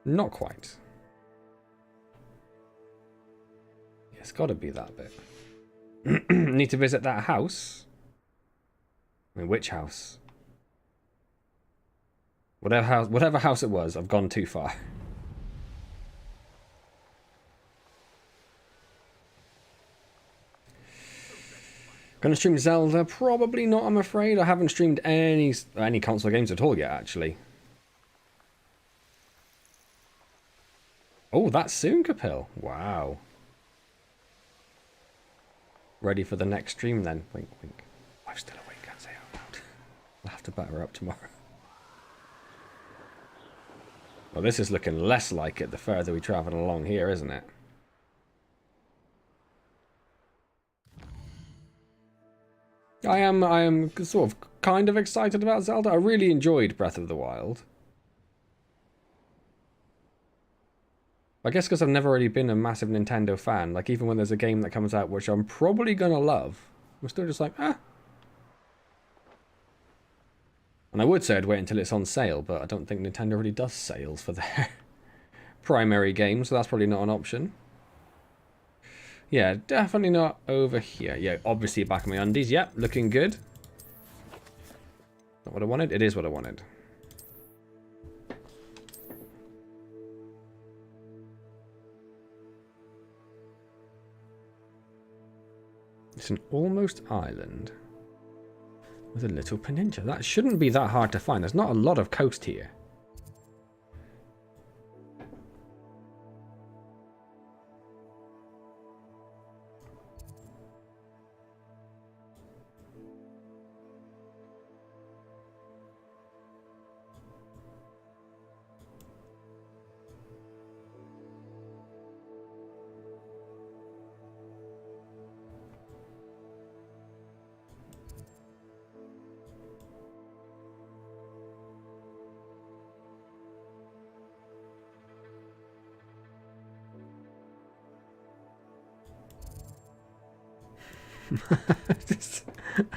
Not quite. Yeah, it's got to be that bit. Need to visit that house. I mean, which house? Whatever house it was, I've gone too far. Gonna stream Zelda? Probably not, I'm afraid. I haven't streamed any console games at all yet, actually. Oh, that's soon, Capil. Wow. Ready for the next stream then? Wink, wink. I'm still awake. I'll have to batter her up tomorrow. Well, this is looking less like it the further we travel along here, isn't it? I am sort of kind of excited about Zelda. I really enjoyed Breath of the Wild. I guess because I've never really been a massive Nintendo fan. Like, even when there's a game that comes out which I'm probably going to love, I'm still just like, ah. And I would say I'd wait until it's on sale, but I don't think Nintendo really does sales for their primary games, so that's probably not an option. Yeah, definitely not over here. Yeah, obviously back in my undies. Yep, looking good. Not what I wanted. It is what I wanted. It's an almost island with a little peninsula. That shouldn't be that hard to find. There's not a lot of coast here.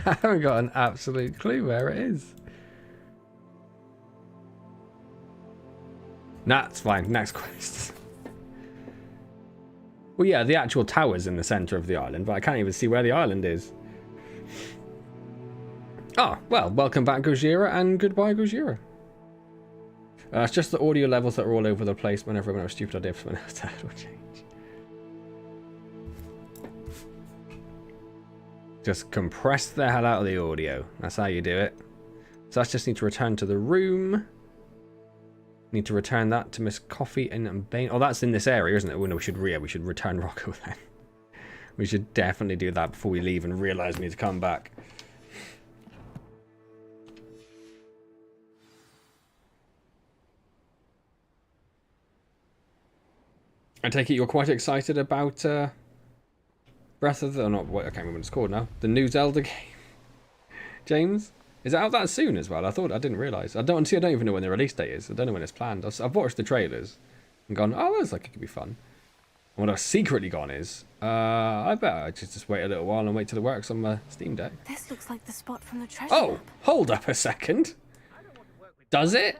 I haven't got an absolute clue where it is. Nah, it's fine. Next quest. Well, yeah, the actual tower's in the centre of the island, but I can't even see where the island is. Ah, well, welcome back, Gojira, and goodbye, Gojira. It's just the audio levels that are all over the place whenever I have a stupid idea for something else that will change. Just compress the hell out of the audio. That's how you do it. So I just need to return to the room. Need to return that to Miss Coffee and Bane. Oh, that's in this area, isn't it? Oh, no, we should return Rocco then. We should definitely do that before we leave and realise we need to come back. I take it you're quite excited about Breath of the... Oh, not, wait, I can't remember what it's called now. The new Zelda game. James? Is it out that soon as well? I didn't realise. I don't even know when the release date is. I don't know when it's planned. I've watched the trailers and gone, oh, looks like it could be fun. And what I've secretly gone is, I bet I just wait a little while and wait till it works on my Steam Deck. This looks like the spot from the treasure Oh, map. hold up a second. Does it?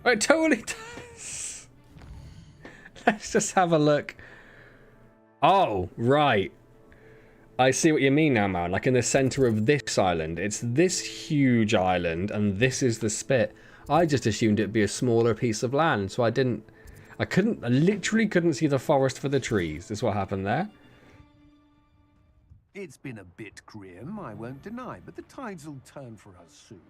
It totally does. Let's just have a look. Oh, right. I see what you mean now, man. Like in the center of this island. It's this huge island, and this is the spit. I just assumed it'd be a smaller piece of land, so I literally couldn't see the forest for the trees. Is what happened there. It's been a bit grim, I won't deny, but the tides will turn for us soon.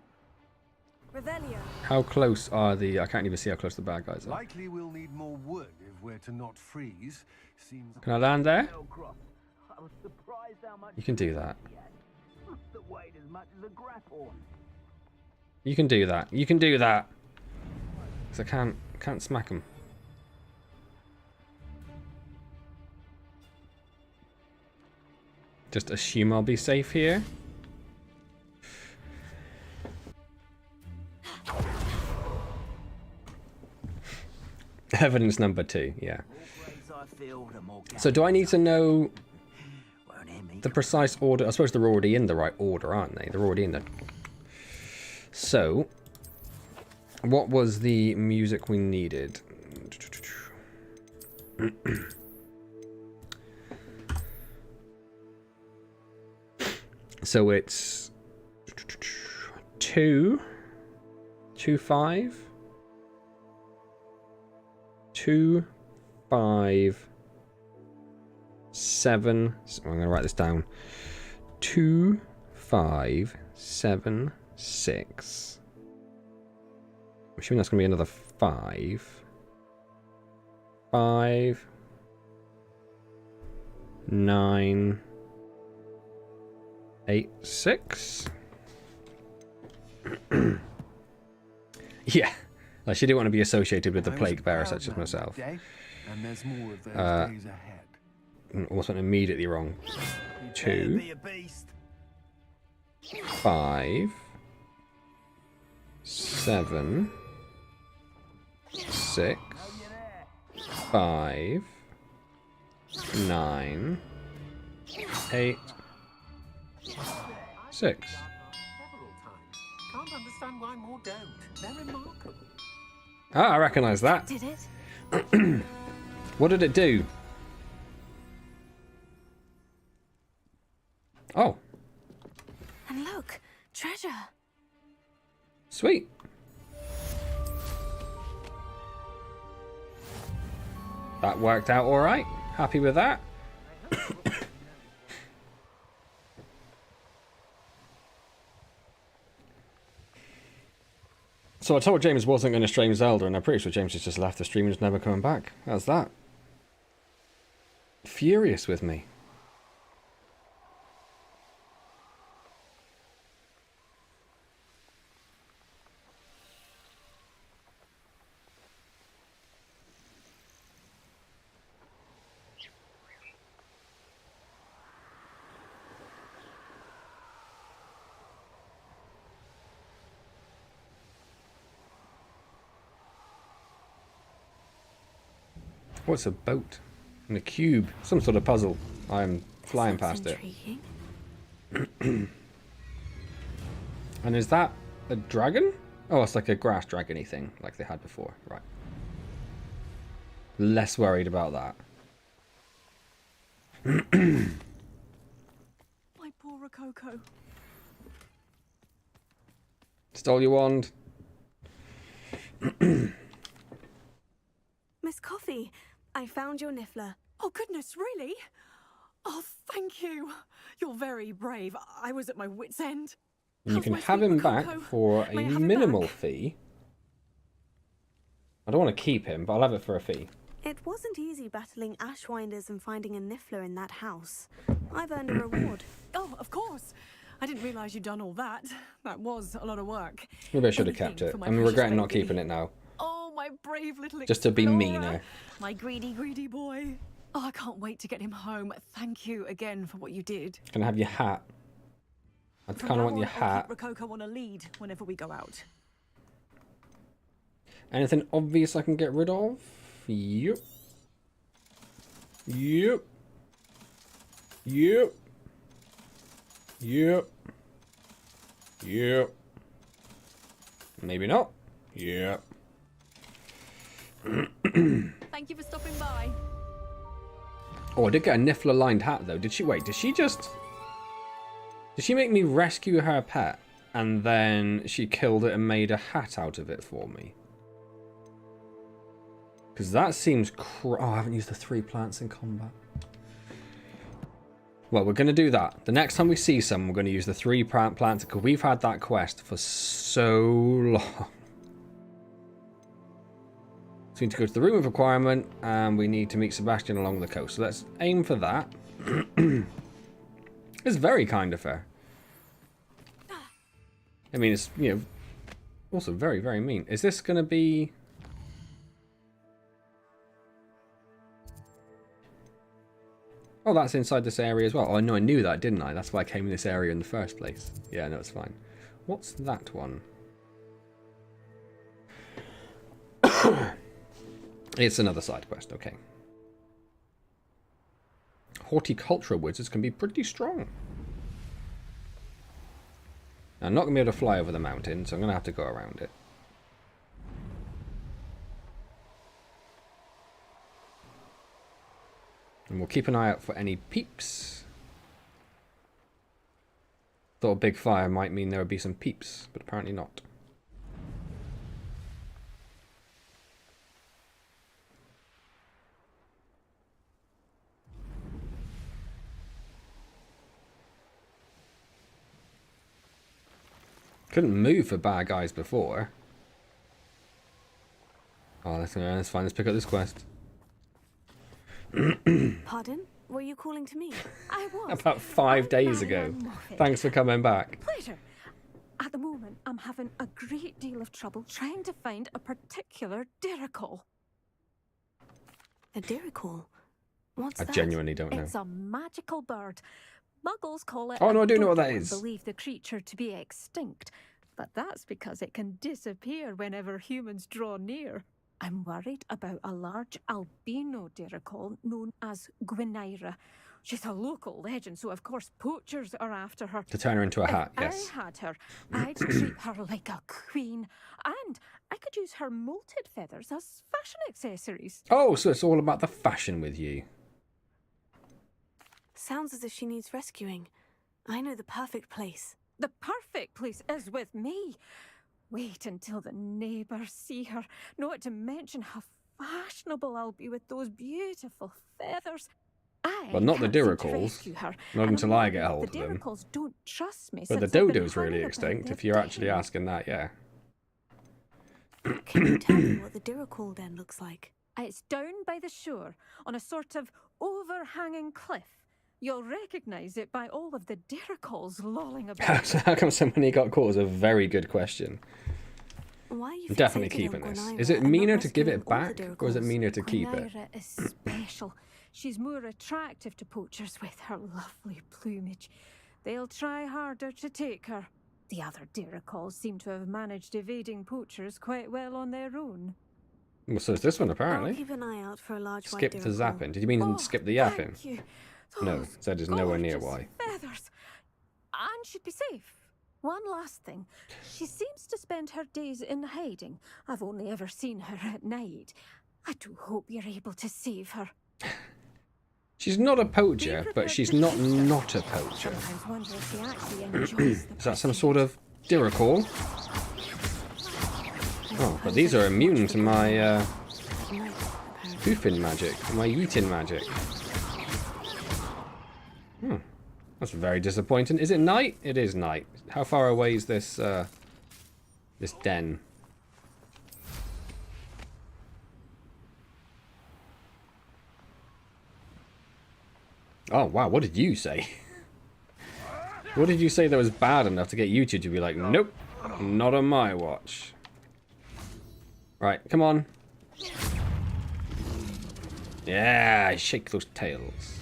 Revelio. How close are the... I can't even see how close the bad guys are. Likely we'll need more wood if we're to not freeze. Seems... Can I land there? You can do that. You can do that. You can do that. Because I can't smack them. Just assume I'll be safe here. Evidence number 2, yeah. So do I need to know the precise order? I suppose they're already in the right order, aren't they? They're already in the... So, what was the music we needed? So it's 2, 5, 2, 5, 7. So I'm going to write this down. 2, 5, 7, 6. I'm assuming that's going to be another 5. 5, 9, 8, 6. Yeah. Like, she didn't want to be associated with the plague bearer such as myself. Dead, and there's more of those days ahead. Also went immediately wrong. 2, 5, 7, 6, 5, 9, 8, 6. Can't understand why more don't. They're remarkable. Ah, I recognise that. Did it? What did it do? Oh. And look, treasure. Sweet. That worked out all right. Happy with that. So I told James wasn't going to stream Zelda, and I'm pretty sure James has just left the stream and is never coming back. How's that? Furious with me. What's a boat? And a cube. Some sort of puzzle. I'm flying past it. And is that a dragon? Oh, it's like a grass dragon-y thing, like they had before. Right. Less worried about that. My poor Rococo. Stole your wand. Miss Coffee, I found your niffler. Oh, goodness, really? Oh, thank you. You're very brave. I was at my wit's end. And you can have him back for a minimal fee. I don't want to keep him, but I'll have it for a fee. It wasn't easy battling Ashwinders and finding a niffler in that house. I've earned a reward. Oh, of course. I didn't realise you'd done all that. That was a lot of work. Maybe I should have kept it. I'm regretting not keeping it now. Oh, my brave little Just to be explorer. meaner. My greedy, greedy boy. Oh, I can't wait to get him home. Thank you again for what you did. Can I have your hat? I kind of want your hat. I'll keep Rococo on a lead whenever we go out. Anything obvious I can get rid of? Yep. Yep. Yep. Yep. Yep. Maybe not. Yep. Thank you for stopping by. Oh, I did get a Niffler lined hat though. Did she? Wait, did she just... Did she make me rescue her pet and then she killed it and made a hat out of it for me? Because that seems oh, I haven't used the 3 plants in combat. Well, we're going to do that. The next time we see someone, we're going to use the 3 plants because we've had that quest for so long. So we need to go to the room of requirement and we need to meet Sebastian along the coast. So let's aim for that. It's very kind of her. I mean, it's, you know, also very, very mean. Is this going to be... Oh, that's inside this area as well. Oh, no, I knew that, didn't I? That's why I came in this area in the first place. Yeah, no, it's fine. What's that one? It's another side quest, okay. Horticultural wizards can be pretty strong. Now, I'm not going to be able to fly over the mountain, so I'm going to have to go around it. And we'll keep an eye out for any peeps. Thought a big fire might mean there would be some peeps, but apparently not. Couldn't move for bad guys before. Oh, that's fine. Let's pick up this quest. Pardon? Were you calling to me? I was. About 5 days ago. Thanks for coming back. Pleasure. At the moment, I'm having a great deal of trouble trying to find a particular diricol. A diricol? What's that? I genuinely don't know. It's a magical bird. Muggles call it Oh, no, a I do know what that dodo and is. believe the creature to be extinct. But that's because it can disappear whenever humans draw near. I'm worried about a large albino diricol known as Gwynaira. She's a local legend, so of course poachers are after her. To turn her into a hat, If yes. I had her, I'd treat her like a queen. And I could use her molted feathers as fashion accessories. Oh, so it's all about the fashion with you. Sounds as if she needs rescuing. I know the perfect place. The perfect place is with me. Wait until the neighbours see her. Not to mention how fashionable I'll be with those beautiful feathers. Well, not the can't seem to diricals. rescue her, Not and until I'm I get worried hold of the them. diricals don't trust me. But the since I've been dodo's really hanging about extinct, their if you're actually den. asking that, yeah. Can you tell me what the diricol den looks like? It's down by the shore, on a sort of overhanging cliff. You'll recognise it by all of the diricols lolling about. So how come so many got caught is a very good question. Why are you I'm definitely fixated keeping on this. Gwynaira Is it and not meaner to give rescuing it all the back, or is it diricals? meaner to keep it? Gwynaira is special. She's more attractive to poachers with her lovely plumage. They'll try harder to take her. The other diricols seem to have managed evading poachers quite well on their own. Well, so is this one, I'll apparently. keep an eye out for a large Skip white the diricol. zapping. Did you mean skip the yapping? Thank you. No, Those that is nowhere near gorgeous why. feathers. And she'd be safe. One last thing. She seems to spend her days in hiding. I've only ever seen her at night. I do hope you're able to save her. She's not a poacher, but she's not a poacher. Sometimes wonder if she actually enjoys the Is that some sort of diricol? Oh, but these are immune to my poofing magic, my yeeting magic. That's very disappointing. Is it night? It is night. How far away is this this den? Oh wow, what did you say? What did you say that was bad enough to get YouTube to be like, nope, not on my watch? Right, come on. Yeah, shake those tails.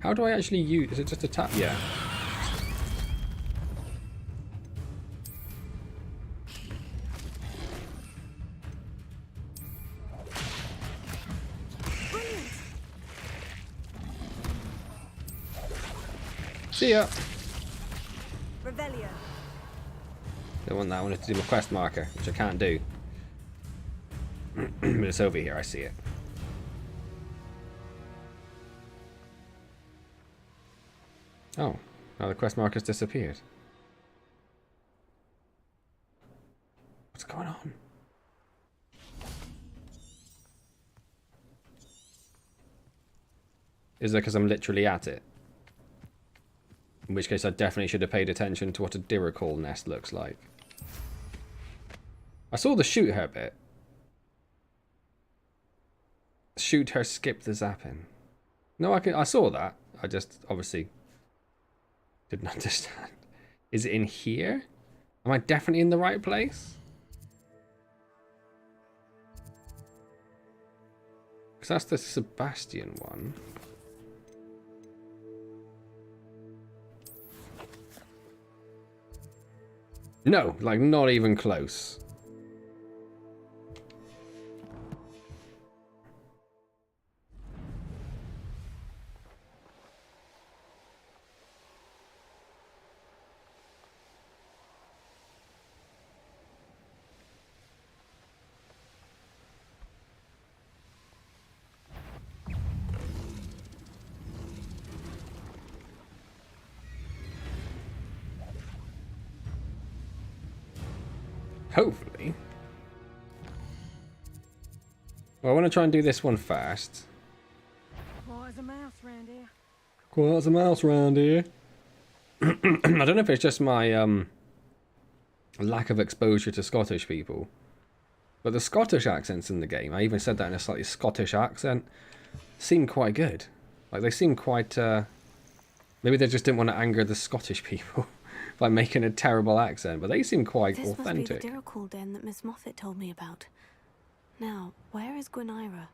How do I actually use? Is it just a tap? Yeah. See ya. Revelio. Don't want that. I wanted to do my quest marker, which I can't do. But it's over here. I see it. Oh, now the quest marker's disappeared. What's going on? Is it because I'm literally at it? In which case I definitely should have paid attention to what a diricol nest looks like. I saw the shoot her bit. Shoot her, skip the zapping. No, I saw that. I just obviously didn't understand. Is it in here? Am I definitely in the right place? Because that's the Sebastian one. No, like not even close. Hopefully. Well, I want to try and do this one first. Quiet as a mouse round here. Quiet as a mouse round here. I don't know if it's just my lack of exposure to Scottish people, but the Scottish accents in the game, I even said that in a slightly Scottish accent, seem quite good. Like they seem quite Maybe they just didn't want to anger the Scottish people by making a terrible accent, but they seem quite This authentic. must be the Dirichol den that Miss Moffat told me about. Now, where is Gwynaira?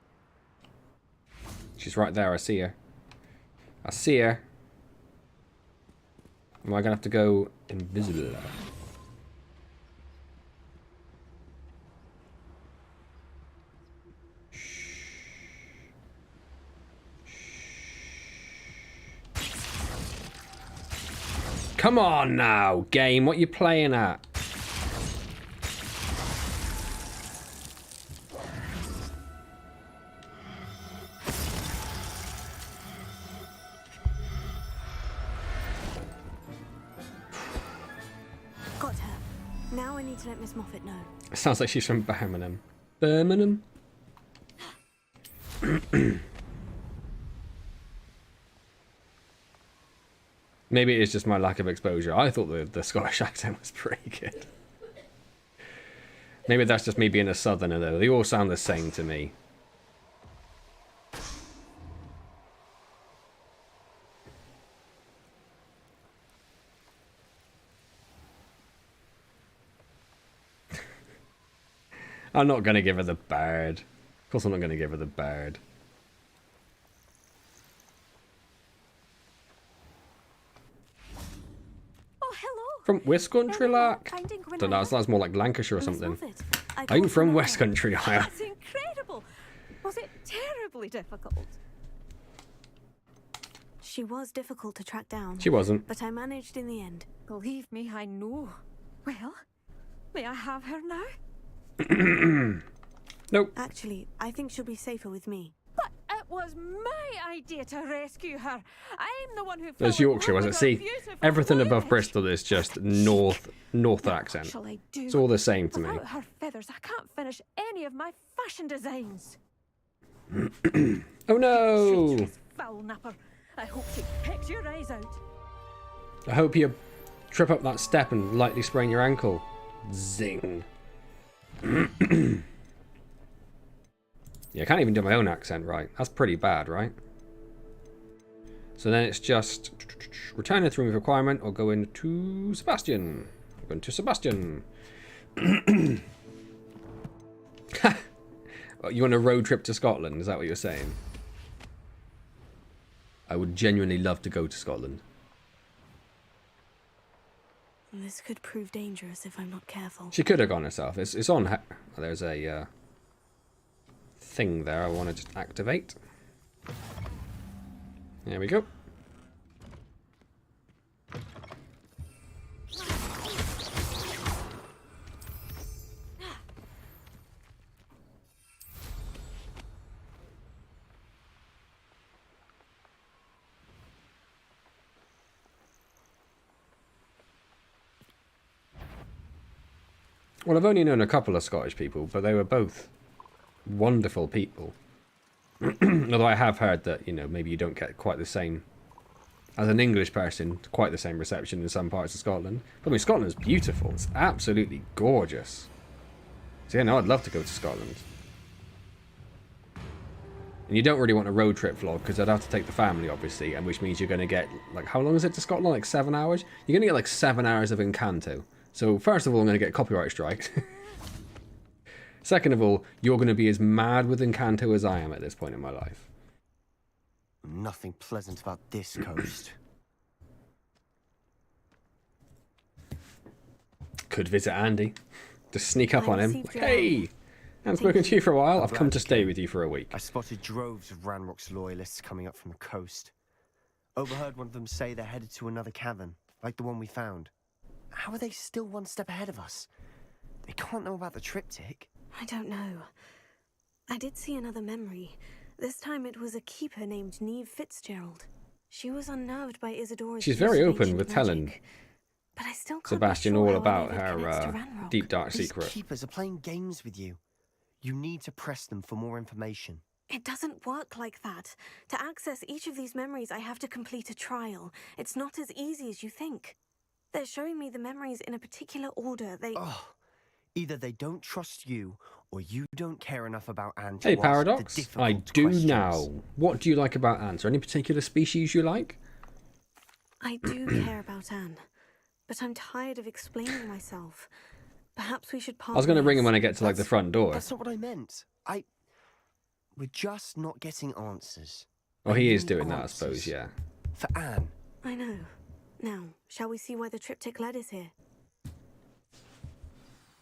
She's right there, I see her. I see her. Am I going to have to go invisible? Come on now, game. What you playing at? Got her. Now I need to let Miss Moffat know. It sounds like she's from Birmingham. Birmingham? Maybe it is just my lack of exposure. I thought the Scottish accent was pretty good. Maybe that's just me being a southerner, though. They all sound the same to me. I'm not going to give her the bird. Of course I'm not going to give her the bird. From West Country, like? Don't know, it sounds more like Lancashire or something. I'm from West Country, I am. That's incredible. Was it terribly difficult? She was difficult to track down. She wasn't. But I managed in the end. Believe me, I know. Well, may I have her now? Nope. Actually, I think she'll be safer with me. But it was my idea to rescue her. I'm the one who. There's Yorkshire, was it? See, everything above Bristol is just north accent. Shall I do? It's all the same to me. Without her feathers, I can't finish any of my fashion designs. Oh no! Treacherous foul napper. I hope she picks your eyes out. I hope you trip up that step and lightly sprain your ankle. Zing. Yeah, I can't even do my own accent right. That's pretty bad, right? So then it's just return it to remove requirement or go into Sebastian. Go into Sebastian. You want a road trip to Scotland? Is that what you're saying? I would genuinely love to go to Scotland. This could prove dangerous if I'm not careful. She could have gone herself. It's on. There's a thing there I want to just activate. There we go. Well, I've only known a couple of Scottish people, but they were both wonderful people. Although I have heard that, you know, maybe you don't get quite the same, as an English person, quite the same reception in some parts of Scotland. But I mean, Scotland's beautiful. It's absolutely gorgeous. So yeah, no, I'd love to go to Scotland. And you don't really want a road trip vlog, because I'd have to take the family, obviously, and which means you're going to get, like, how long is it to Scotland? Like 7 hours? You're going to get like 7 hours of Encanto. So first of all, I'm going to get copyright strikes. Second of all, you're going to be as mad with Encanto as I am at this point in my life. Nothing pleasant about this coast. Could visit Andy. Just sneak up on him. Like, hey! I haven't spoken to you for a while. I've come to stay with you for a week. I spotted droves of Ranrock's loyalists coming up from the coast. Overheard one of them say they're headed to another cavern, like the one we found. How are they still one step ahead of us? They can't know about the triptych. I don't know. I did see another memory. This time it was a keeper named Neve Fitzgerald. She was unnerved by Isadora's. She's very open with telling but I still can't Sebastian be sure all how about any of it her connects to Ranrock. deep dark These secret. keepers are playing games with you. You need to press them for more information. It doesn't work like that. To access each of these memories, I have to complete a trial. It's not as easy as you think. They're showing me the memories in a particular order. Oh, either they don't trust you, or you don't care enough about Antz. Hey, Paradox. I do now. What do you like about ants? Or any particular species you like? I do care about Anne, but I'm tired of explaining myself. Perhaps we should I was going to ring him when I get to, like, the front door. That's not what I meant. We're just not getting answers. Well, he is doing that, I suppose, yeah. For Anne. I know. Now, shall we see why the triptych lead is here?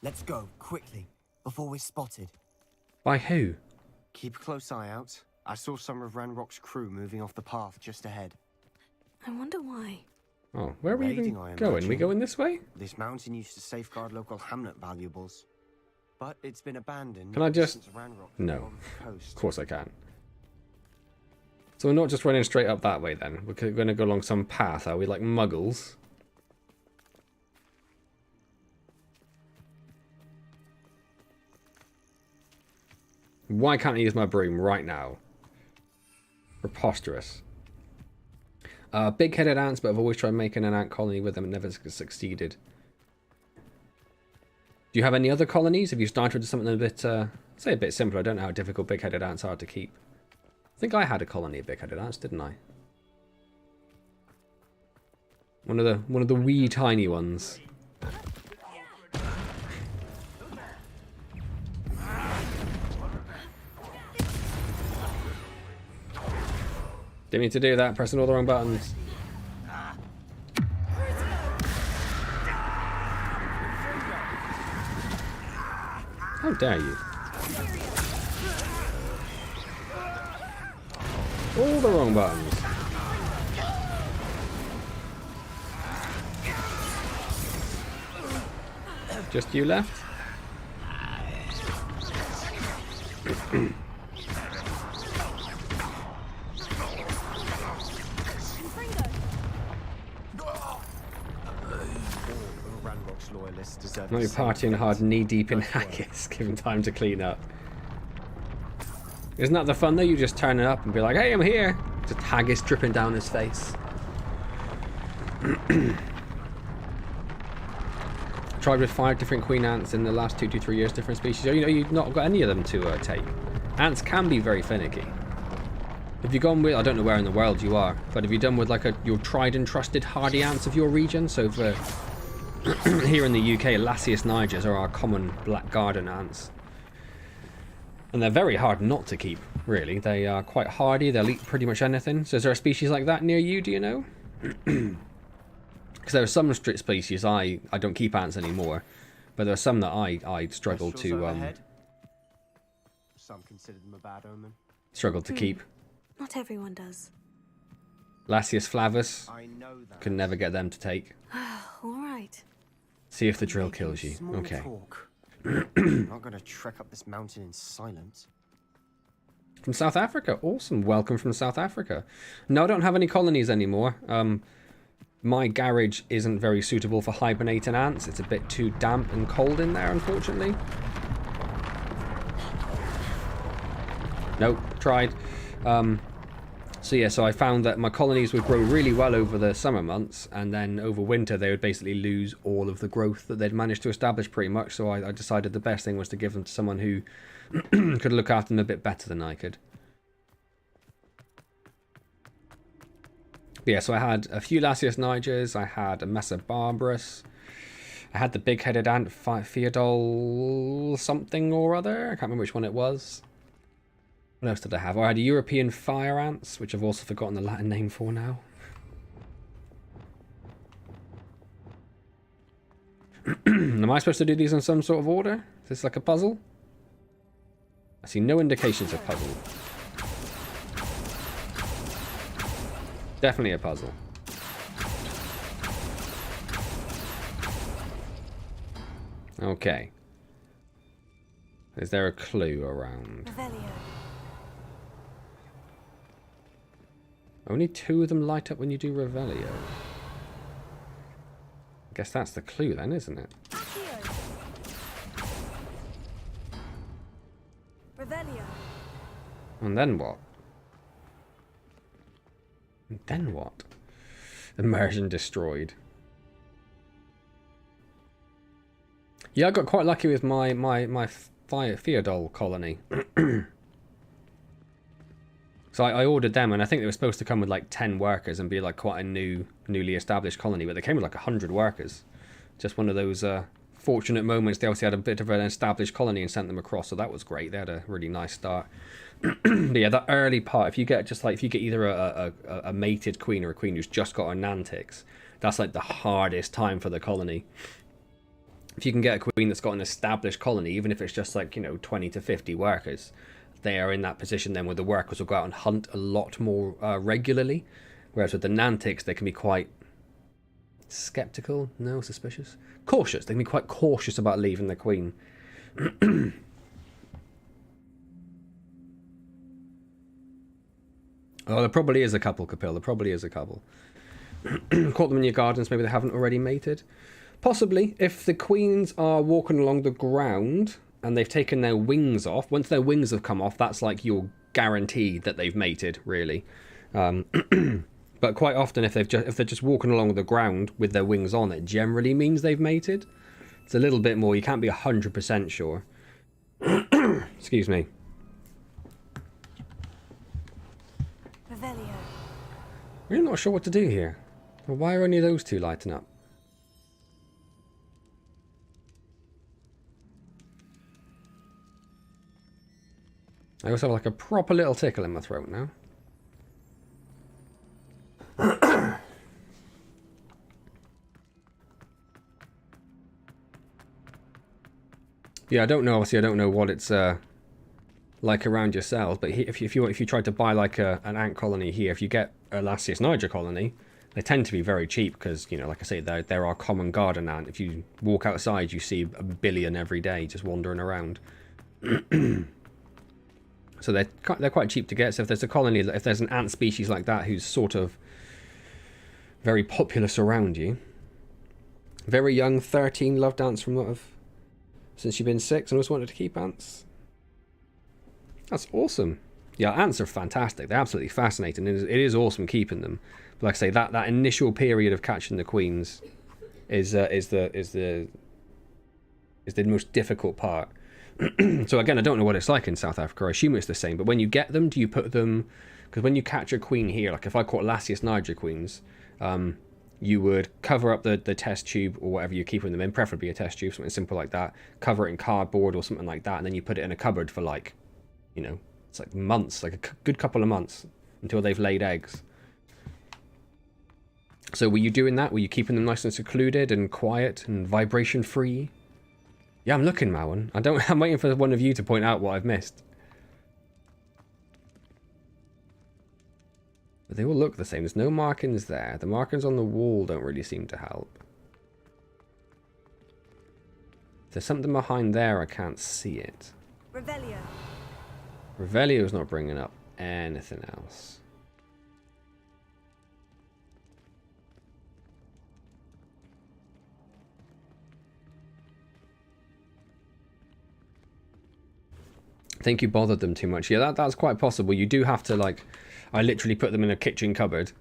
Let's go, quickly, before we're spotted. By who? Keep a close eye out. I saw some of Ranrock's crew moving off the path just ahead. I wonder why. Oh, where are we even Raiding, I going? imagine. We going this way? This mountain used to safeguard local hamlet valuables. But it's been abandoned. Can I just... since Ranrock No. took over the coast. Of course I can. So we're not just running straight up that way then. We're going to go along some path, are we? Like muggles? Why can't I use my broom right now? Preposterous. Big-headed ants, but I've always tried making an ant colony with them and never succeeded. Do you have any other colonies? Have you started with something a bit, say a bit simpler? I don't know how difficult big-headed ants are to keep. I think I had a colony of big-headed ants, didn't I? One of the wee tiny ones. Didn't mean to do that, pressing all the wrong buttons. How dare you? All the wrong buttons. Just you left? Now you're partying hard, knee-deep in haggis, given time to clean up. Isn't that the fun though? You just turn it up and be like, hey, I'm here! Just haggis dripping down his face. Tried with 5 different queen ants in the last 2 to 3 years, different species. You know, you've not got any of them to take. Ants can be very finicky. Have you gone with, I don't know where in the world you are, but have you done with like your tried and trusted hardy ants of your region? So for here in the UK, Lasius nigers are our common black garden ants. And they're very hard not to keep, really. They are quite hardy, they'll eat pretty much anything. So is there a species like that near you, do you know? Because there are some strict species I don't keep ants anymore. But there are some that I struggle to Some consider them a bad omen. Struggle to keep. Not everyone does. Lasius flavus. I know that. Can never get them to take. All right. See if the drill kills you. Okay. I'm not gonna trek up this mountain in silence. From South Africa. Awesome. Welcome from South Africa. No, I don't have any colonies anymore. My garage isn't very suitable for hibernating ants. It's a bit too damp and cold in there, unfortunately. Nope, tried. So yeah, so I found that my colonies would grow really well over the summer months, and then over winter they would basically lose all of the growth that they'd managed to establish pretty much, so I decided the best thing was to give them to someone who could look after them a bit better than I could. But yeah, so I had a few Lasius nigers, I had a Mesa barbarus, I had the big-headed ant Theodol something or other, I can't remember which one it was. What else did I have? I had European fire ants, which I've also forgotten the Latin name for now. Am I supposed to do these in some sort of order? Is this like a puzzle? I see no indications of puzzle. Definitely a puzzle. Okay. Is there a clue around? Only 2 of them light up when you do Revelio. I guess that's the clue then, isn't it? Revelio. And then what? And then what? Immersion destroyed. Yeah, I got quite lucky with my Theodol colony. So I ordered them, and I think they were supposed to come with like 10 workers and be like quite a newly established colony, but they came with like 100 workers. Just one of those fortunate moments. They obviously had a bit of an established colony and sent them across, so that was great. They had a really nice start. But yeah, that early part, if you get either a mated queen or a queen who's just got her nantics, that's like the hardest time for the colony. If you can get a queen that's got an established colony, even if it's just like, 20 to 50 workers, they are in that position then where the workers will go out and hunt a lot more regularly. Whereas with the nantics, they can be quite skeptical, suspicious, cautious. They can be quite cautious about leaving the queen. Oh, there probably is a couple, Capil. There probably is a couple. Caught them in your gardens. Maybe they haven't already mated. Possibly, if the queens are walking along the ground and they've taken their wings off. Once their wings have come off, that's like you're guaranteed that they've mated, really. But quite often, if they're just walking along the ground with their wings on, it generally means they've mated. It's a little bit more. You can't be 100% sure. Excuse me. Revelio. We're not sure what to do here. Well, why are only those two lighting up? I also have like a proper little tickle in my throat now. Yeah, I don't know. Obviously, I don't know what it's like around your cells. But if you try to buy like an ant colony here, if you get a Lasius niger colony, they tend to be very cheap because, like I say, they're our common garden ant. If you walk outside, you see a billion every day just wandering around. So they're quite cheap to get. So if there's a colony, if there's an ant species like that who's sort of very populous around you, very young, 13, loved ants from what of since you've been 6 and always wanted to keep ants. That's awesome. Yeah, ants are fantastic. They're absolutely fascinating. It is awesome keeping them. But like I say, that initial period of catching the queens is the most difficult part. So again, I don't know what it's like in South Africa. I assume it's the same. But when you get them, do you put them? Because when you catch a queen here, like if I caught Lasius niger queens, you would cover up the test tube or whatever you're keeping them in, preferably a test tube, something simple like that. Cover it in cardboard or something like that, and then you put it in a cupboard for like, it's like months, like a good couple of months until they've laid eggs. So were you doing that? Were you keeping them nice and secluded and quiet and vibration free? Yeah, I'm looking, Mowan. I'm waiting for one of you to point out what I've missed. But they all look the same. There's no markings there. The markings on the wall don't really seem to help. If there's something behind there, I can't see it. Revelio. Revelio's not bringing up anything else. I think you bothered them too much. Yeah, that's quite possible. You do have to, like... I literally put them in a kitchen cupboard.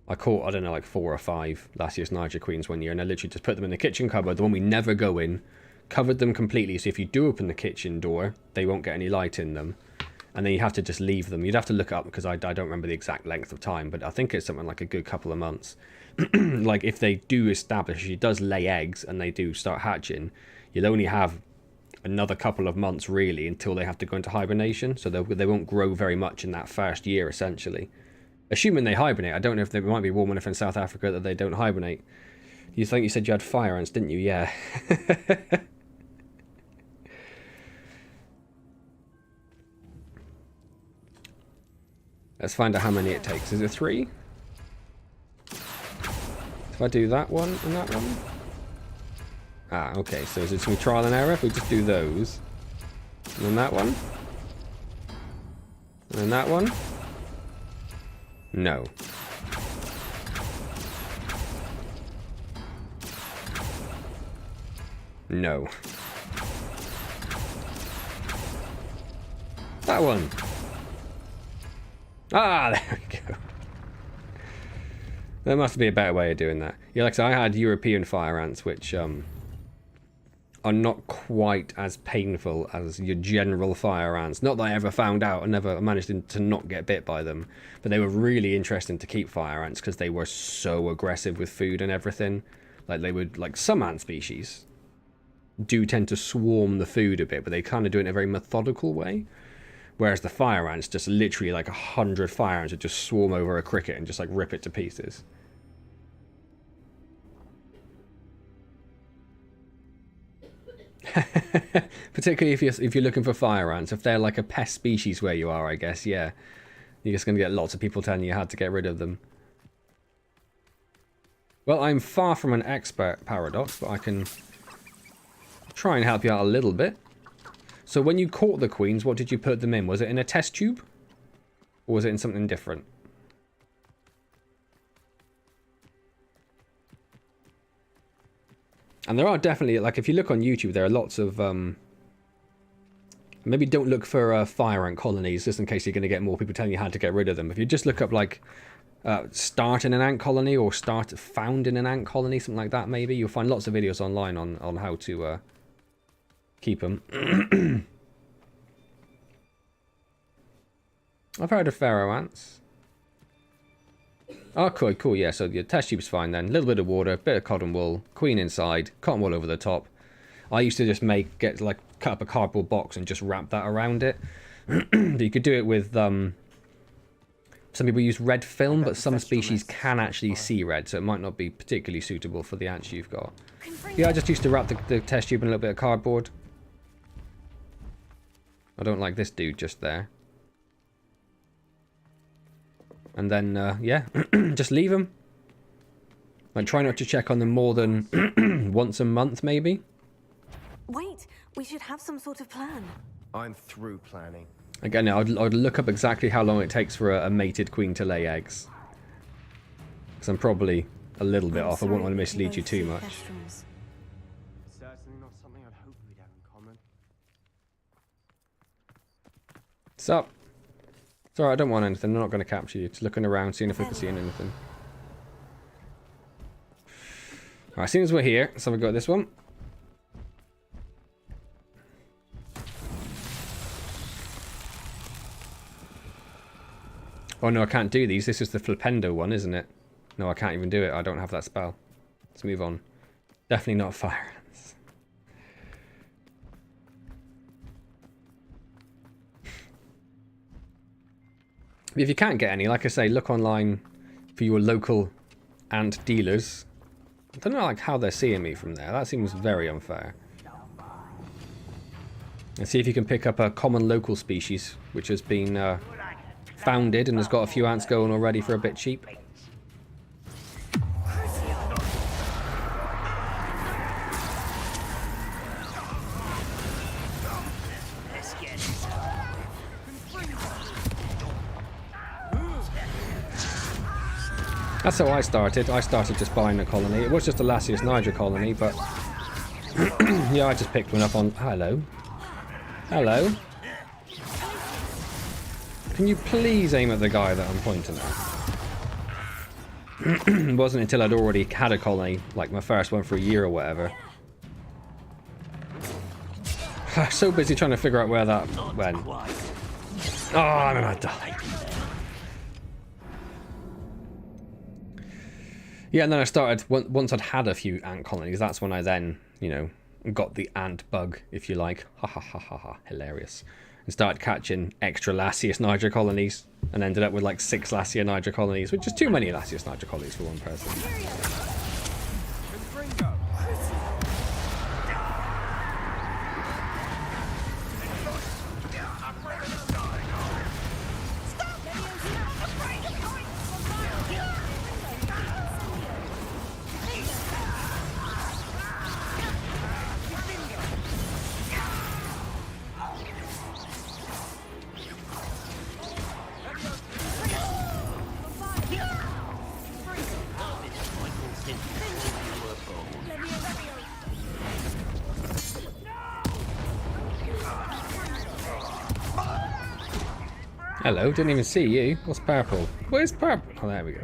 I caught, I don't know, like 4 or 5 Lasius niger queens one year, and I literally just put them in the kitchen cupboard, the one we never go in, covered them completely, so if you do open the kitchen door, they won't get any light in them. And then you have to just leave them. You'd have to look up, because I don't remember the exact length of time, but I think it's something like a good couple of months. Like, if they do establish, she does lay eggs, and they do start hatching, you'll only have another couple of months really until they have to go into hibernation, so they won't grow very much in that first year essentially, assuming they hibernate. I don't know if they might be warm enough in South Africa that they don't hibernate. You think you said you had fire ants, didn't you? Yeah. Let's find out how many it takes. Is it 3? If I do that one and that one. Ah, okay, so is it some trial and error? If we just do those. And then that one. And then that one. No. No. That one. Ah, there we go. There must be a better way of doing that. Yeah, like I said, I had European fire ants, which are not quite as painful as your general fire ants. Not that I ever found out, I never managed to not get bit by them, but they were really interesting to keep, fire ants, because they were so aggressive with food and everything. Like they would, like some ant species do tend to swarm the food a bit, but they kind of do it in a very methodical way. Whereas the fire ants, just literally like 100 fire ants would just swarm over a cricket and just like rip it to pieces. Particularly if you're looking for fire ants, if they're like a pest species where you are, I guess, yeah, you're just going to get lots of people telling you how to get rid of them. Well, I'm far from an expert, Paradox, but I can try and help you out a little bit. So when you caught the queens, what did you put them in? Was it in a test tube? Or was it in something different? And there are definitely, like, if you look on YouTube, there are lots of, maybe don't look for fire ant colonies, just in case you're going to get more people telling you how to get rid of them. If you just look up, like, start in an ant colony, or found in an ant colony, something like that, maybe, you'll find lots of videos online on how to keep them. I've heard of pharaoh ants. Oh, cool, yeah, so your test tube's fine then. A little bit of water, bit of cotton wool, queen inside, cotton wool over the top. I used to just cut up a cardboard box and just wrap that around it. You could do it with, some people use red film, but some species can actually see red, so it might not be particularly suitable for the ants you've got. Yeah, I just used to wrap the test tube in a little bit of cardboard. I don't like this dude just there. And then, yeah, just leave them. Like, try not to check on them more than once a month, maybe. Wait, we should have some sort of plan. I'm through planning. Again, I'd look up exactly how long it takes for a mated queen to lay eggs. Because I'm probably a little bit off. I wouldn't want to mislead you too much. Certainly not something I'd hope we'd have in common. Sup? It's alright, I don't want anything. I'm not going to capture you. Just looking around, seeing if we can see anything. Alright, as soon as we're here, so we've got this one. Oh no, I can't do these. This is the Flipendo one, isn't it? No, I can't even do it. I don't have that spell. Let's move on. Definitely not fire ants. If you can't get any, like I say, look online for your local ant dealers. I don't know like how they're seeing me from there. That seems very unfair. And see if you can pick up a common local species which has been founded and has got a few ants going already for a bit cheap. That's how I started. I started just buying a colony. It was just a Lasius niger colony, but yeah, I just picked one up on... Hello. Hello. Can you please aim at the guy that I'm pointing at? It wasn't until I'd already had a colony, like my first one for a year or whatever. So busy trying to figure out where that went. Oh, I'm gonna die. Yeah, and then I started, once I'd had a few ant colonies, that's when I then, you know, got the ant bug, if you like. Ha ha ha ha ha, hilarious. And started catching extra Lasius niger colonies, and ended up with like 6 Lasius niger colonies, which is too many Lasius niger colonies for one person. Hello, didn't even see you. What's purple? Where's purple? Oh, there we go.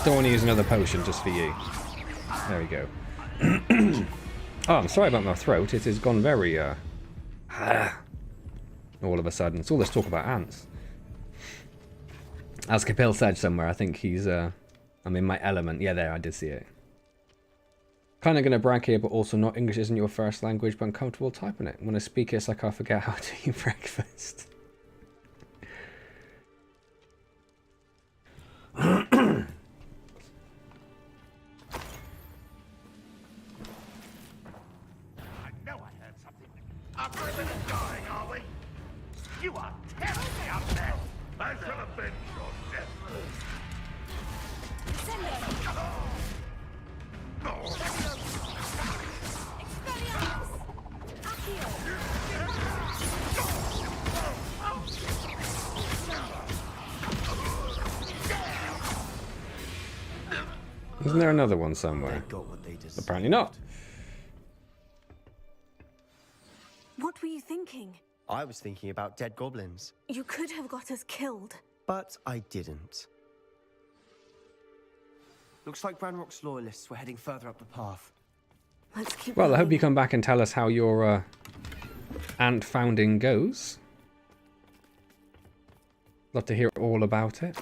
Don't want to use another potion just for you. There we go. Oh, I'm sorry about my throat. It has gone very, all of a sudden. It's all this talk about ants. As Kapil said somewhere, I think he's, I'm in my element. Yeah, there, I did see it. Kind of going to brag here, but also not. English isn't your first language, but I'm comfortable typing it. When I speak it, it's like I forget how to eat breakfast. Dying, are we? You are terribly up there. I shall avenge your death. Isn't there another one somewhere? Apparently not. What were you thinking? I was thinking about dead goblins. You could have got us killed. But I didn't. Looks like Ranrock's loyalists were heading further up the path. Let's keep Well, I hope moving. you come back and tell us how your ant founding goes. Love to hear all about it.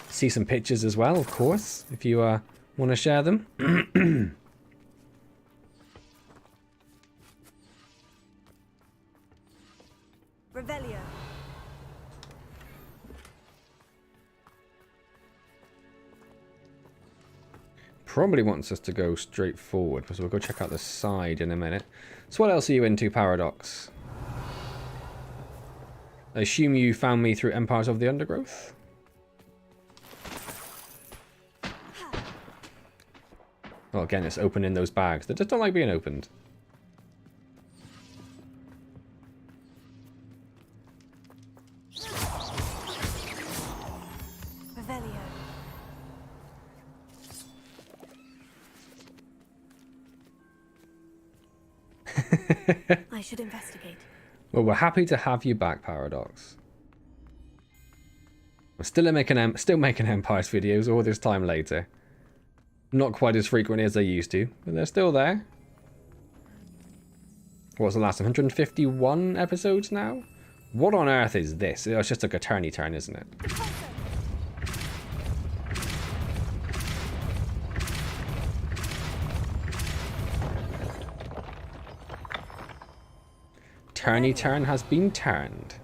See some pictures as well, of course, if you want to share them. Revelio. Probably wants us to go straight forward, so we'll go check out the side in a minute. So what else are you into, Paradox? I assume you found me through Empires of the Undergrowth? Well, again, it's opening those bags. They just don't like being opened. Revelio. I should investigate. Well, we're happy to have you back, Paradox. We're still making Empires videos all this time later. Not quite as frequently as they used to, but they're still there. What was the last 151 episodes now? What on earth is this? It's just like a turny turn, isn't it? Turny turn has been turned.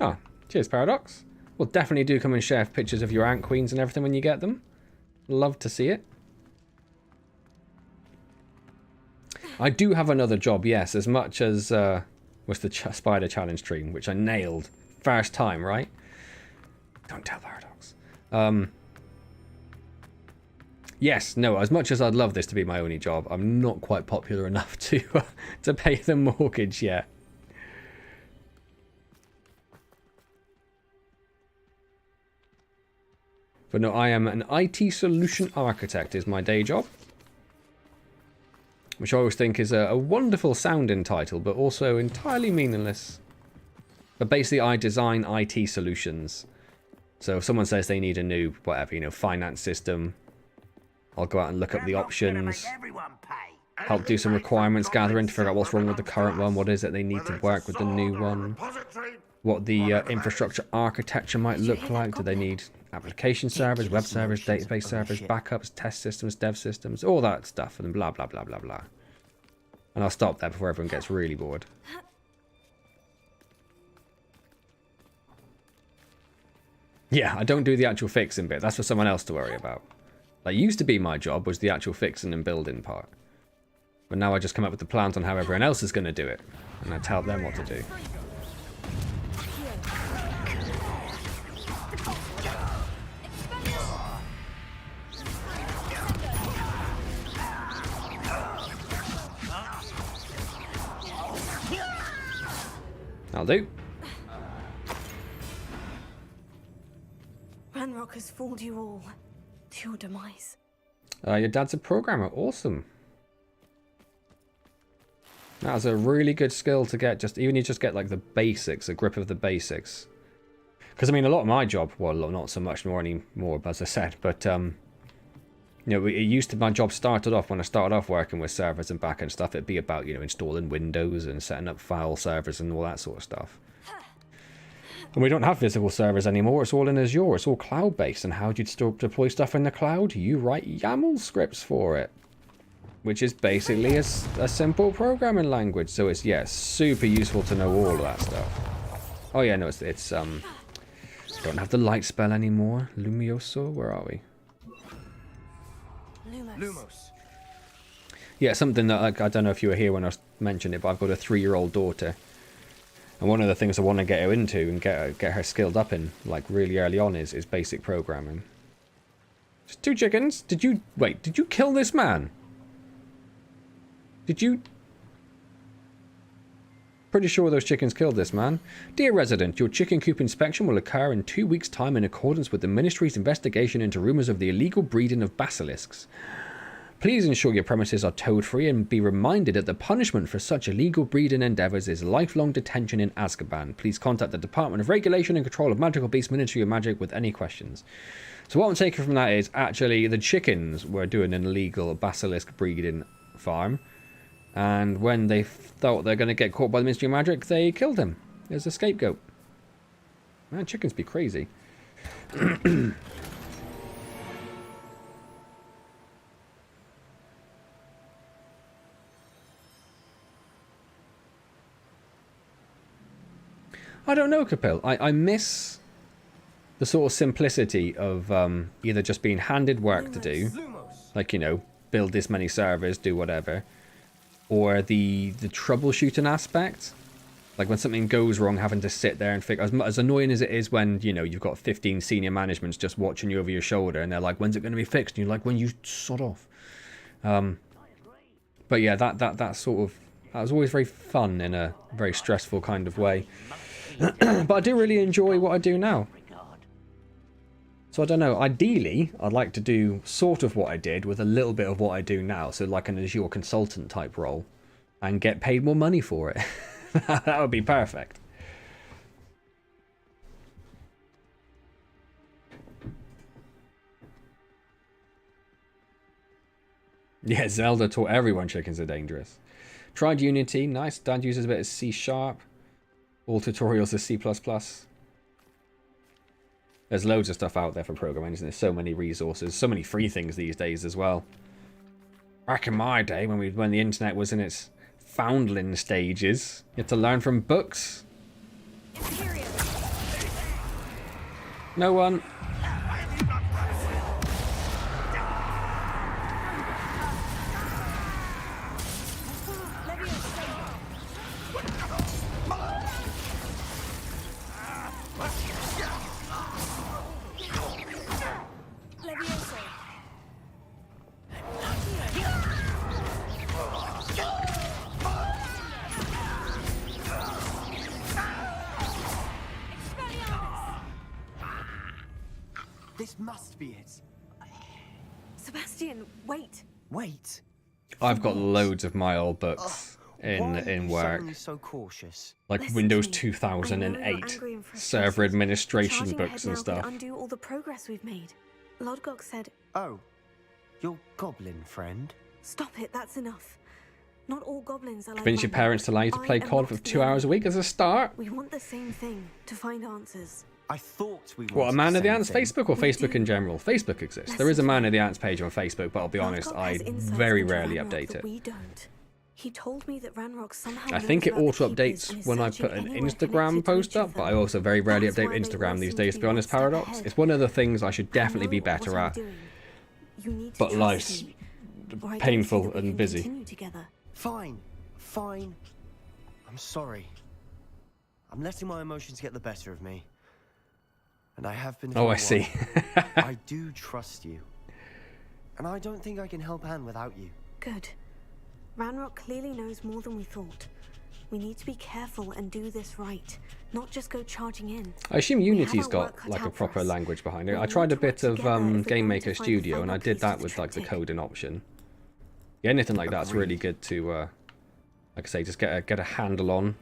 Oh, cheers, Paradox. Well, definitely do come and share pictures of your ant queens and everything when you get them. Love to see it. I do have another job, yes, as much as was the spider challenge stream, which I nailed first time, right? Don't tell Paradox. Yes, no, as much as I'd love this to be my only job, I'm not quite popular enough to to pay the mortgage yet. But no, I am an IT solution architect is my day job. Which I always think is a wonderful sounding title, but also entirely meaningless. But basically I design IT solutions. So if someone says they need a new, whatever, you know, finance system, I'll go out and look up the options, help do some requirements gathering to figure out what's wrong with the current one, what is it they need to work with the new one, what the infrastructure architecture might look like, do they need application servers, web servers, database servers, backups, test systems, dev systems, all that stuff, and blah, blah, blah, blah, blah. And I'll stop there before everyone gets really bored. Yeah, I don't do the actual fixing bit. That's for someone else to worry about. That used to be my job, was the actual fixing and building part. But now I just come up with the plans on how everyone else is going to do it. And I tell them what to do. I'll do. Ranrock has fooled you all to your demise. Your dad's a programmer. Awesome. That's a really good skill to get. Even you just get like the basics, a grip of the basics. Because I mean, a lot of my job, well, not so much more anymore, as I said, but you know, it used to. My job started off when I started off working with servers and backend stuff. It'd be about, you know, installing Windows and setting up file servers and all that sort of stuff. And we don't have physical servers anymore. It's all in Azure. It's all cloud-based. And how do you still deploy stuff in the cloud? You write YAML scripts for it, which is basically a simple programming language. So it's, yeah, super useful to know all of that stuff. Oh yeah, no, it's don't have the light spell anymore. Lumioso, where are we? Lumos. Yeah, something that, like, I don't know if you were here when I mentioned it, but I've got a 3-year-old daughter. And one of the things I want to get her into and get her skilled up in, like, really early on is basic programming. Just 2 chickens? Did you kill this man? Did you? Pretty sure those chickens killed this man. Dear resident, your chicken coop inspection will occur in 2 weeks' time in accordance with the ministry's investigation into rumours of the illegal breeding of basilisks. Please ensure your premises are toad-free and be reminded that the punishment for such illegal breeding endeavours is lifelong detention in Azkaban. Please contact the Department of Regulation and Control of Magical Beasts, Ministry of Magic with any questions. So what I'm taking from that is actually the chickens were doing an illegal basilisk breeding farm. And when they thought they're going to get caught by the Ministry of Magic, they killed him as a scapegoat. Man, chickens be crazy. I don't know, Capel. I miss the sort of simplicity of either just being handed work to do, like, you know, build this many servers, do whatever, or the troubleshooting aspect, like when something goes wrong, having to sit there and figure. As annoying as it is when, you know, you've got 15 senior managements just watching you over your shoulder, and they're like, "When's it going to be fixed?" And you're like, "When you sod off." But yeah, that was always very fun in a very stressful kind of way. But I do really enjoy what I do now. So I don't know, ideally, I'd like to do sort of what I did with a little bit of what I do now. So like an Azure consultant type role. And get paid more money for it. That would be perfect. Yeah, Zelda taught everyone chickens are dangerous. Tried Unity, nice. Dad uses a bit of C#. All tutorials are C++. There's loads of stuff out there for programming, and there's so many resources, so many free things these days as well. Back in my day, when the internet was in its foundling stages, you had to learn from books. No one. This must be it. Sebastian, wait. Wait. I've got loads of my old books in work. So cautious? Like Windows 2008 server administration books and stuff. Undo all the progress we've made. Lodgok said, "Oh, your goblin friend." Stop it, that's enough. Not all goblins are like Convince your parents to allow you to play COD for 2 hours a week as a start. We want the same thing, to find answers. I thought we What, a Man of the Ants Facebook or Facebook in general? Facebook exists. There is a Man of the Ants page on Facebook, but I'll be honest, I very rarely update it. We don't. He told me that Ranrock somehow I think it auto-updates when I put an Instagram post up, but I also very rarely update Instagram these days, to be honest, Paradox. It's one of the things I should definitely be better at, but life's painful and busy. Fine. I'm sorry. I'm letting my emotions get the better of me. And I have been. Oh, I see. I do trust you. And I don't think I can help Anne without you. Good. Ranrock clearly knows more than we thought. We need to be careful and do this right, not just go charging in. I assume Unity's got like a proper language behind it. I tried a bit of Game Maker Studio, and I did that with like the coding option. Yeah, anything like that's really good to, I like I say, just get a handle on.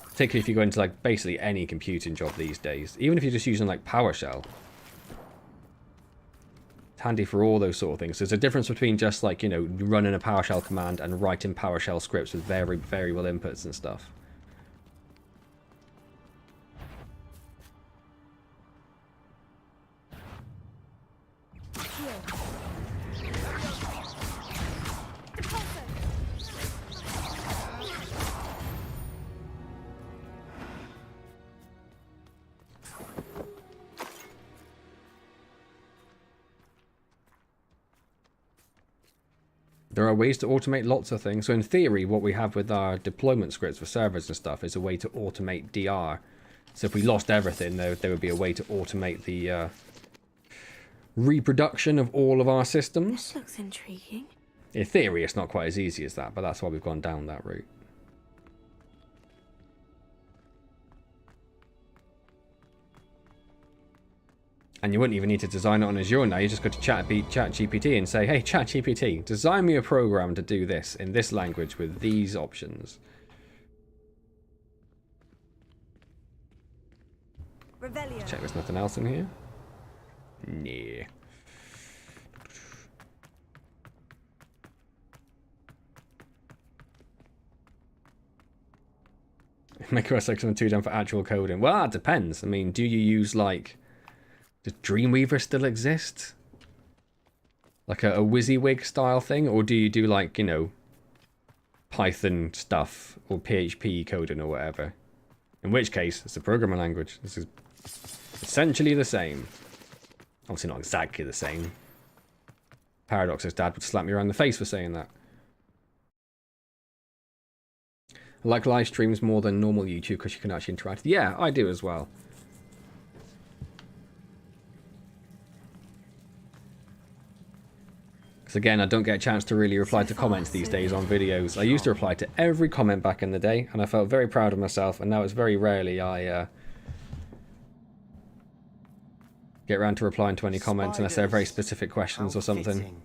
Particularly if you go into like basically any computing job these days, even if you're just using like PowerShell. It's handy for all those sort of things. There's a difference between just like, you know, running a PowerShell command and writing PowerShell scripts with very variable inputs and stuff. There are ways to automate lots of things. So in theory, what we have with our deployment scripts for servers and stuff is a way to automate DR. So if we lost everything, there would be a way to automate the reproduction of all of our systems. This looks intriguing. In theory, it's not quite as easy as that, but that's why we've gone down that route. And you wouldn't even need to design it on Azure now. You just go to ChatGPT and say, hey, ChatGPT, design me a program to do this in this language with these options. Revelio. Check there's nothing else in here. Nah. Make OS 6.2 done for actual coding. Well, it depends. I mean, do you use like... Does Dreamweaver still exist? Like a WYSIWYG style thing? Or do you do like, you know, Python stuff or PHP coding or whatever? In which case, it's a programming language. This is essentially the same. Obviously not exactly the same. Paradox's dad would slap me around the face for saying that. I like live streams more than normal YouTube because you can actually interact. Yeah, I do as well. Again, I don't get a chance to really reply to comments these days on videos. I used to reply to every comment back in the day, and I felt very proud of myself, and now it's very rarely I get around to replying to any comments unless they're very specific questions or something.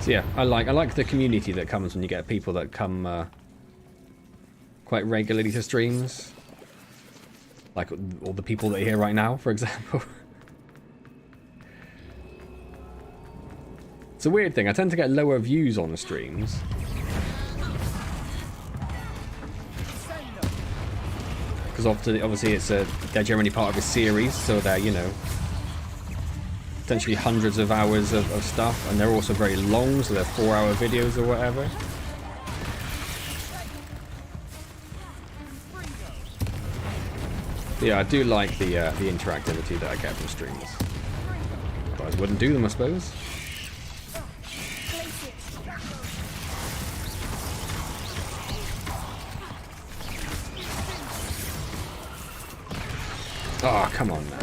So yeah, I like the community that comes when you get people that come quite regularly to streams. Like all the people that are here right now, for example. It's a weird thing. I tend to get lower views on the streams. Because obviously they're generally part of a series, so they're, you know, potentially hundreds of hours of stuff, and they're also very long, so they're 4-hour videos or whatever. But yeah, I do like the interactivity that I get from streams. Otherwise, wouldn't do them, I suppose. Oh, come on now.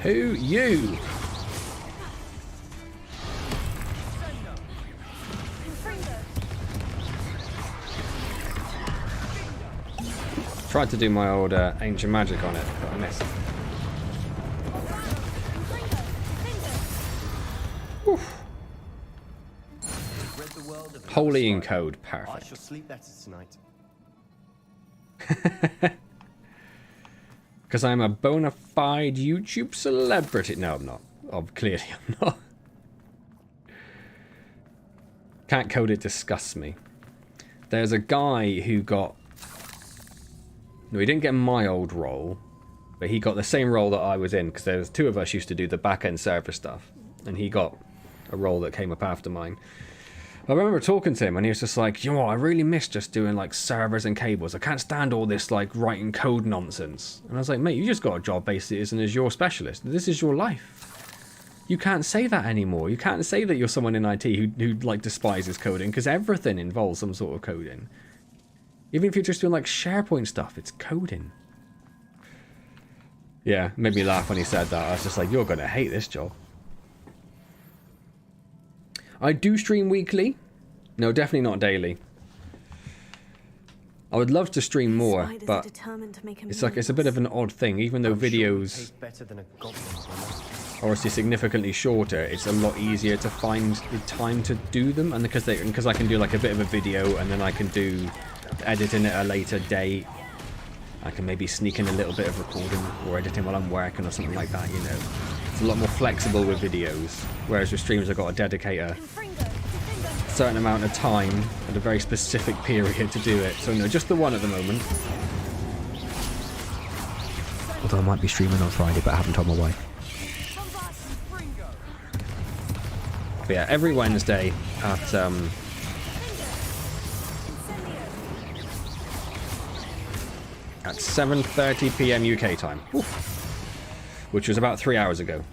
Who? You? Tried to do my old ancient magic on it, but I missed. Oof. Holy encode, perfect. I shall sleep better tonight. Because I'm a bona fide YouTube celebrity. No, I'm not. Oh, clearly I'm not. Can't code it disgusts me. There's a guy who got... No, he didn't get my old role, but he got the same role that I was in, because there's two of us used to do the back-end server stuff, and he got a role that came up after mine. I remember talking to him, and he was just like, you know what, I really miss just doing like servers and cables. I can't stand all this like writing code nonsense. And I was like, mate, you just got a job basically as an Azure specialist. This is your life. You can't say that anymore. You can't say that you're someone in IT who like despises coding, because everything involves some sort of coding. Even if you're just doing like SharePoint stuff, it's coding. Yeah, made me laugh when he said that. I was just like, you're going to hate this job. I do stream weekly. No, definitely not daily. I would love to stream more, but it's like it's a bit of an odd thing. Even though videos are obviously significantly shorter, it's a lot easier to find the time to do them, and because I can do like a bit of a video and then I can do editing at a later date. I can maybe sneak in a little bit of recording or editing while I'm working or something like that, you know. It's a lot more flexible with videos, whereas with streams I've got to dedicate a certain amount of time at a very specific period to do it. So no, just the one at the moment. Although I might be streaming on Friday, but I haven't told my wife. But yeah, every Wednesday at 7:30 PM UK time. Oof. Which was about 3 hours ago.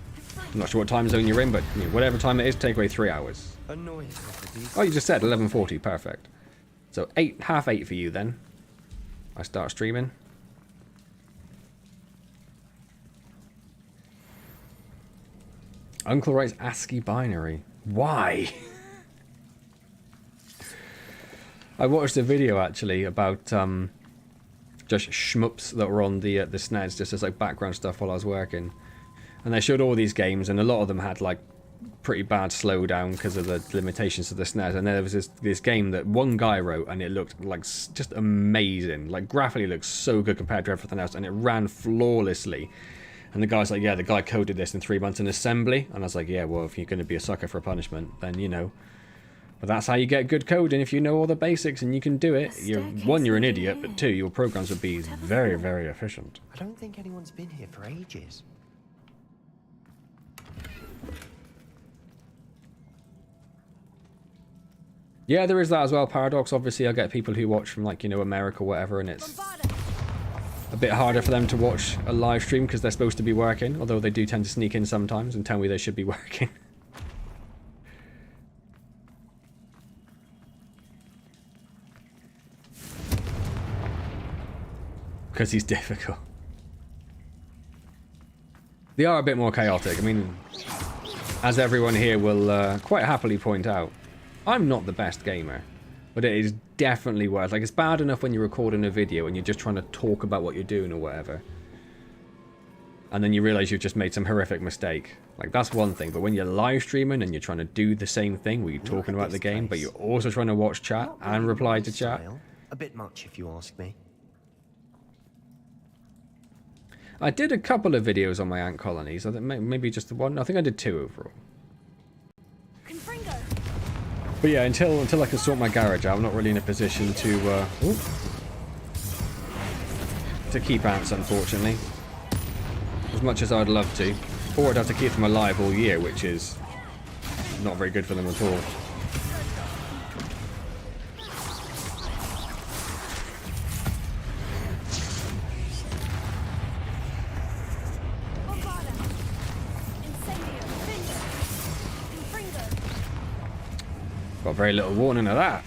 I'm not sure what time zone you're in, but you know, whatever time it is, take away 3 hours. Oh, you just said 11:40, perfect. So 7:30 for you then. I start streaming. Uncle writes ASCII binary. Why? I watched a video actually about just shmups that were on the SNES, just as like background stuff while I was working, and they showed all these games, and a lot of them had like pretty bad slowdown because of the limitations of the SNES. And there was this game that one guy wrote, and it looked like just amazing, like graphically looked so good compared to everything else, and it ran flawlessly. And the guy's like, yeah, the guy coded this in 3 months in assembly. And I was like, yeah, well, if you're going to be a sucker for a punishment, then you know. But that's how you get good coding, if you know all the basics and you can do it. You're an idiot, but two, your programs would be very, very efficient. I don't think anyone's been here for ages. Yeah, there is that as well, Paradox. Obviously, I get people who watch from, like, you know, America or whatever, and it's a bit harder for them to watch a live stream because they're supposed to be working, although they do tend to sneak in sometimes and tell me they should be working. Because he's difficult. They are a bit more chaotic. I mean, as everyone here will quite happily point out, I'm not the best gamer, but it is definitely worth. Like, it's bad enough when you're recording a video and you're just trying to talk about what you're doing or whatever, and then you realize you've just made some horrific mistake. Like, that's one thing, but when you're live streaming and you're trying to do the same thing where you're talking about the game, but you're also trying to watch chat and reply to chat. A bit much, if you ask me. I did a couple of videos on my ant colonies. I think maybe just the one. I think I did 2 overall. But yeah, until I can sort my garage out, I'm not really in a position to keep ants, unfortunately. As much as I'd love to. Or I'd have to keep them alive all year, which is not very good for them at all. Got very little warning of that.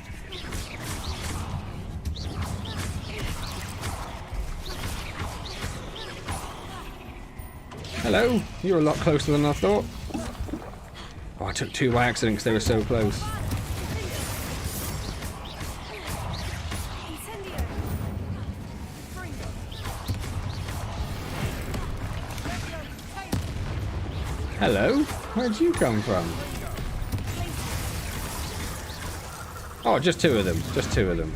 Hello, you're a lot closer than I thought. Oh, I took 2 by accident because they were so close. Hello, where'd you come from? Oh, just 2 of them. Just 2 of them.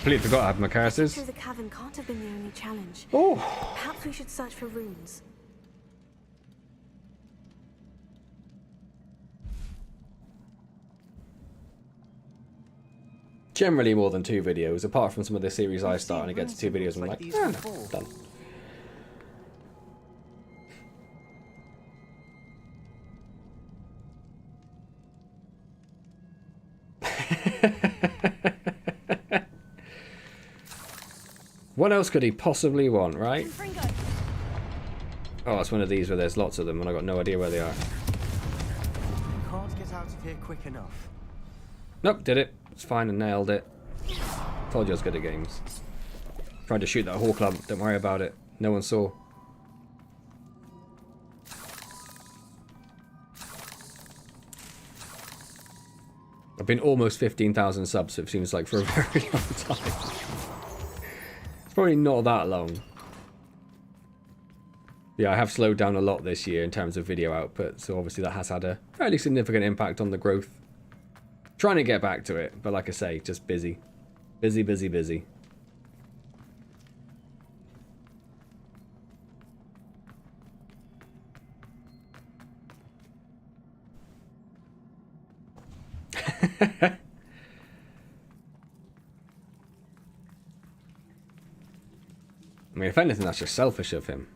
Completely forgot I have my curses. Through the cavern can't have been the only challenge. Oh. Perhaps we should search for runes. Generally more than 2 videos, apart from some of the series I start and I get to 2 videos and I'm like, no, done. What else could he possibly want, right? Oh, it's one of these where there's lots of them and I've got no idea where they are. Can't get out of here quick enough. Nope, did it. It's fine and nailed it. Told you I was good at games. Tried to shoot that whole clump, don't worry about it. No one saw. I've been almost 15,000 subs, it seems like, for a very long time. It's probably not that long. Yeah, I have slowed down a lot this year in terms of video output, so obviously that has had a fairly significant impact on the growth. Trying to get back to it, but like I say, just busy. Busy, busy, busy. I mean, if anything, that's just selfish of him.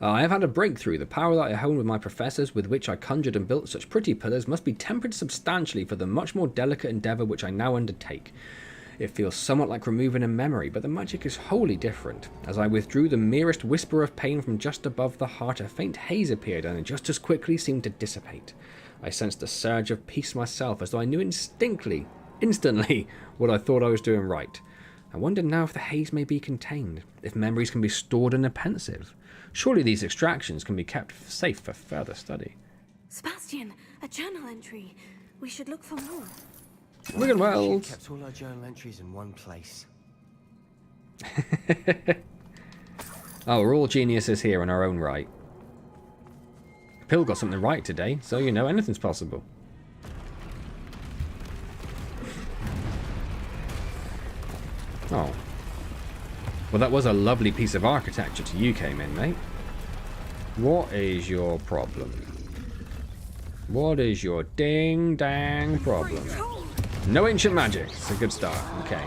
I have had a breakthrough. The power that I honed with my professors, with which I conjured and built such pretty pillars, must be tempered substantially for the much more delicate endeavour which I now undertake. It feels somewhat like removing a memory, but the magic is wholly different. As I withdrew the merest whisper of pain from just above the heart, a faint haze appeared and just as quickly seemed to dissipate. I sensed a surge of peace myself, as though I knew instantly, what I thought I was doing right. I wonder now if the haze may be contained, if memories can be stored in a pensive. Surely these extractions can be kept safe for further study. Sebastian, a journal entry. We should look for more. Wigan Wells. She kept all our journal entries in one place. Oh, we're all geniuses here in our own right. Pill got something right today, so you know anything's possible. Oh. Well, that was a lovely piece of architecture till you came in, mate. What is your problem? What is your ding-dang problem? No ancient magic. It's a good start. Okay.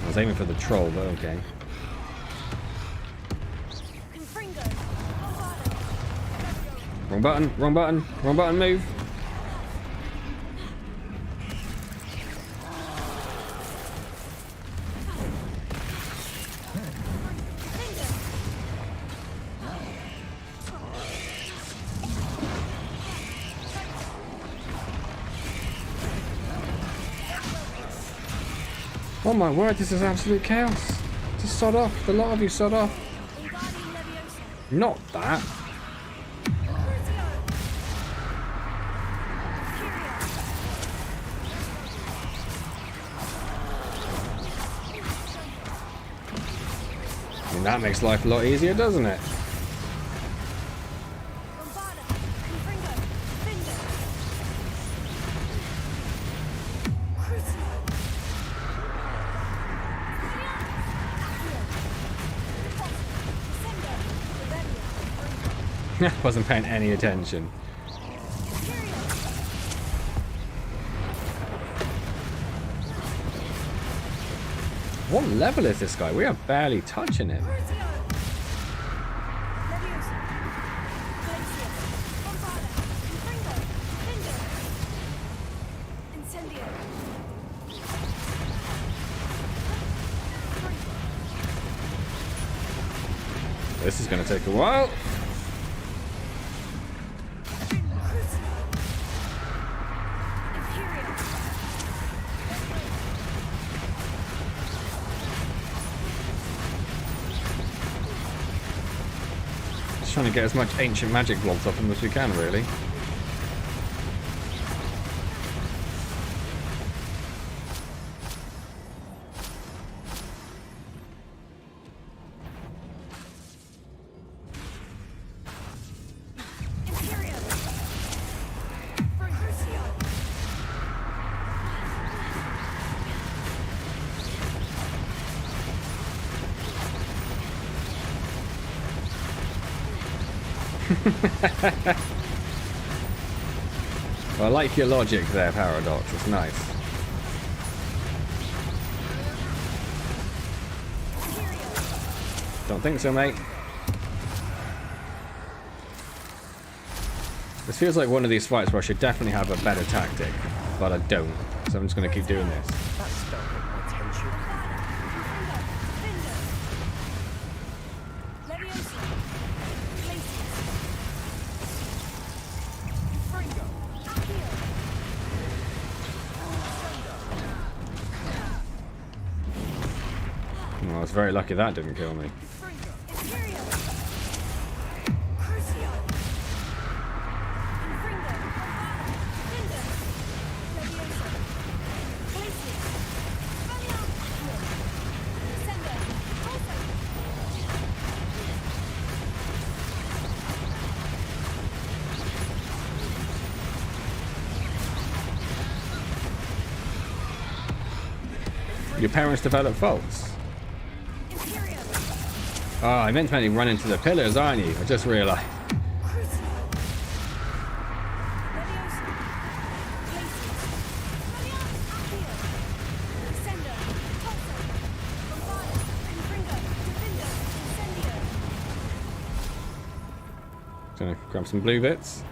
I was aiming for the troll, but okay. Wrong button, wrong button, wrong button, move. Oh my word, this is absolute chaos. Just sod off, the lot of you sod off. Not that. I mean, that makes life a lot easier, doesn't it? Wasn't paying any attention. What level is this guy? We are barely touching him. This is going to take a while. Trying to get as much ancient magic blobs off him as we can, really. Well, I like your logic there, Paradox. It's nice. Don't think so, mate. This feels like one of these fights where I should definitely have a better tactic, but I don't. So I'm just going to keep doing this. That spell got my attention. Well, I was very lucky that didn't kill me. Your parents develop faults. Oh, I meant to mainly run into the pillars, aren't you? I just realised. Gonna grab some blue bits.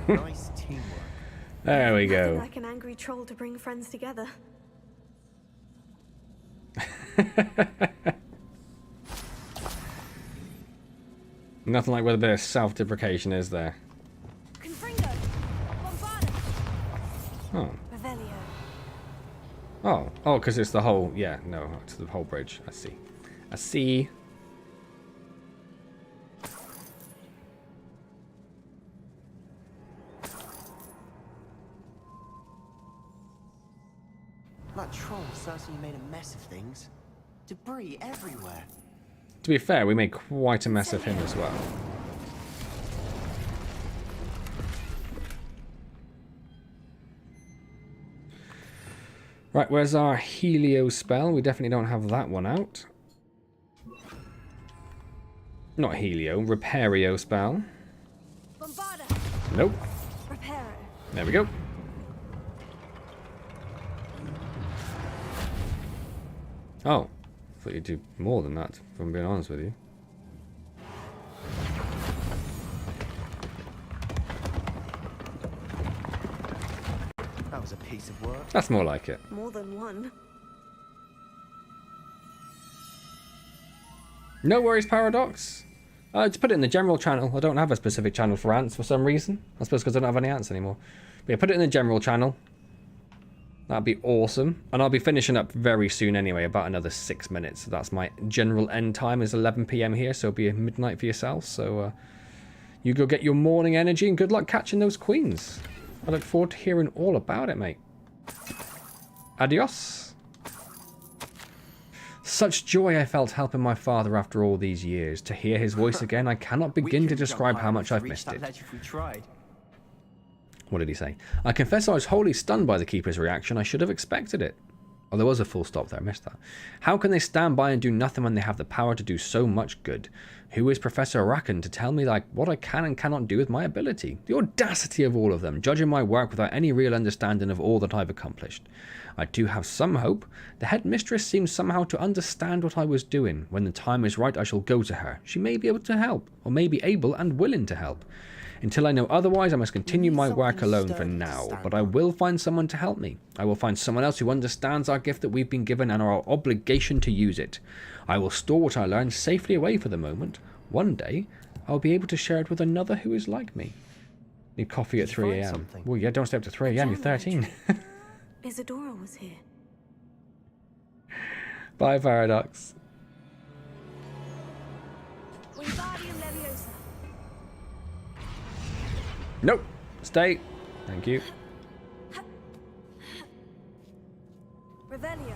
Nice teamwork. There we Nothing go. like an angry troll to bring friends together. Nothing like with a bit of self-deprecation, is there? Oh. Oh, because it's the whole, yeah, no, it's the whole bridge. I see. I see. That troll certainly made a mess of things. Debris everywhere. To be fair, we made quite a mess of him as well. Right, where's our Helio spell? We definitely don't have that one out. Not Helio, Repario spell. Nope. There we go. Oh, I thought you'd do more than that, if I'm being honest with you. That was a piece of work. That's more like it. More than one. No worries, Paradox. Just put it in the general channel. I don't have a specific channel for Antz for some reason. I suppose because I don't have any Antz anymore. But yeah, put it in the general channel. That'd be awesome. And I'll be finishing up very soon anyway, about another 6 minutes. So that's my general end time is 11 PM here, so it'll be midnight for yourself. So you go get your morning energy and good luck catching those queens. I look forward to hearing all about it, mate. Adios. Such joy I felt helping my father after all these years. To hear his voice again, I cannot begin to describe how much I've missed it. What did he say? I confess I was wholly stunned by the Keeper's reaction. I should have expected it. Oh, there was a full stop there. I missed that. How can they stand by and do nothing when they have the power to do so much good? Who is Professor Rackham to tell me like what I can and cannot do with my ability? The audacity of all of them, judging my work without any real understanding of all that I've accomplished. I do have some hope. The headmistress seems somehow to understand what I was doing. When the time is right, I shall go to her. She may be able to help, or may be able and willing to help. Until I know otherwise, I must continue my work alone for now, but I will find someone to help me. I will find someone else who understands our gift that we've been given and our obligation to use it. I will store what I learned safely away for the moment. One day, I'll be able to share it with another who is like me. Need coffee at 3 a.m. Well, yeah, don't stay up to 3 a.m. You're 13. Isadora was here. Bye, Paradox. Wingardium Leviosa. Nope. Stay. Thank you. Revelio.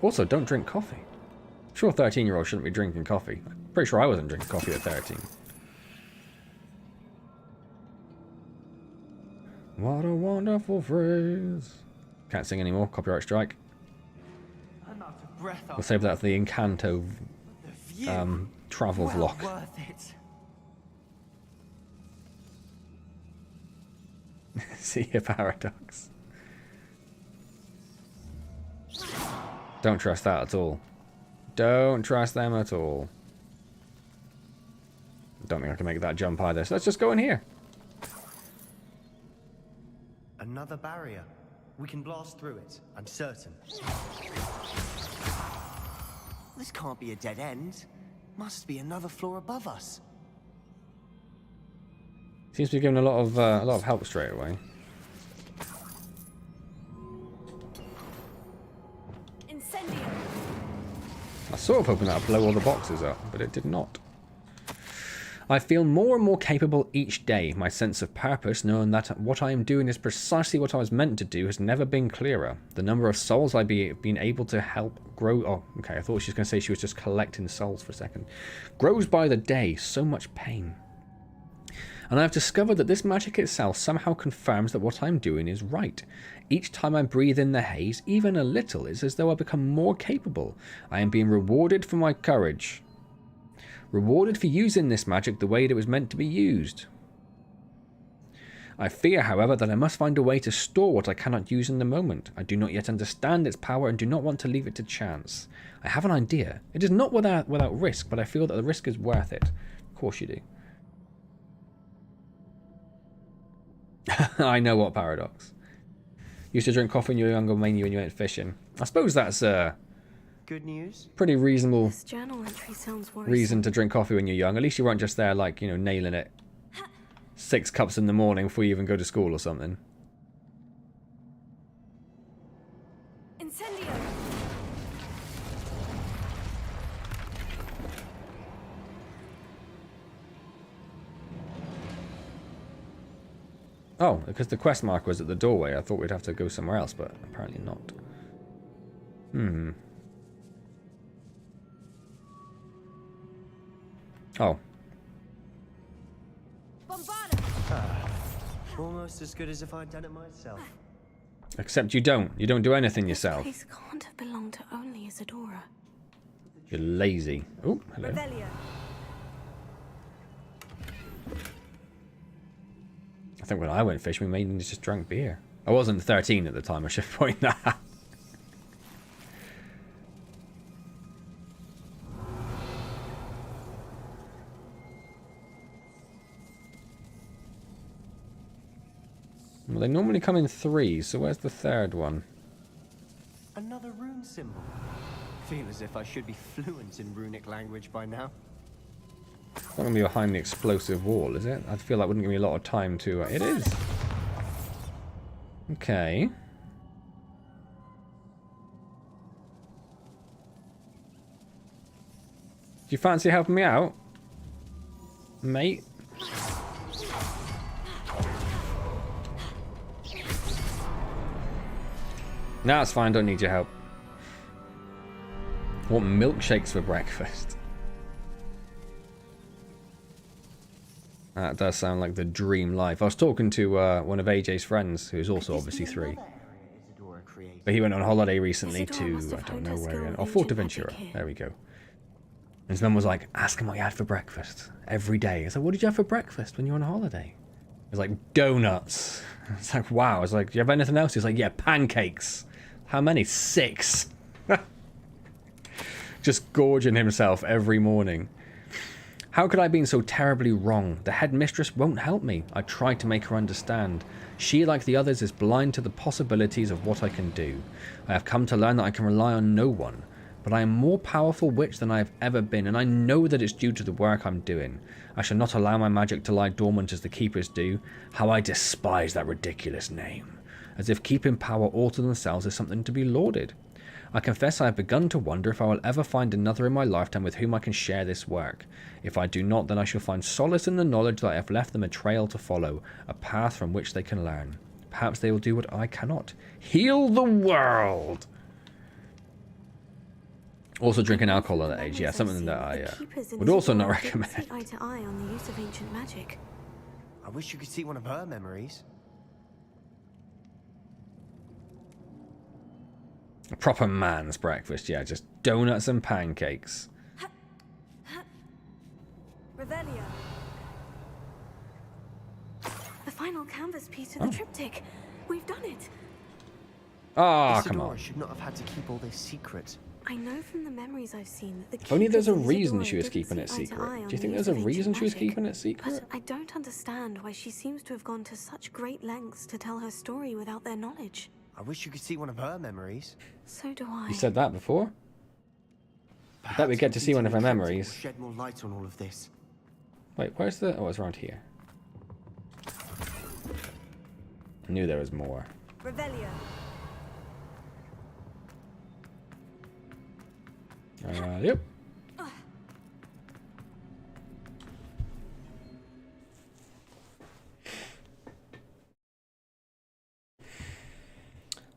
Also, don't drink coffee. Sure, 13-year-olds shouldn't be drinking coffee. I'm pretty sure I wasn't drinking coffee at 13. What a wonderful phrase. Can't sing anymore. Copyright strike. I'm out of breath. We'll save that for the Encanto travel vlog. Worth it. See your Paradox. Don't trust that at all. Don't trust them at all. Don't think I can make that jump either. So let's just go in here. Another barrier. We can blast through it, I'm certain. This can't be a dead end. Must be another floor above us. Seems to be giving a lot of help straight away. Incendio. I was sort of hoping that would blow all the boxes up, but it did not. I feel more and more capable each day. My sense of purpose, knowing that what I am doing is precisely what I was meant to do, has never been clearer. The number of souls I've been able to help grow... Oh, okay, I thought she was going to say she was just collecting souls for a second. Grows by the day. So much pain. And I've discovered that this magic itself somehow confirms that what I'm doing is right. Each time I breathe in the haze, even a little, it's as though I become more capable. I am being rewarded for my courage. Rewarded for using this magic the way it was meant to be used. I fear, however, that I must find a way to store what I cannot use in the moment. I do not yet understand its power and do not want to leave it to chance. I have an idea. It is not without risk, but I feel that the risk is worth it. Of course you do. I know what Paradox. Used to drink coffee when you were younger, mainly when you went fishing. I suppose that's good news. Pretty reasonable This journal entry sounds worrisome. reason to drink coffee when you're young. At least you weren't just there, like, you know, nailing it 6 cups in the morning before you even go to school or something. Incendio. Oh, because the quest mark was at the doorway. I thought we'd have to go somewhere else, but apparently not. Oh. Almost as good as if I'd done it myself. Except you don't. You don't do anything yourself. This place can't have belonged to only Isadora. You're lazy. Oh, hello. Revelio. I think when I went fishing, we mainly just drank beer. I wasn't 13 at the time, I should point that out. Well, they normally come in 3s, so where's the third one? Another rune symbol. Feel as if I should be fluent in runic language by now. It's not going to be behind the explosive wall, is it? I feel that wouldn't give me a lot of time to... it is. Okay. Do you fancy helping me out, mate? No, it's fine. Don't need your help. I want milkshakes for breakfast. That does sound like the dream life. I was talking to one of AJ's friends, who's also obviously 3. But he went on holiday recently to, I don't know where again. Oh, Fortaventura. There we go. And his mum was like, ask him what he had for breakfast. Every day. I was like, what did you have for breakfast when you were on holiday? He was like, donuts. It's like, wow. I was like, do you have anything else? He's like, yeah, pancakes. How many? 6. Just gorging himself every morning. How could I have been so terribly wrong? The headmistress won't help me. I tried to make her understand. She, like the others, is blind to the possibilities of what I can do. I have come to learn that I can rely on no one. But I am more powerful witch than I have ever been, and I know that it's due to the work I'm doing. I shall not allow my magic to lie dormant as the keepers do. How I despise that ridiculous name. As if keeping power all to themselves is something to be lauded. I confess I have begun to wonder if I will ever find another in my lifetime with whom I can share this work. If I do not, then I shall find solace in the knowledge that I have left them a trail to follow, a path from which they can learn. Perhaps they will do what I cannot. Heal the world! Also drinking alcohol at that age, yeah, something that I would also not recommend. See eye to eye on the use of ancient magic. I wish you could see one of her memories. A proper man's breakfast, yeah, just donuts and pancakes. Revelio. The final canvas piece of the triptych. We've done it. Ah, come on. Should not have had to keep all this secret. I know from the memories I've seen that the If only there's a keepers in reason Isidora she was didn't keeping it see eye to secret. eye on Do you think the there's use a of reason ancient she was magic. keeping it secret? But I don't understand why she seems to have gone to such great lengths to tell her story without their knowledge. I wish you could see one of her memories. So do I. You said that before? I bet we get to see one of her memories. Shed more light on all of this. Wait, where's the... Oh, it's around here. I knew there was more. Revelio. Yep.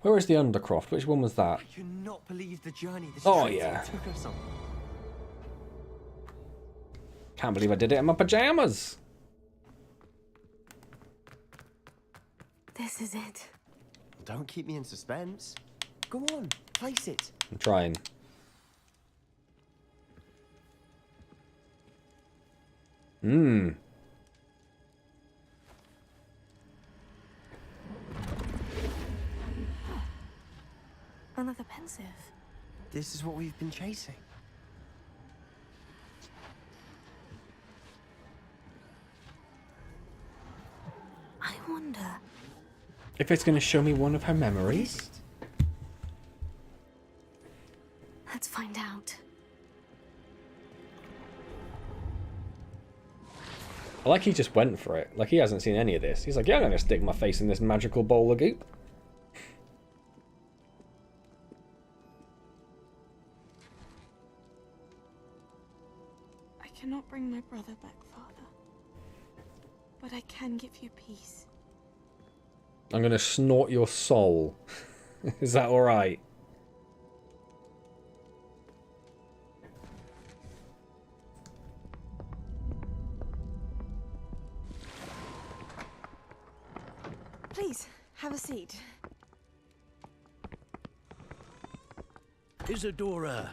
Where is the Undercroft? Which one was that? I cannot believe the journey this yeah. took us on. Can't believe I did it in my pajamas. This is it. Don't keep me in suspense. Go on, place it. I'm trying. Another pensive. This is what we've been chasing. I wonder. If it's going to show me one of her memories? Let's find out. I like he just went for it. Like he hasn't seen any of this. He's like, yeah, I'm going to stick my face in this magical bowl of goop. I cannot bring my brother back, Father. But I can give you peace. I'm going to snort your soul. Is that alright? Please, have a seat. Isadora,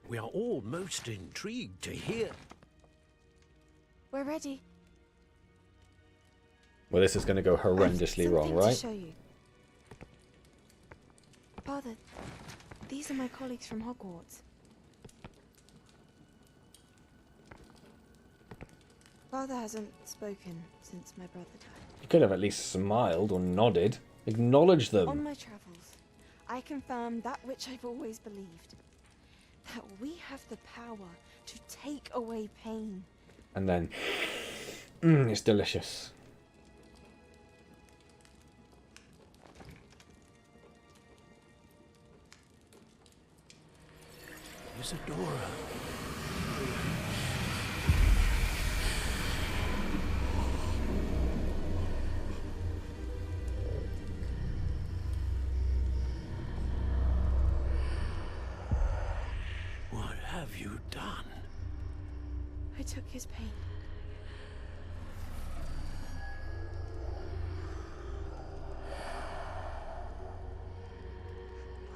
we are all most intrigued to hear. We're ready. Well, this is going to go horrendously wrong, To right? show you. Father, these are my colleagues from Hogwarts. Father hasn't spoken since my brother died. You could have at least smiled or nodded. Acknowledge them. On my travels, I confirmed that which I've always believed. That we have the power to take away pain. And then... it's delicious. Isadora. What have you done? I took his pain.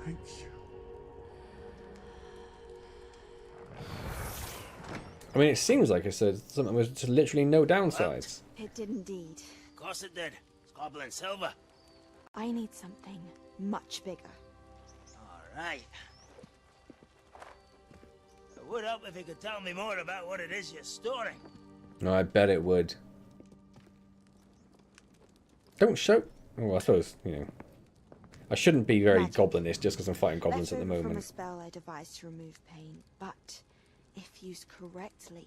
Thank you. I mean, it seems like it's something with just literally no downsides. It did indeed. Of course it did. It's goblin silver. I need something much bigger. All right. would help if you could tell me more about what it is you're storing. No, I bet it would. Don't show. Oh, I suppose, you know. I shouldn't be very goblinish just because I'm fighting goblins at the moment. From a spell I devised to remove pain, but if used correctly,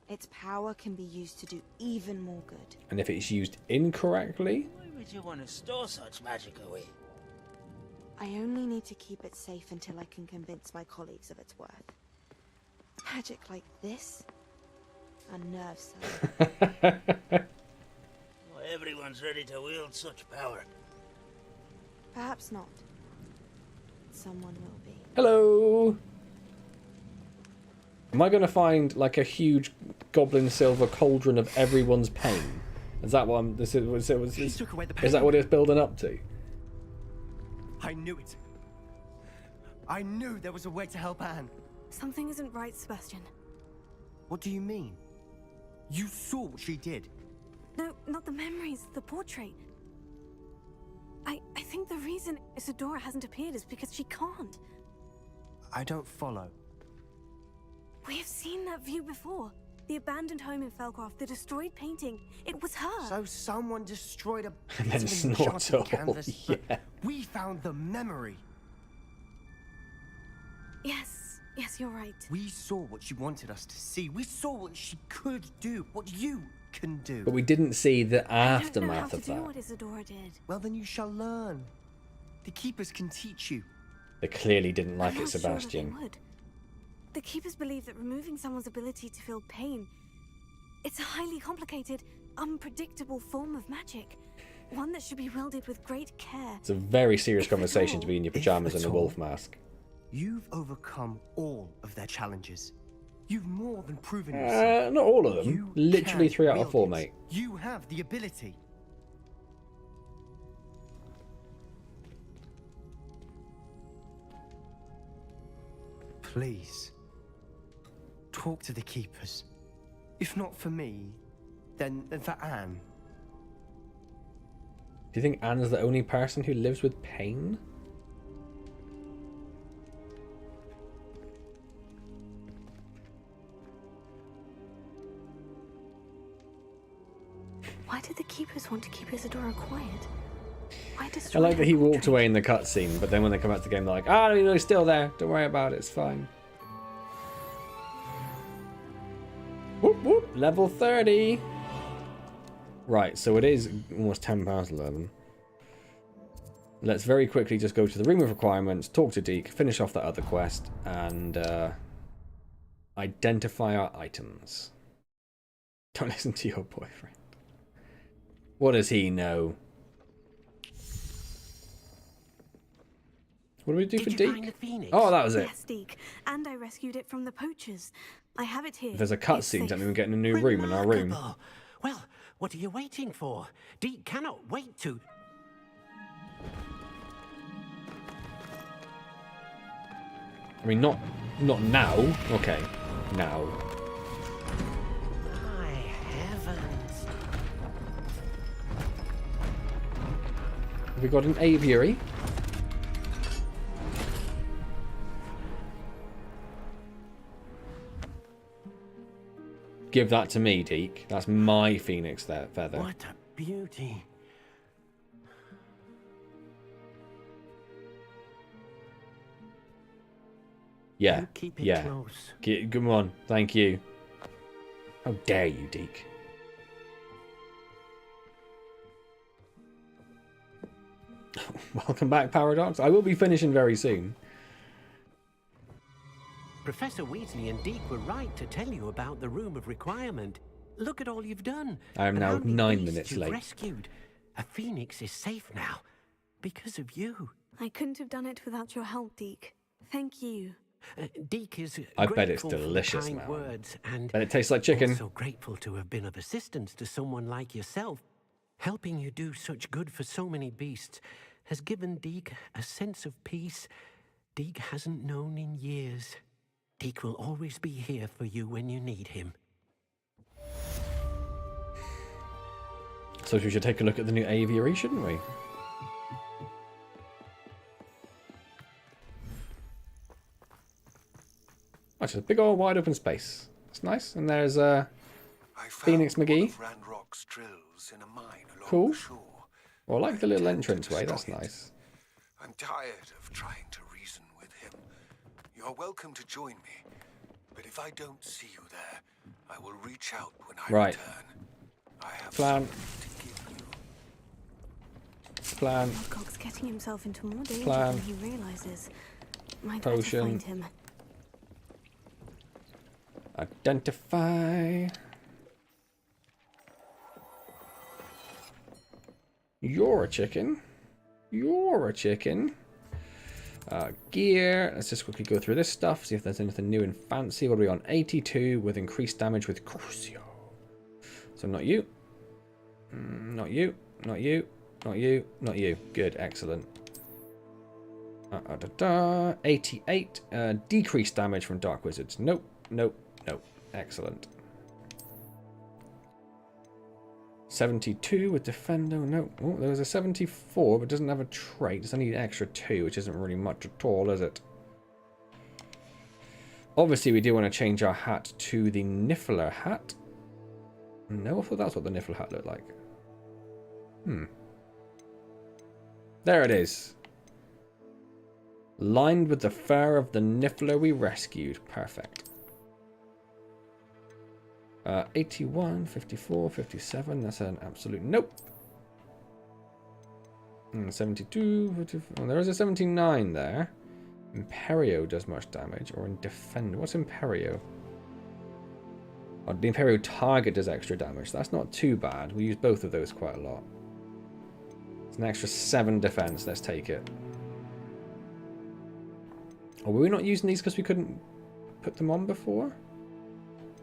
its power can be used to do even more good. And if it's used incorrectly? Why would you want to store such magic away? I only need to keep it safe until I can convince my colleagues of its worth. Magic like this? A nerve cell. Well, everyone's ready to wield such power. Perhaps not. Someone will be. Hello! Am I going to find like a huge goblin silver cauldron of everyone's pain? Is that what I'm... is that what it's building up to? I knew it. I knew there was a way to help Anne. Something isn't right, Sebastian. What do you mean? You saw what she did. No, not the memories, the portrait. I think the reason Isadora hasn't appeared is because she can't. I don't follow. We have seen that view before. The abandoned home in Felcroft, the destroyed painting. It was her. So someone destroyed a And then snorts all. canvas. Yeah. We found the memory. Yes, you're right. We saw what she wanted us to see. We saw what she could do, what you can do. But we didn't see the I aftermath don't know how of to do that. what Isadora did. Well, then you shall learn. The Keepers can teach you. They clearly didn't like I'm it, not Sebastian. Sure that they would. The Keepers believe that removing someone's ability to feel pain, it's a highly complicated, unpredictable form of magic. One that should be wielded with great care. It's a very serious conversation to be in your pajamas and a wolf mask. You've overcome all of their challenges. You've more than proven yourself. Not all of them. You Literally can 3 out of wield 4, it. mate. You have the ability. Please, talk to the Keepers. If not for me, then for Anne. Do you think Anne's the only person who lives with pain? Why did the Keepers want to keep Isadora quiet? Why I destroy like her that he walked portrait? away in the cutscene, but then when they come back to the game, they're like, "Ah, no, he's still there. Don't worry about it. It's fine." Whoop whoop! Level 30. Right, so it is almost 11:10. Let's very quickly just go to the room of requirements, talk to Deke, finish off that other quest, and identify our items. Don't listen to your boyfriend. What does he know? What do we do for Deke? Oh, that was it. Yes, Deke. And I rescued it from the poachers. I have it here. If there's a It's cutscene, safe. that means we're getting a new room in our room. Remarkable. Well, what are you waiting for? Deke cannot wait to... I mean, not now. Okay, now. My heavens. Have we got an aviary? Give that to me, Deke. That's my phoenix there, feather. What a beauty. Yeah, You keep it yeah. close. Come on, thank you. How dare you, Deke? Welcome back, Paradox. I will be finishing very soon. Professor Weasley and Deke were right to tell you about the room of requirement. Look at all you've done. I am and now how many 9 beasts minutes you've late. rescued. A phoenix is safe now because of you. I couldn't have done it without your help, Deke. Thank you. Deke is I bet it's grateful for the delicious kind now. words and Bet it tastes like chicken. also grateful to have been of assistance to someone like yourself. Helping you do such good for so many beasts has given Deke a sense of peace Deke hasn't known in years. Deke will always be here for you when you need him. So we should take a look at the new aviary, shouldn't we? That's just a big old wide open space. That's nice. And there's Phoenix McGee. Cool. Well, I like the little entranceway. That's nice. I'm tired of trying to reason with him. You're welcome to join me, but if I don't see you there, I will reach out when I return. I have Plan. Plan. Gog's getting himself into more danger than he realizes. Might Potion. find him. Identify. You're a chicken. You're a chicken. Gear. Let's just quickly go through this stuff. See if there's anything new and fancy. What are we on? 82 with increased damage with Crucio. So not you. Not you. Not you. Not you. Not you. Good. Excellent. 88. Decreased damage from Dark Wizards. Nope. Nope. Nope. Excellent. 72 with Defendo. No. Oh, there was a 74, but doesn't have a trait. It's only an extra 2, which isn't really much at all, is it? Obviously, we do want to change our hat to the Niffler hat. No, I thought that's what the Niffler hat looked like. There it is. Lined with the fur of the Niffler we rescued. Perfect. 81, 54, 57. That's an absolute nope. 72, 54. Oh, there is a 79 there. Imperio does much damage. Or in Defend. What's Imperio? Oh, the Imperio target does extra damage. That's not too bad. We use both of those quite a lot. It's an extra 7 defense. Let's take it. Or were we not using these because we couldn't put them on before?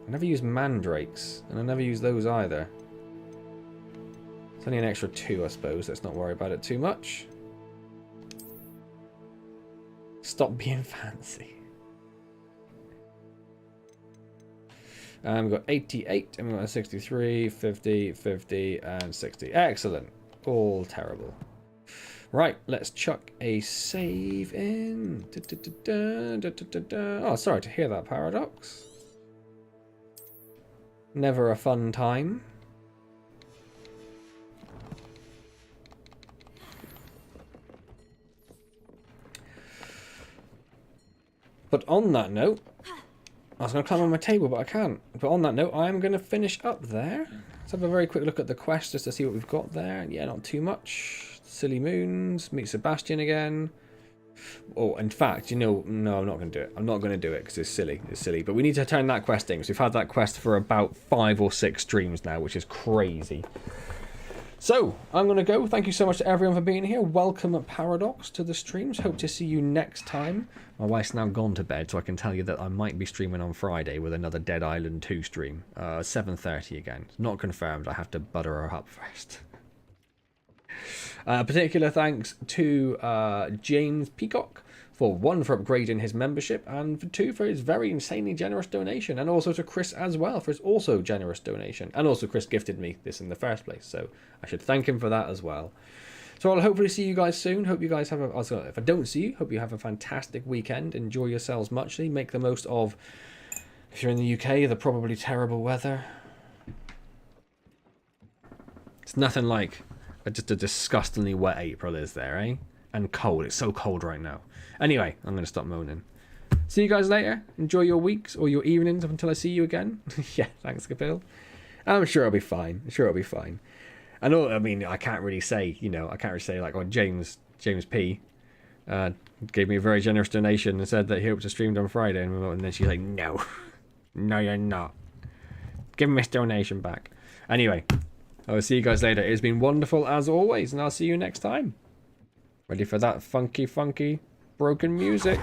I never used mandrakes, and I never used those either. It's only an extra 2, I suppose. Let's not worry about it too much. Stop being fancy. We've got 88, and we've got 63, 50, 50, and 60. Excellent. All terrible. Right, let's chuck a save in. Oh, sorry to hear that, Paradox. Never a fun time. But on that note, I was going to climb on my table, but I can't. But on that note, I'm going to finish up there. Let's have a very quick look at the quest just to see what we've got there. Yeah, not too much. Silly Moons. Meet Sebastian again. Oh, in fact, you know, no, I'm not going to do it. I'm not going to do it because it's silly. It's silly. But we need to turn that quest in because we've had that quest for about 5 or 6 streams now, which is crazy. So, I'm going to go. Thank you so much to everyone for being here. Welcome, Paradox, to the streams. Hope to see you next time. My wife's now gone to bed, so I can tell you that I might be streaming on Friday with another Dead Island 2 stream. 7:30 again. Not confirmed. I have to butter her up first. Particular thanks to James Peacock for 1 for upgrading his membership and for 2 for his very insanely generous donation, and also to Chris as well for his also generous donation, and also Chris gifted me this in the first place, so I should thank him for that as well. So I'll hopefully see you guys soon. Hope you guys have if I don't see you, hope you have a fantastic weekend. Enjoy yourselves muchly. Make the most of, if you're in the UK, the probably terrible weather. It's nothing like just a disgustingly wet April is there, eh? And cold. It's so cold right now. Anyway, I'm going to stop moaning. See you guys later. Enjoy your weeks or your evenings up until I see you again. Yeah, thanks, Kapil. I'm sure I'll be fine. I'm sure I'll be fine. I know, I mean, I can't really say, you know, I can't really say like, oh, James P. Gave me a very generous donation and said that he hoped to stream on Friday. And then she's like, no. No, you're not. Give him his donation back. Anyway, I'll see you guys later. It's been wonderful as always, and I'll see you next time. Ready for that funky, funky, broken music.